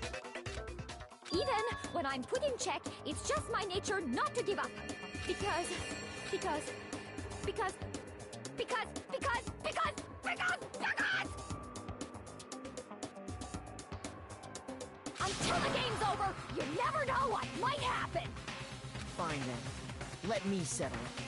Even when I'm put in check, it's just my nature not to give up. Because... Until the game's over, you never know what might happen! Fine then. Let me settle it.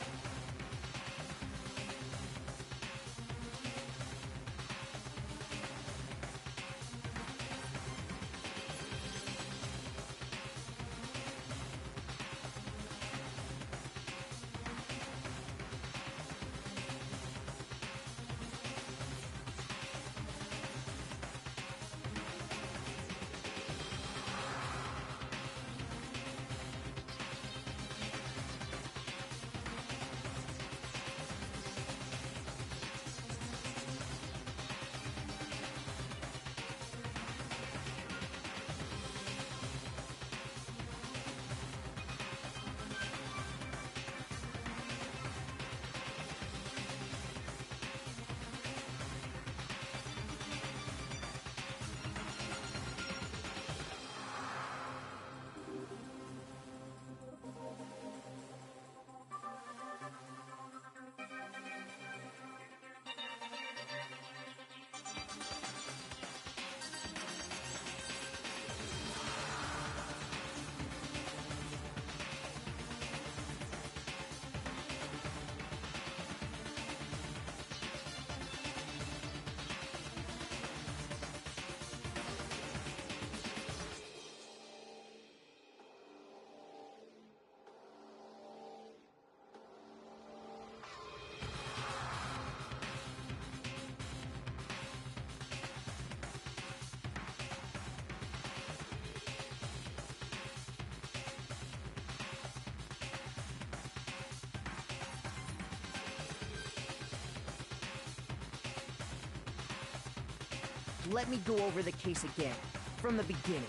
Let me go over the case again, from the beginning,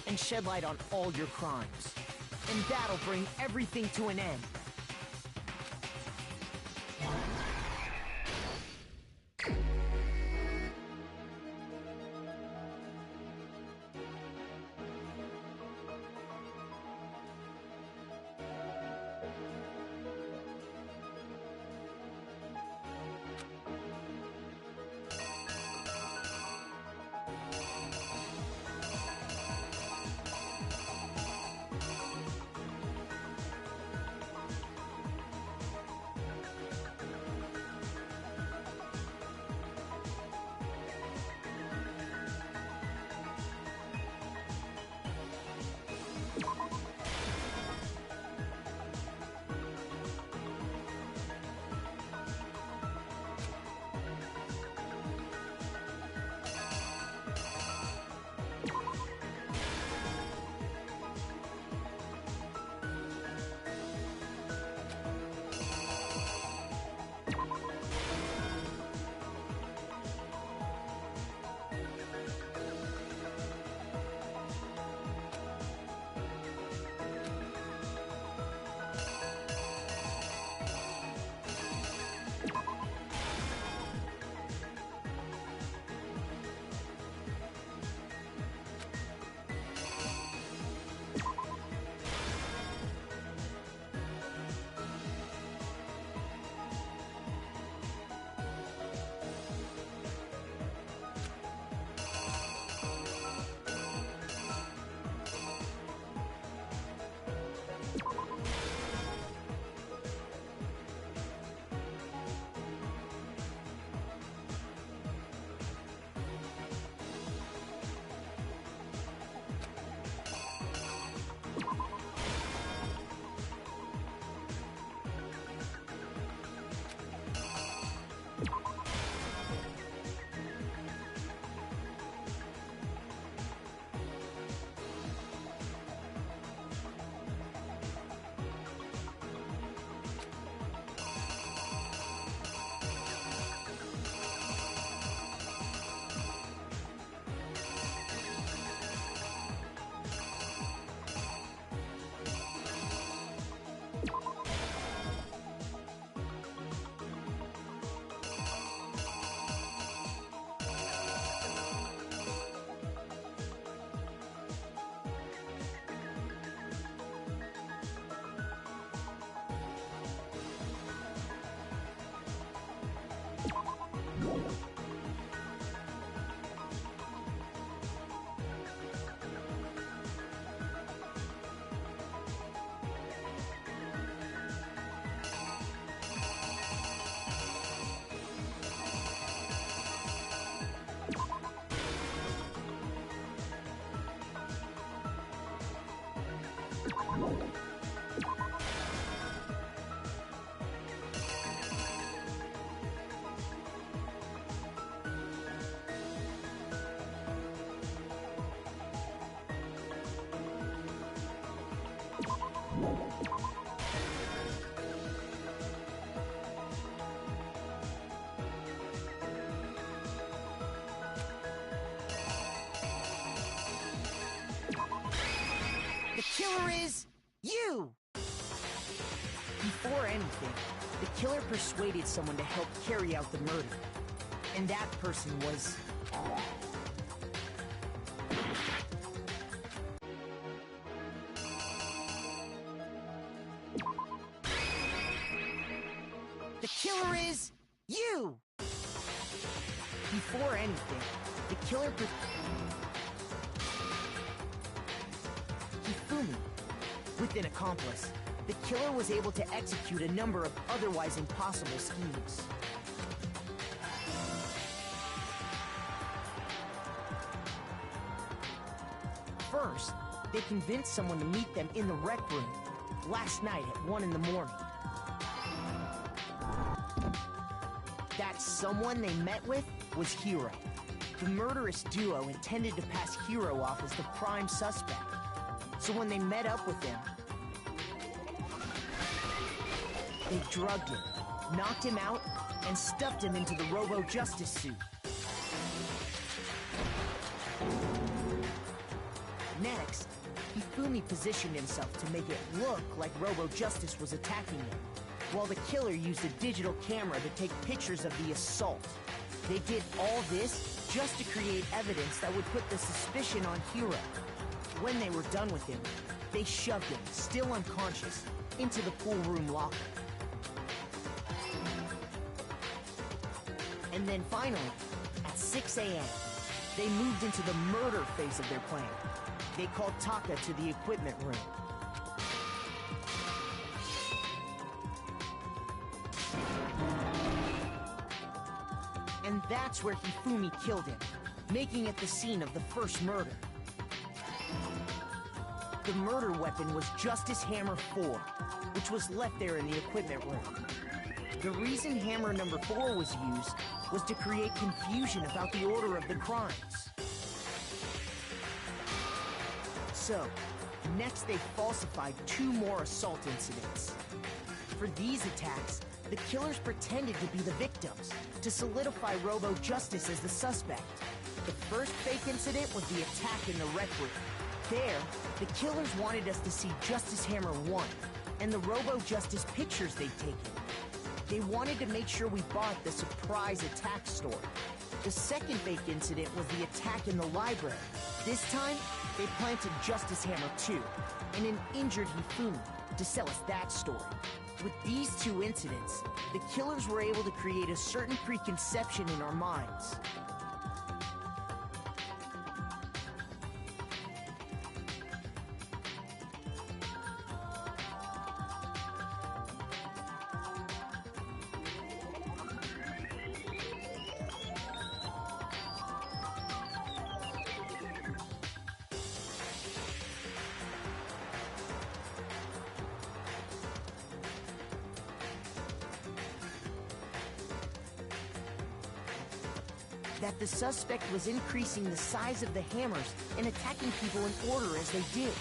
and shed light on all your crimes. And that'll bring everything to an end. The killer is you! Before anything, the killer persuaded someone to help carry out the murder. And that person was... The killer is you! Before anything, the killer Hifumi. With an accomplice, the killer was able to execute a number of otherwise impossible schemes. First, they convinced someone to meet them in the rec room last night at 1 in the morning. That someone they met with was Hiro. The murderous duo intended to pass Hiro off as the prime suspect. So when they met up with him, they drugged him, knocked him out, and stuffed him into the Robo-Justice suit. Next, Hifumi positioned himself to make it look like Robo-Justice was attacking him, while the killer used a digital camera to take pictures of the assault. They did all this just to create evidence that would put the suspicion on Hiro. When they were done with him, they shoved him, still unconscious, into the pool room locker. And then finally, at 6 a.m., they moved into the murder phase of their plan. They called Taka to the equipment room. And that's where Hifumi killed him, making it the scene of the first murder. The murder weapon was Justice Hammer 4, which was left there in the equipment room. The reason Hammer number 4 was used was to create confusion about the order of the crimes. So, next they falsified 2 more assault incidents. For these attacks, the killers pretended to be the victims, to solidify Robo-Justice as the suspect. The first fake incident was the attack in the rec room. There, the killers wanted us to see Justice Hammer 1, and the Robo-Justice pictures they'd taken. They wanted to make sure we bought the surprise attack story. The second fake incident was the attack in the library. This time, they planted Justice Hammer 2, and an injured Hifumi, to sell us that story. With these 2 incidents, the killers were able to create a certain preconception in our minds. That the suspect was increasing the size of the hammers and attacking people in order as they did.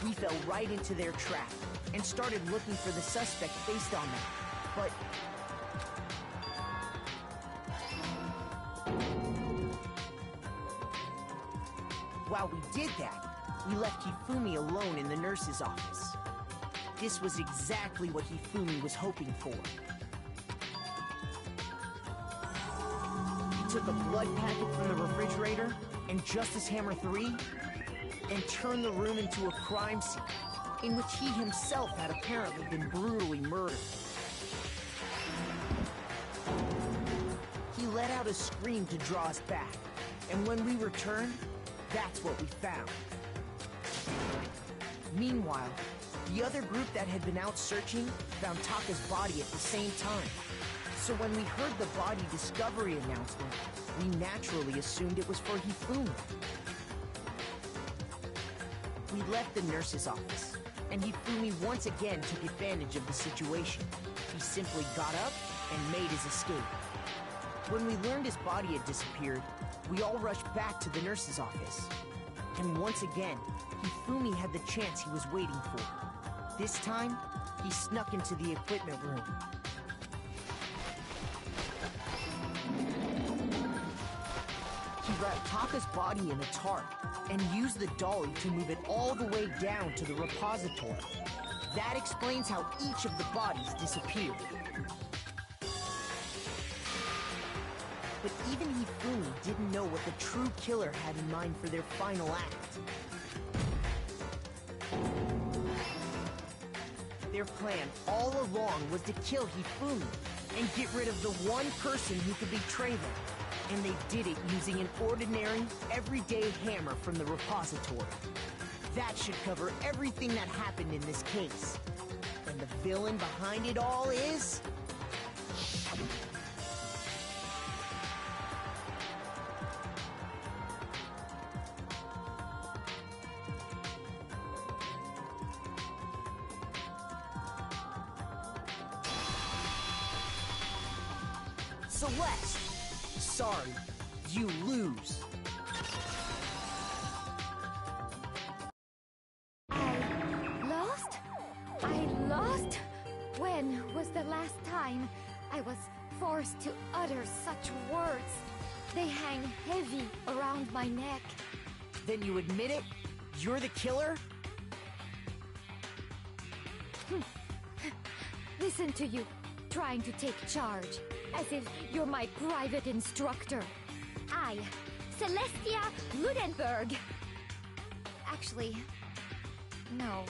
We fell right into their trap and started looking for the suspect based on that. But while we did that, we left Hifumi alone in the nurse's office. This was exactly what Hifumi was hoping for. He took a blood packet from the refrigerator and Justice Hammer 3 and turned the room into a crime scene in which he himself had apparently been brutally murdered. He let out a scream to draw us back, and when we returned, that's what we found. Meanwhile, The other group that had been out searching found Taka's body at the same time. So when we heard the body discovery announcement, we naturally assumed it was for Hifumi. We left the nurse's office, and Hifumi once again took advantage of the situation. He simply got up and made his escape. When we learned his body had disappeared, we all rushed back to the nurse's office. And once again, Hifumi had the chance he was waiting for. This time, he snuck into the equipment room. He wrapped Taka's body in a tarp and used the dolly to move it all the way down to the repository. That explains how each of the bodies disappeared. But even Hifumi didn't know what the true killer had in mind for their final act. Their plan all along was to kill Hifumi and get rid of the one person who could betray them. And they did it using an ordinary, everyday hammer from the repository. That should cover everything that happened in this case. And the villain behind it all is... Celeste! Sorry, you lose. I lost? When was the last time I was forced to utter such words? They hang heavy around my neck. Then you admit it? You're the killer? Listen to you, trying to take charge, as if you're my private instructor. I, Celestia Ludenberg. Actually, no.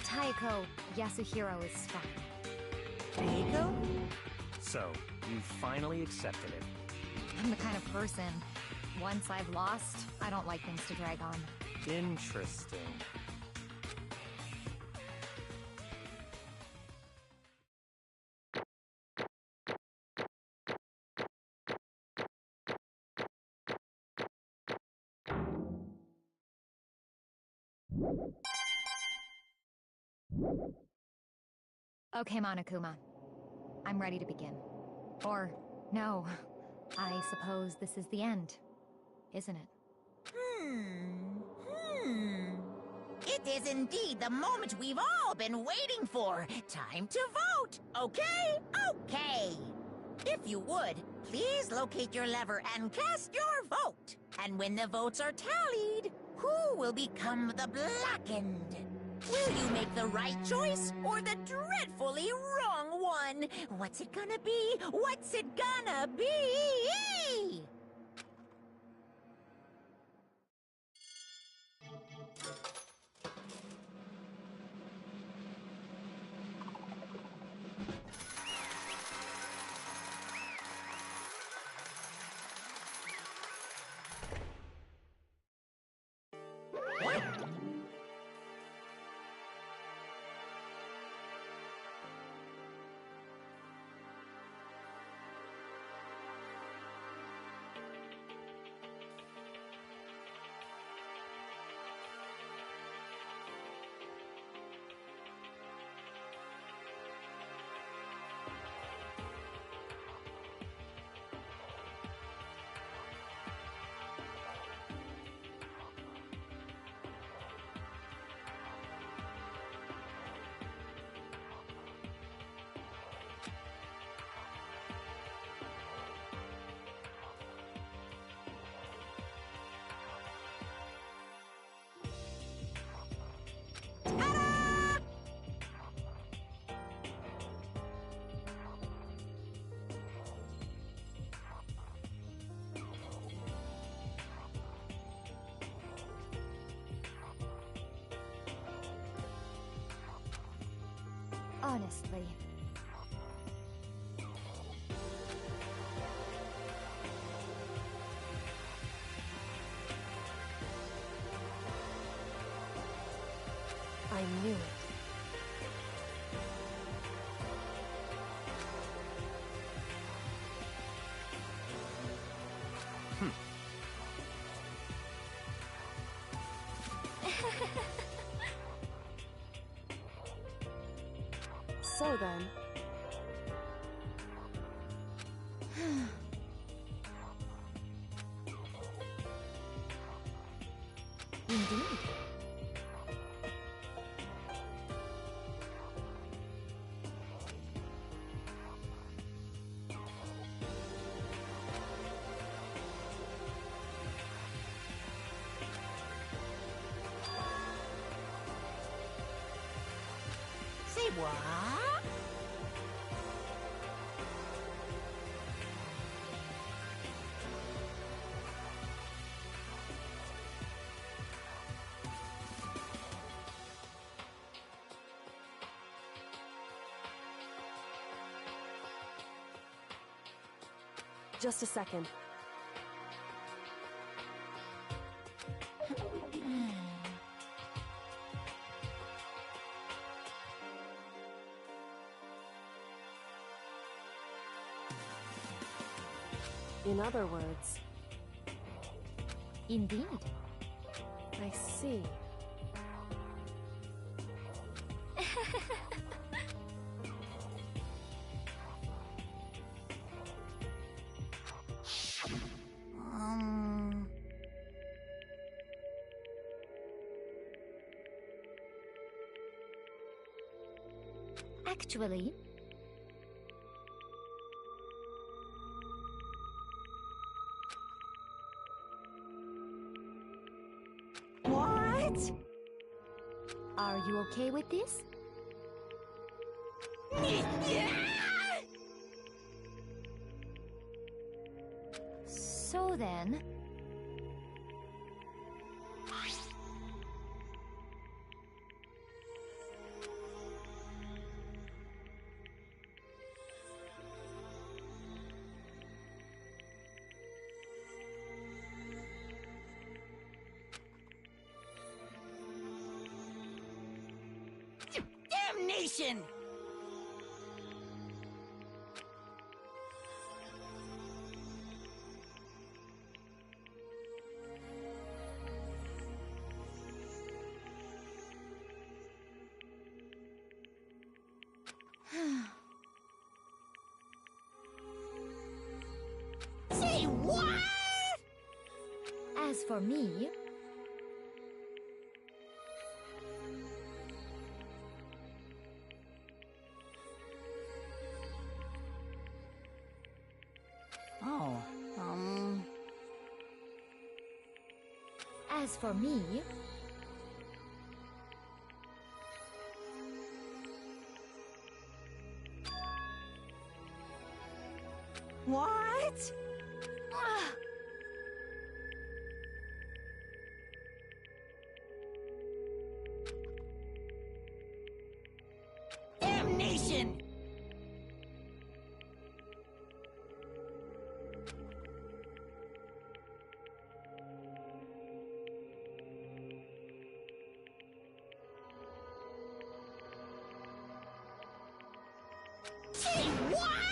Taiko Yasuhiro is fine. Taiko? So, you finally accepted it. I'm the kind of person, once I've lost, I don't like things to drag on. Interesting. Okay, Monokuma. I'm ready to begin. Or, no. I suppose this is the end, isn't it? It is indeed the moment we've all been waiting for. Time to vote. Okay? Okay. If you would, please locate your lever and cast your vote. And when the votes are tallied, who will become the blackened? Will you make the right choice or the dreadfully wrong one? What's it gonna be? What's it gonna be? Honestly. I knew it. So then... Indeed. Say what? Just a second. In other words, Indeed. I see. Actually, What? are you okay with this? So then... Damnation! Say what? As for me... Oh, As for me... What? Damnation! Say what?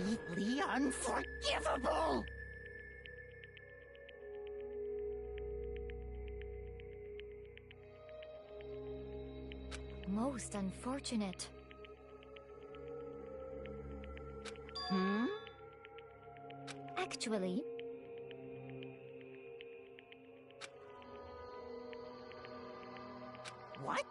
Completely unforgivable! Most unfortunate. Actually, What?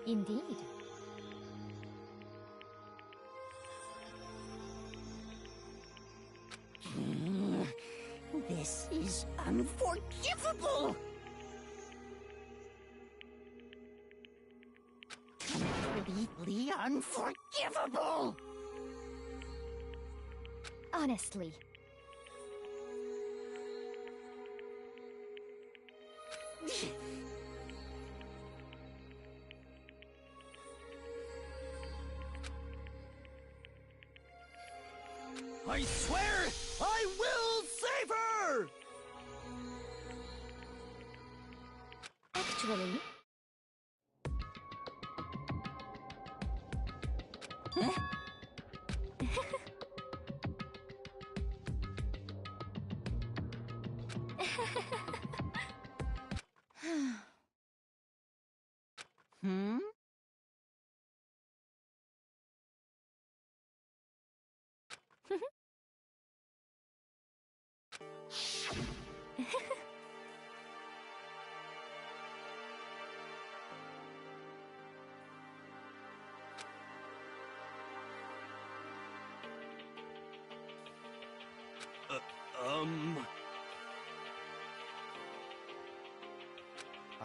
indeed. This is unforgivable! Completely unforgivable! Honestly. I swear I will save her! Actually,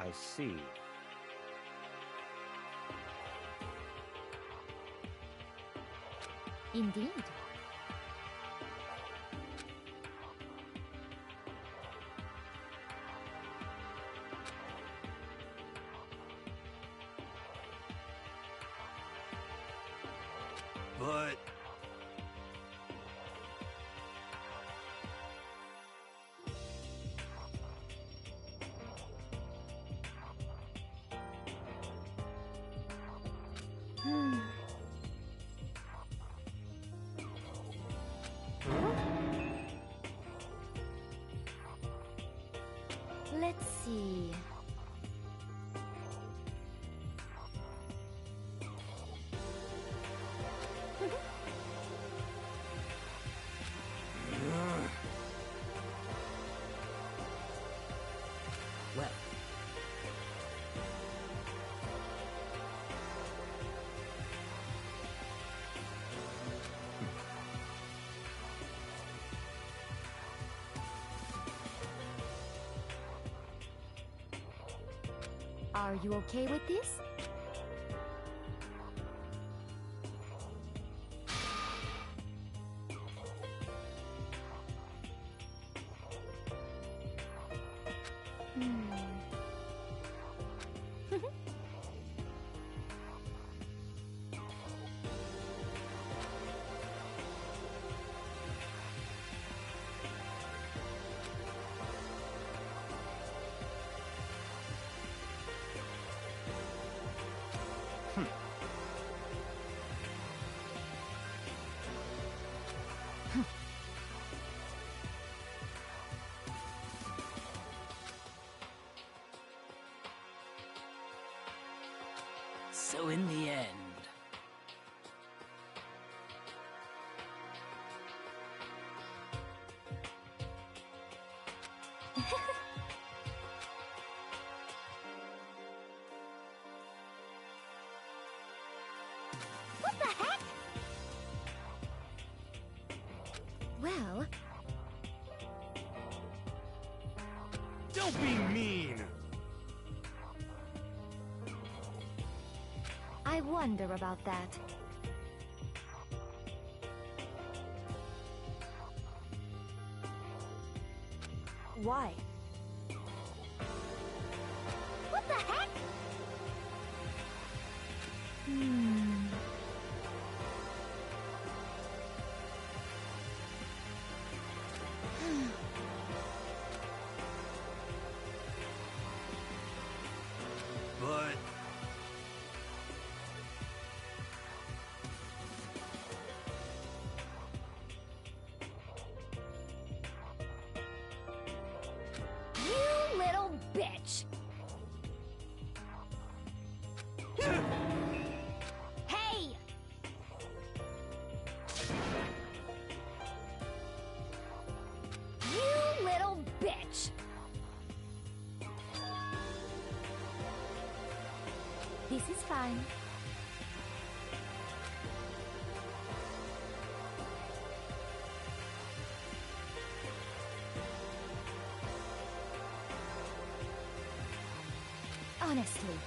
I see. indeed. But... Let's see. Well, Are you okay with this? What the heck? Well, Don't be mean! I wonder about that. Why? What the heck? But... You little bitch! Hey! You little bitch! This is fine. Honestly.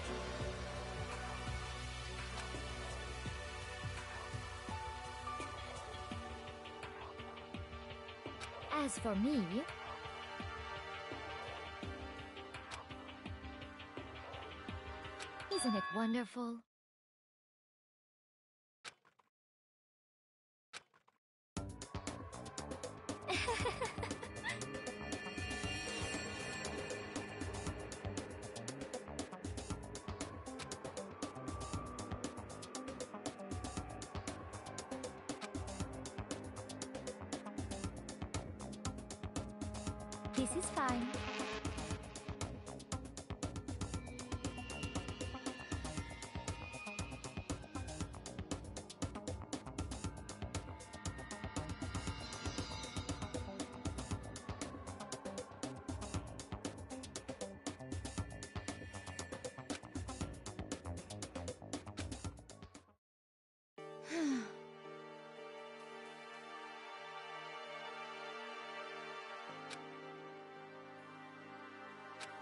As for me, isn't it wonderful? This is fine.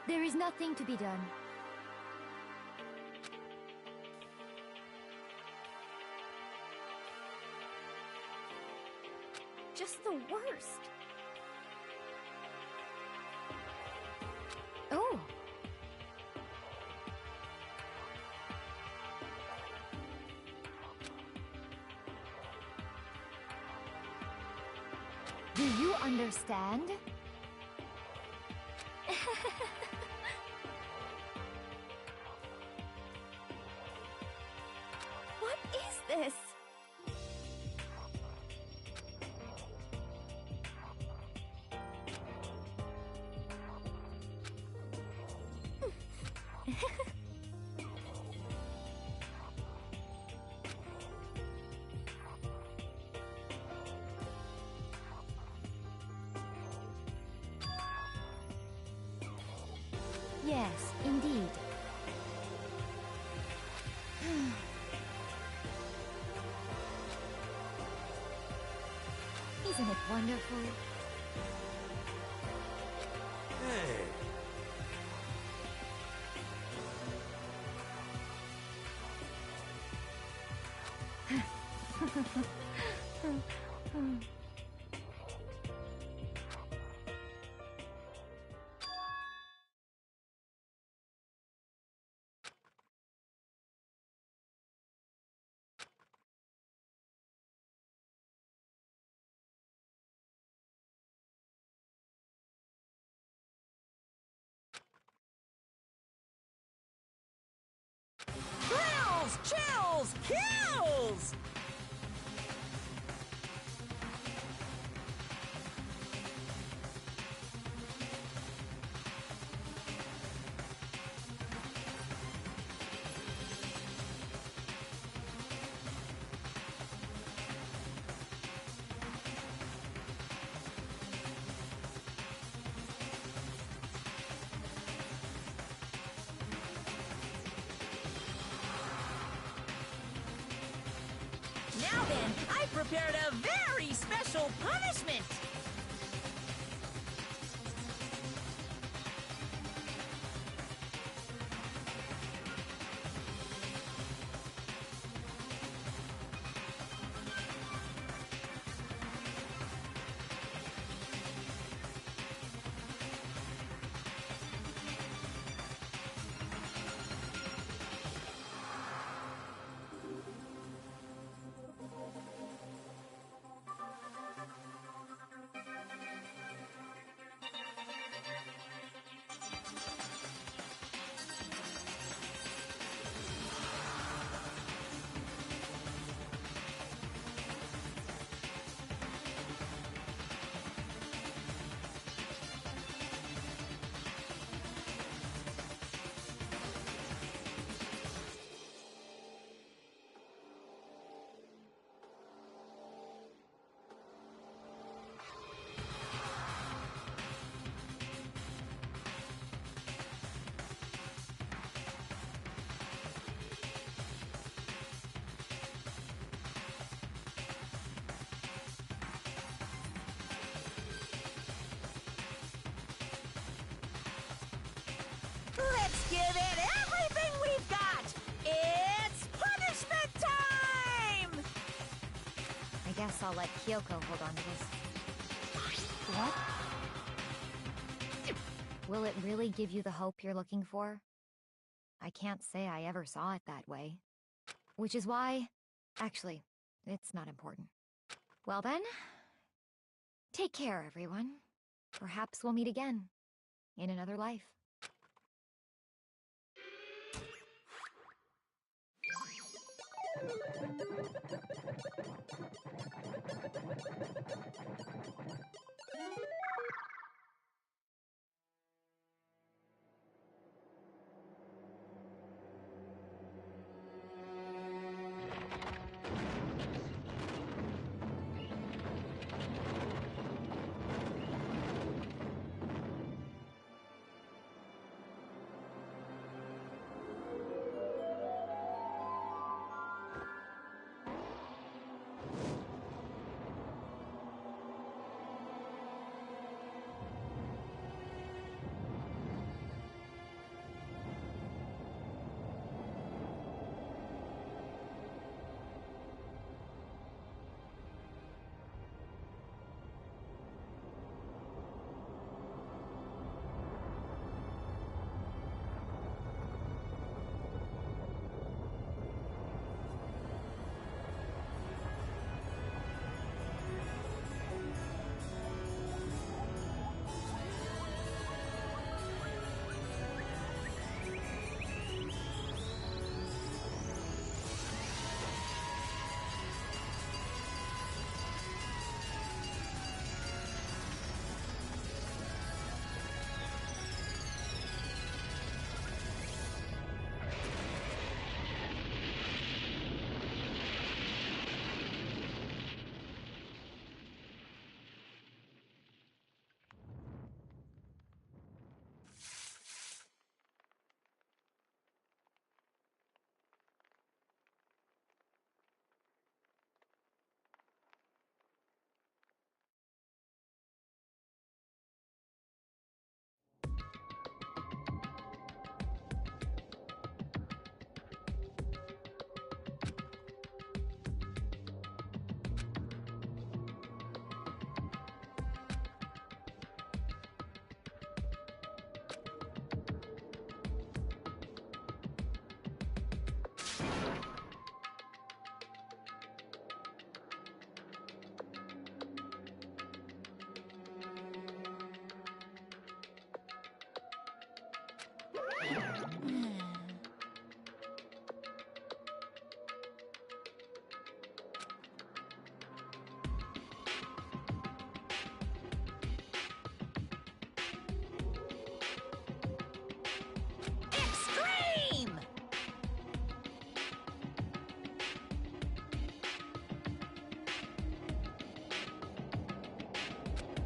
There is nothing to be done. Just the worst. Oh! Do you understand? What is this? Yes, indeed. Isn't it wonderful? Hey... Thrills, chills, kills! a very special punishment! Let's give it everything we've got! It's punishment time! I guess I'll let Kyoko hold on to this. What? Will it really give you the hope you're looking for? I can't say I ever saw it that way. Which is why... Actually, it's not important. Well then, take care, everyone. Perhaps we'll meet again. In another life.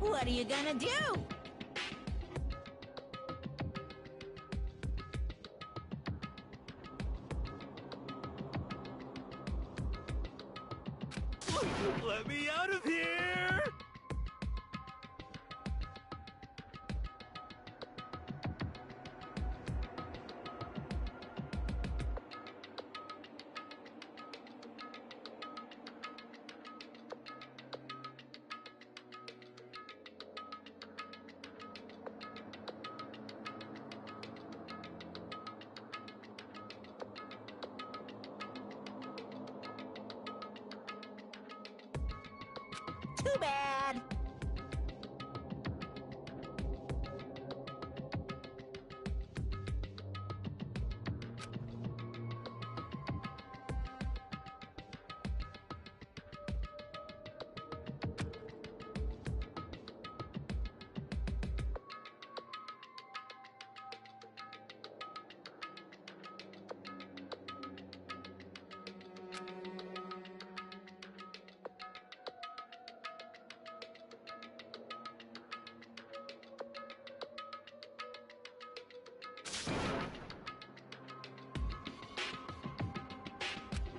What are you gonna do? Let me out of here! Too bad.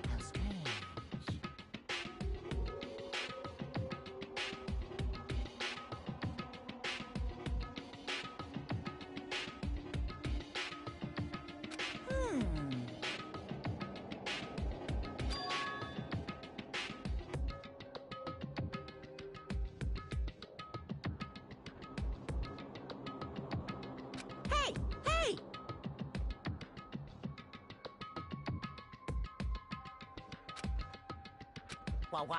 How strange. Hey! Hey! What?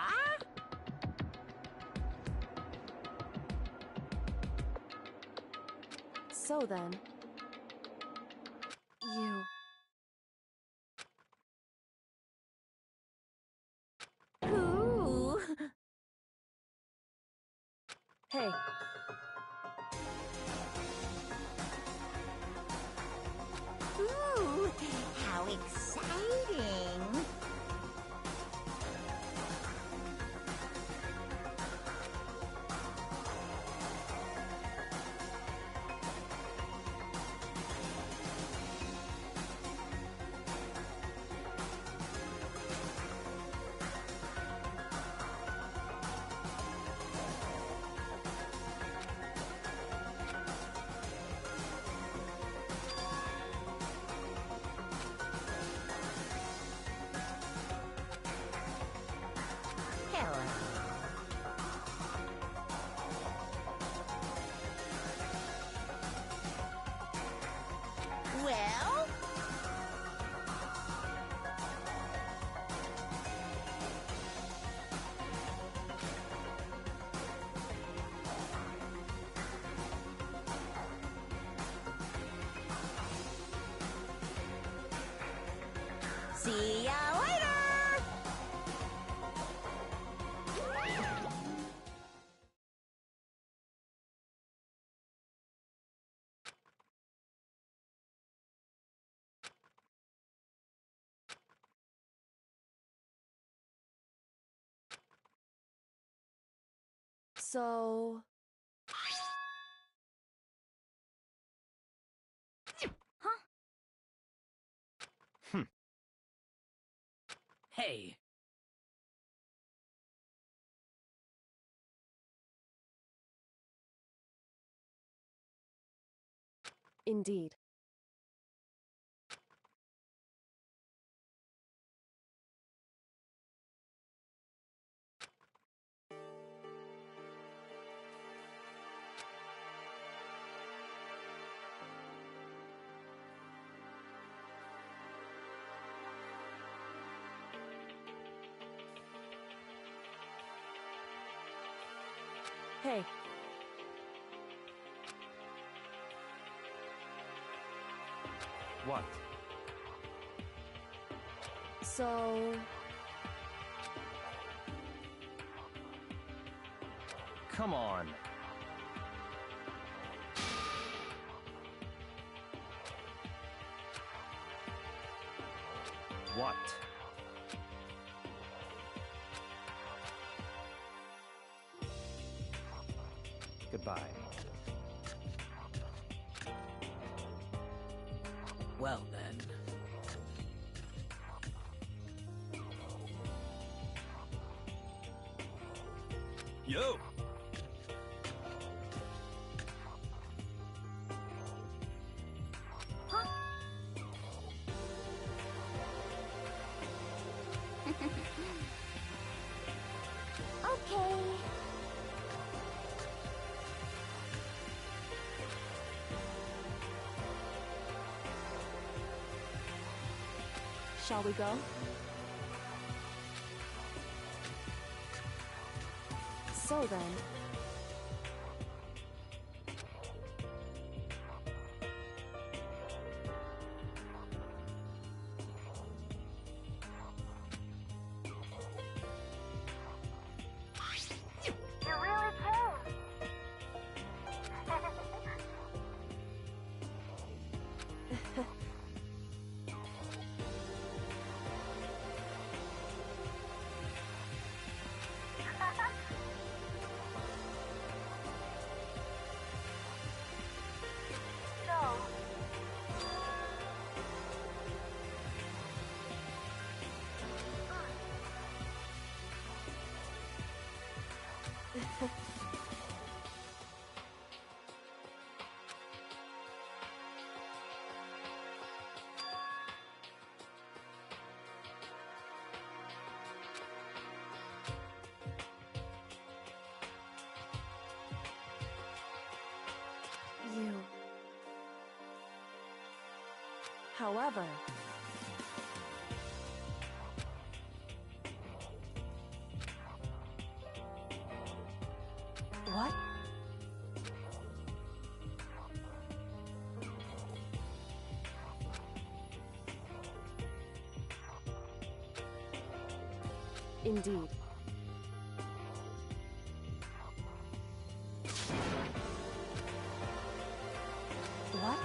So then, you... Ooh! Hey, Ooh! How exciting! Hello. Well? See ya later! so... Hey, Indeed. Hey, What? so... Come on. What? Goodbye. well then. Yo! Okay. Shall we go? So then... You really came. So, You... However... What? Indeed. What?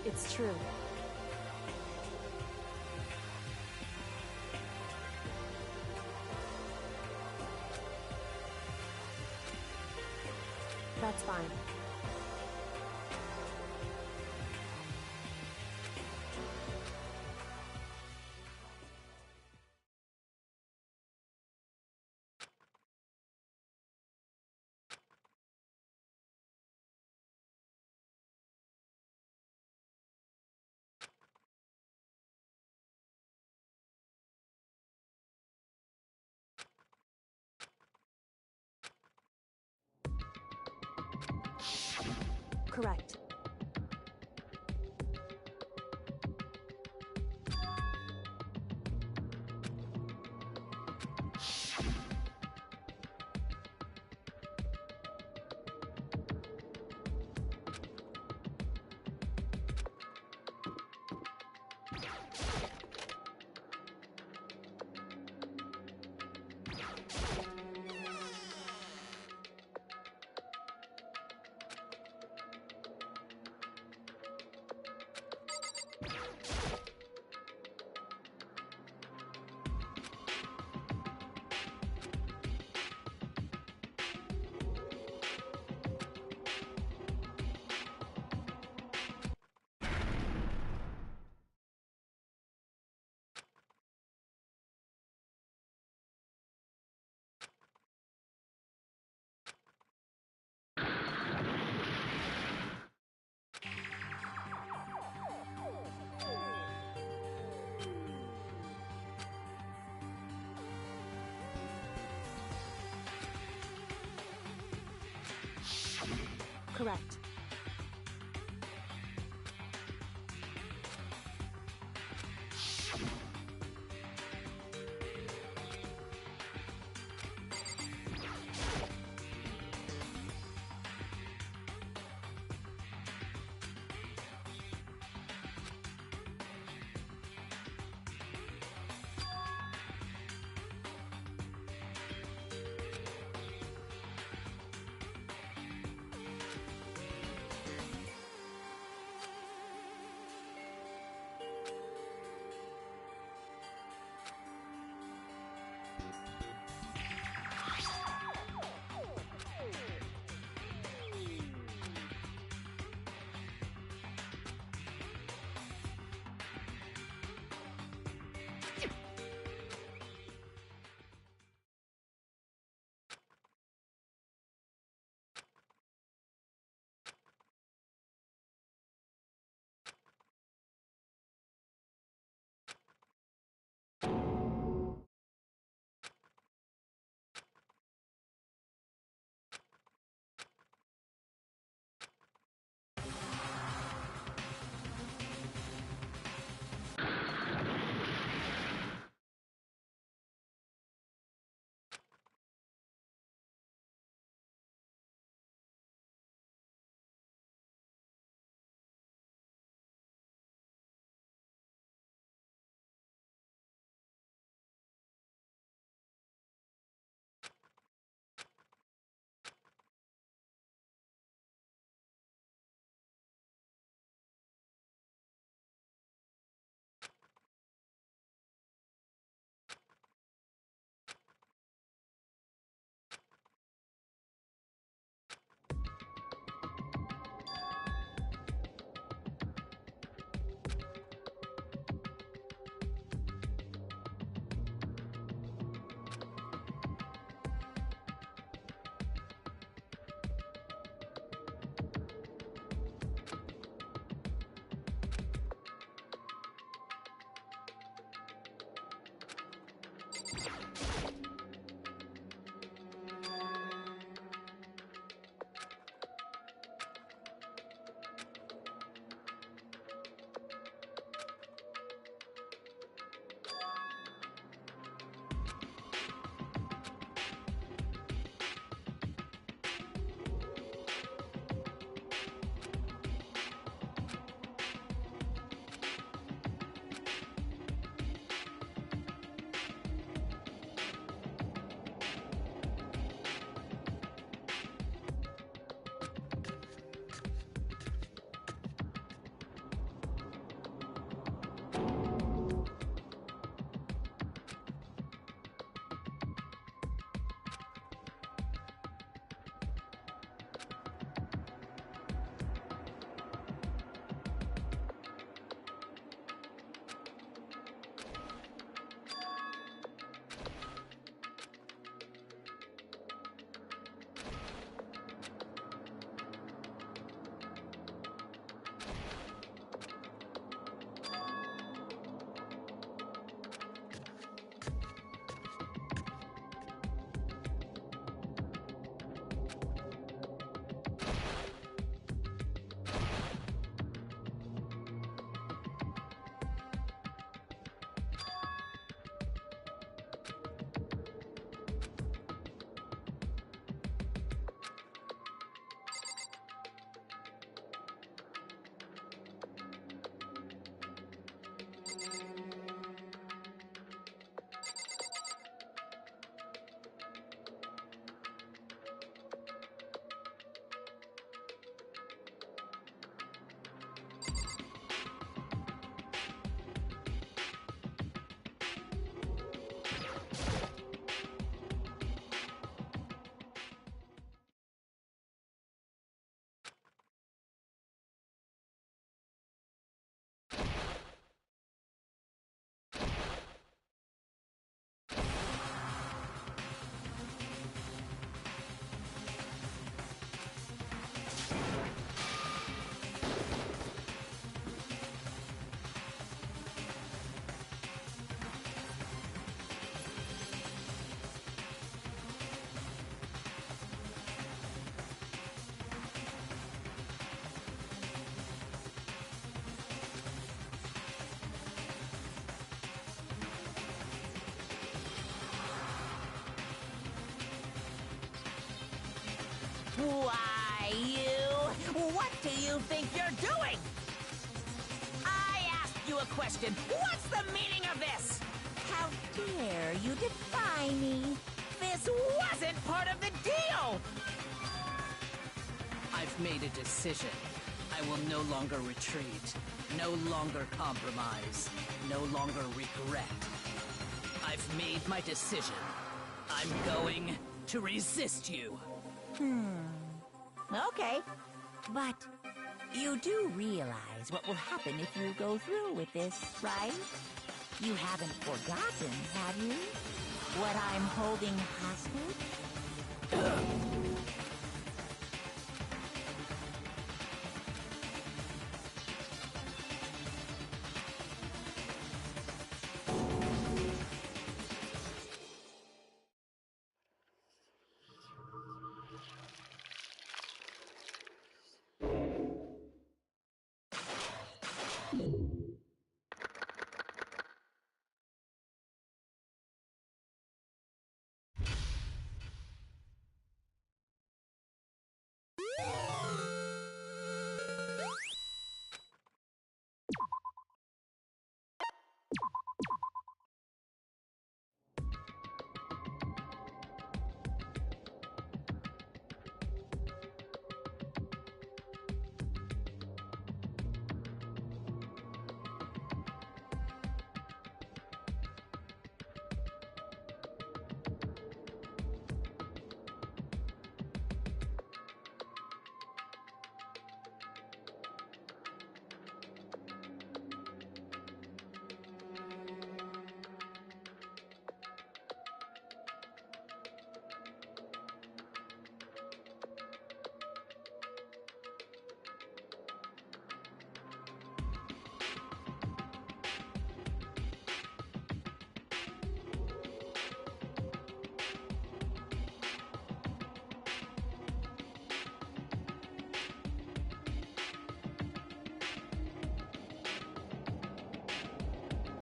It's true. That's fine. Correct. Correct. Why, what do you think you're doing? I asked you a question. What's the meaning of this? How dare you defy me? This wasn't part of the deal! I've made a decision. I will no longer retreat, no longer compromise, no longer regret. I've made my decision. I'm going to resist you. Okay. But you do realize what will happen if you go through with this, right? You haven't forgotten, have you? What I'm holding hostage?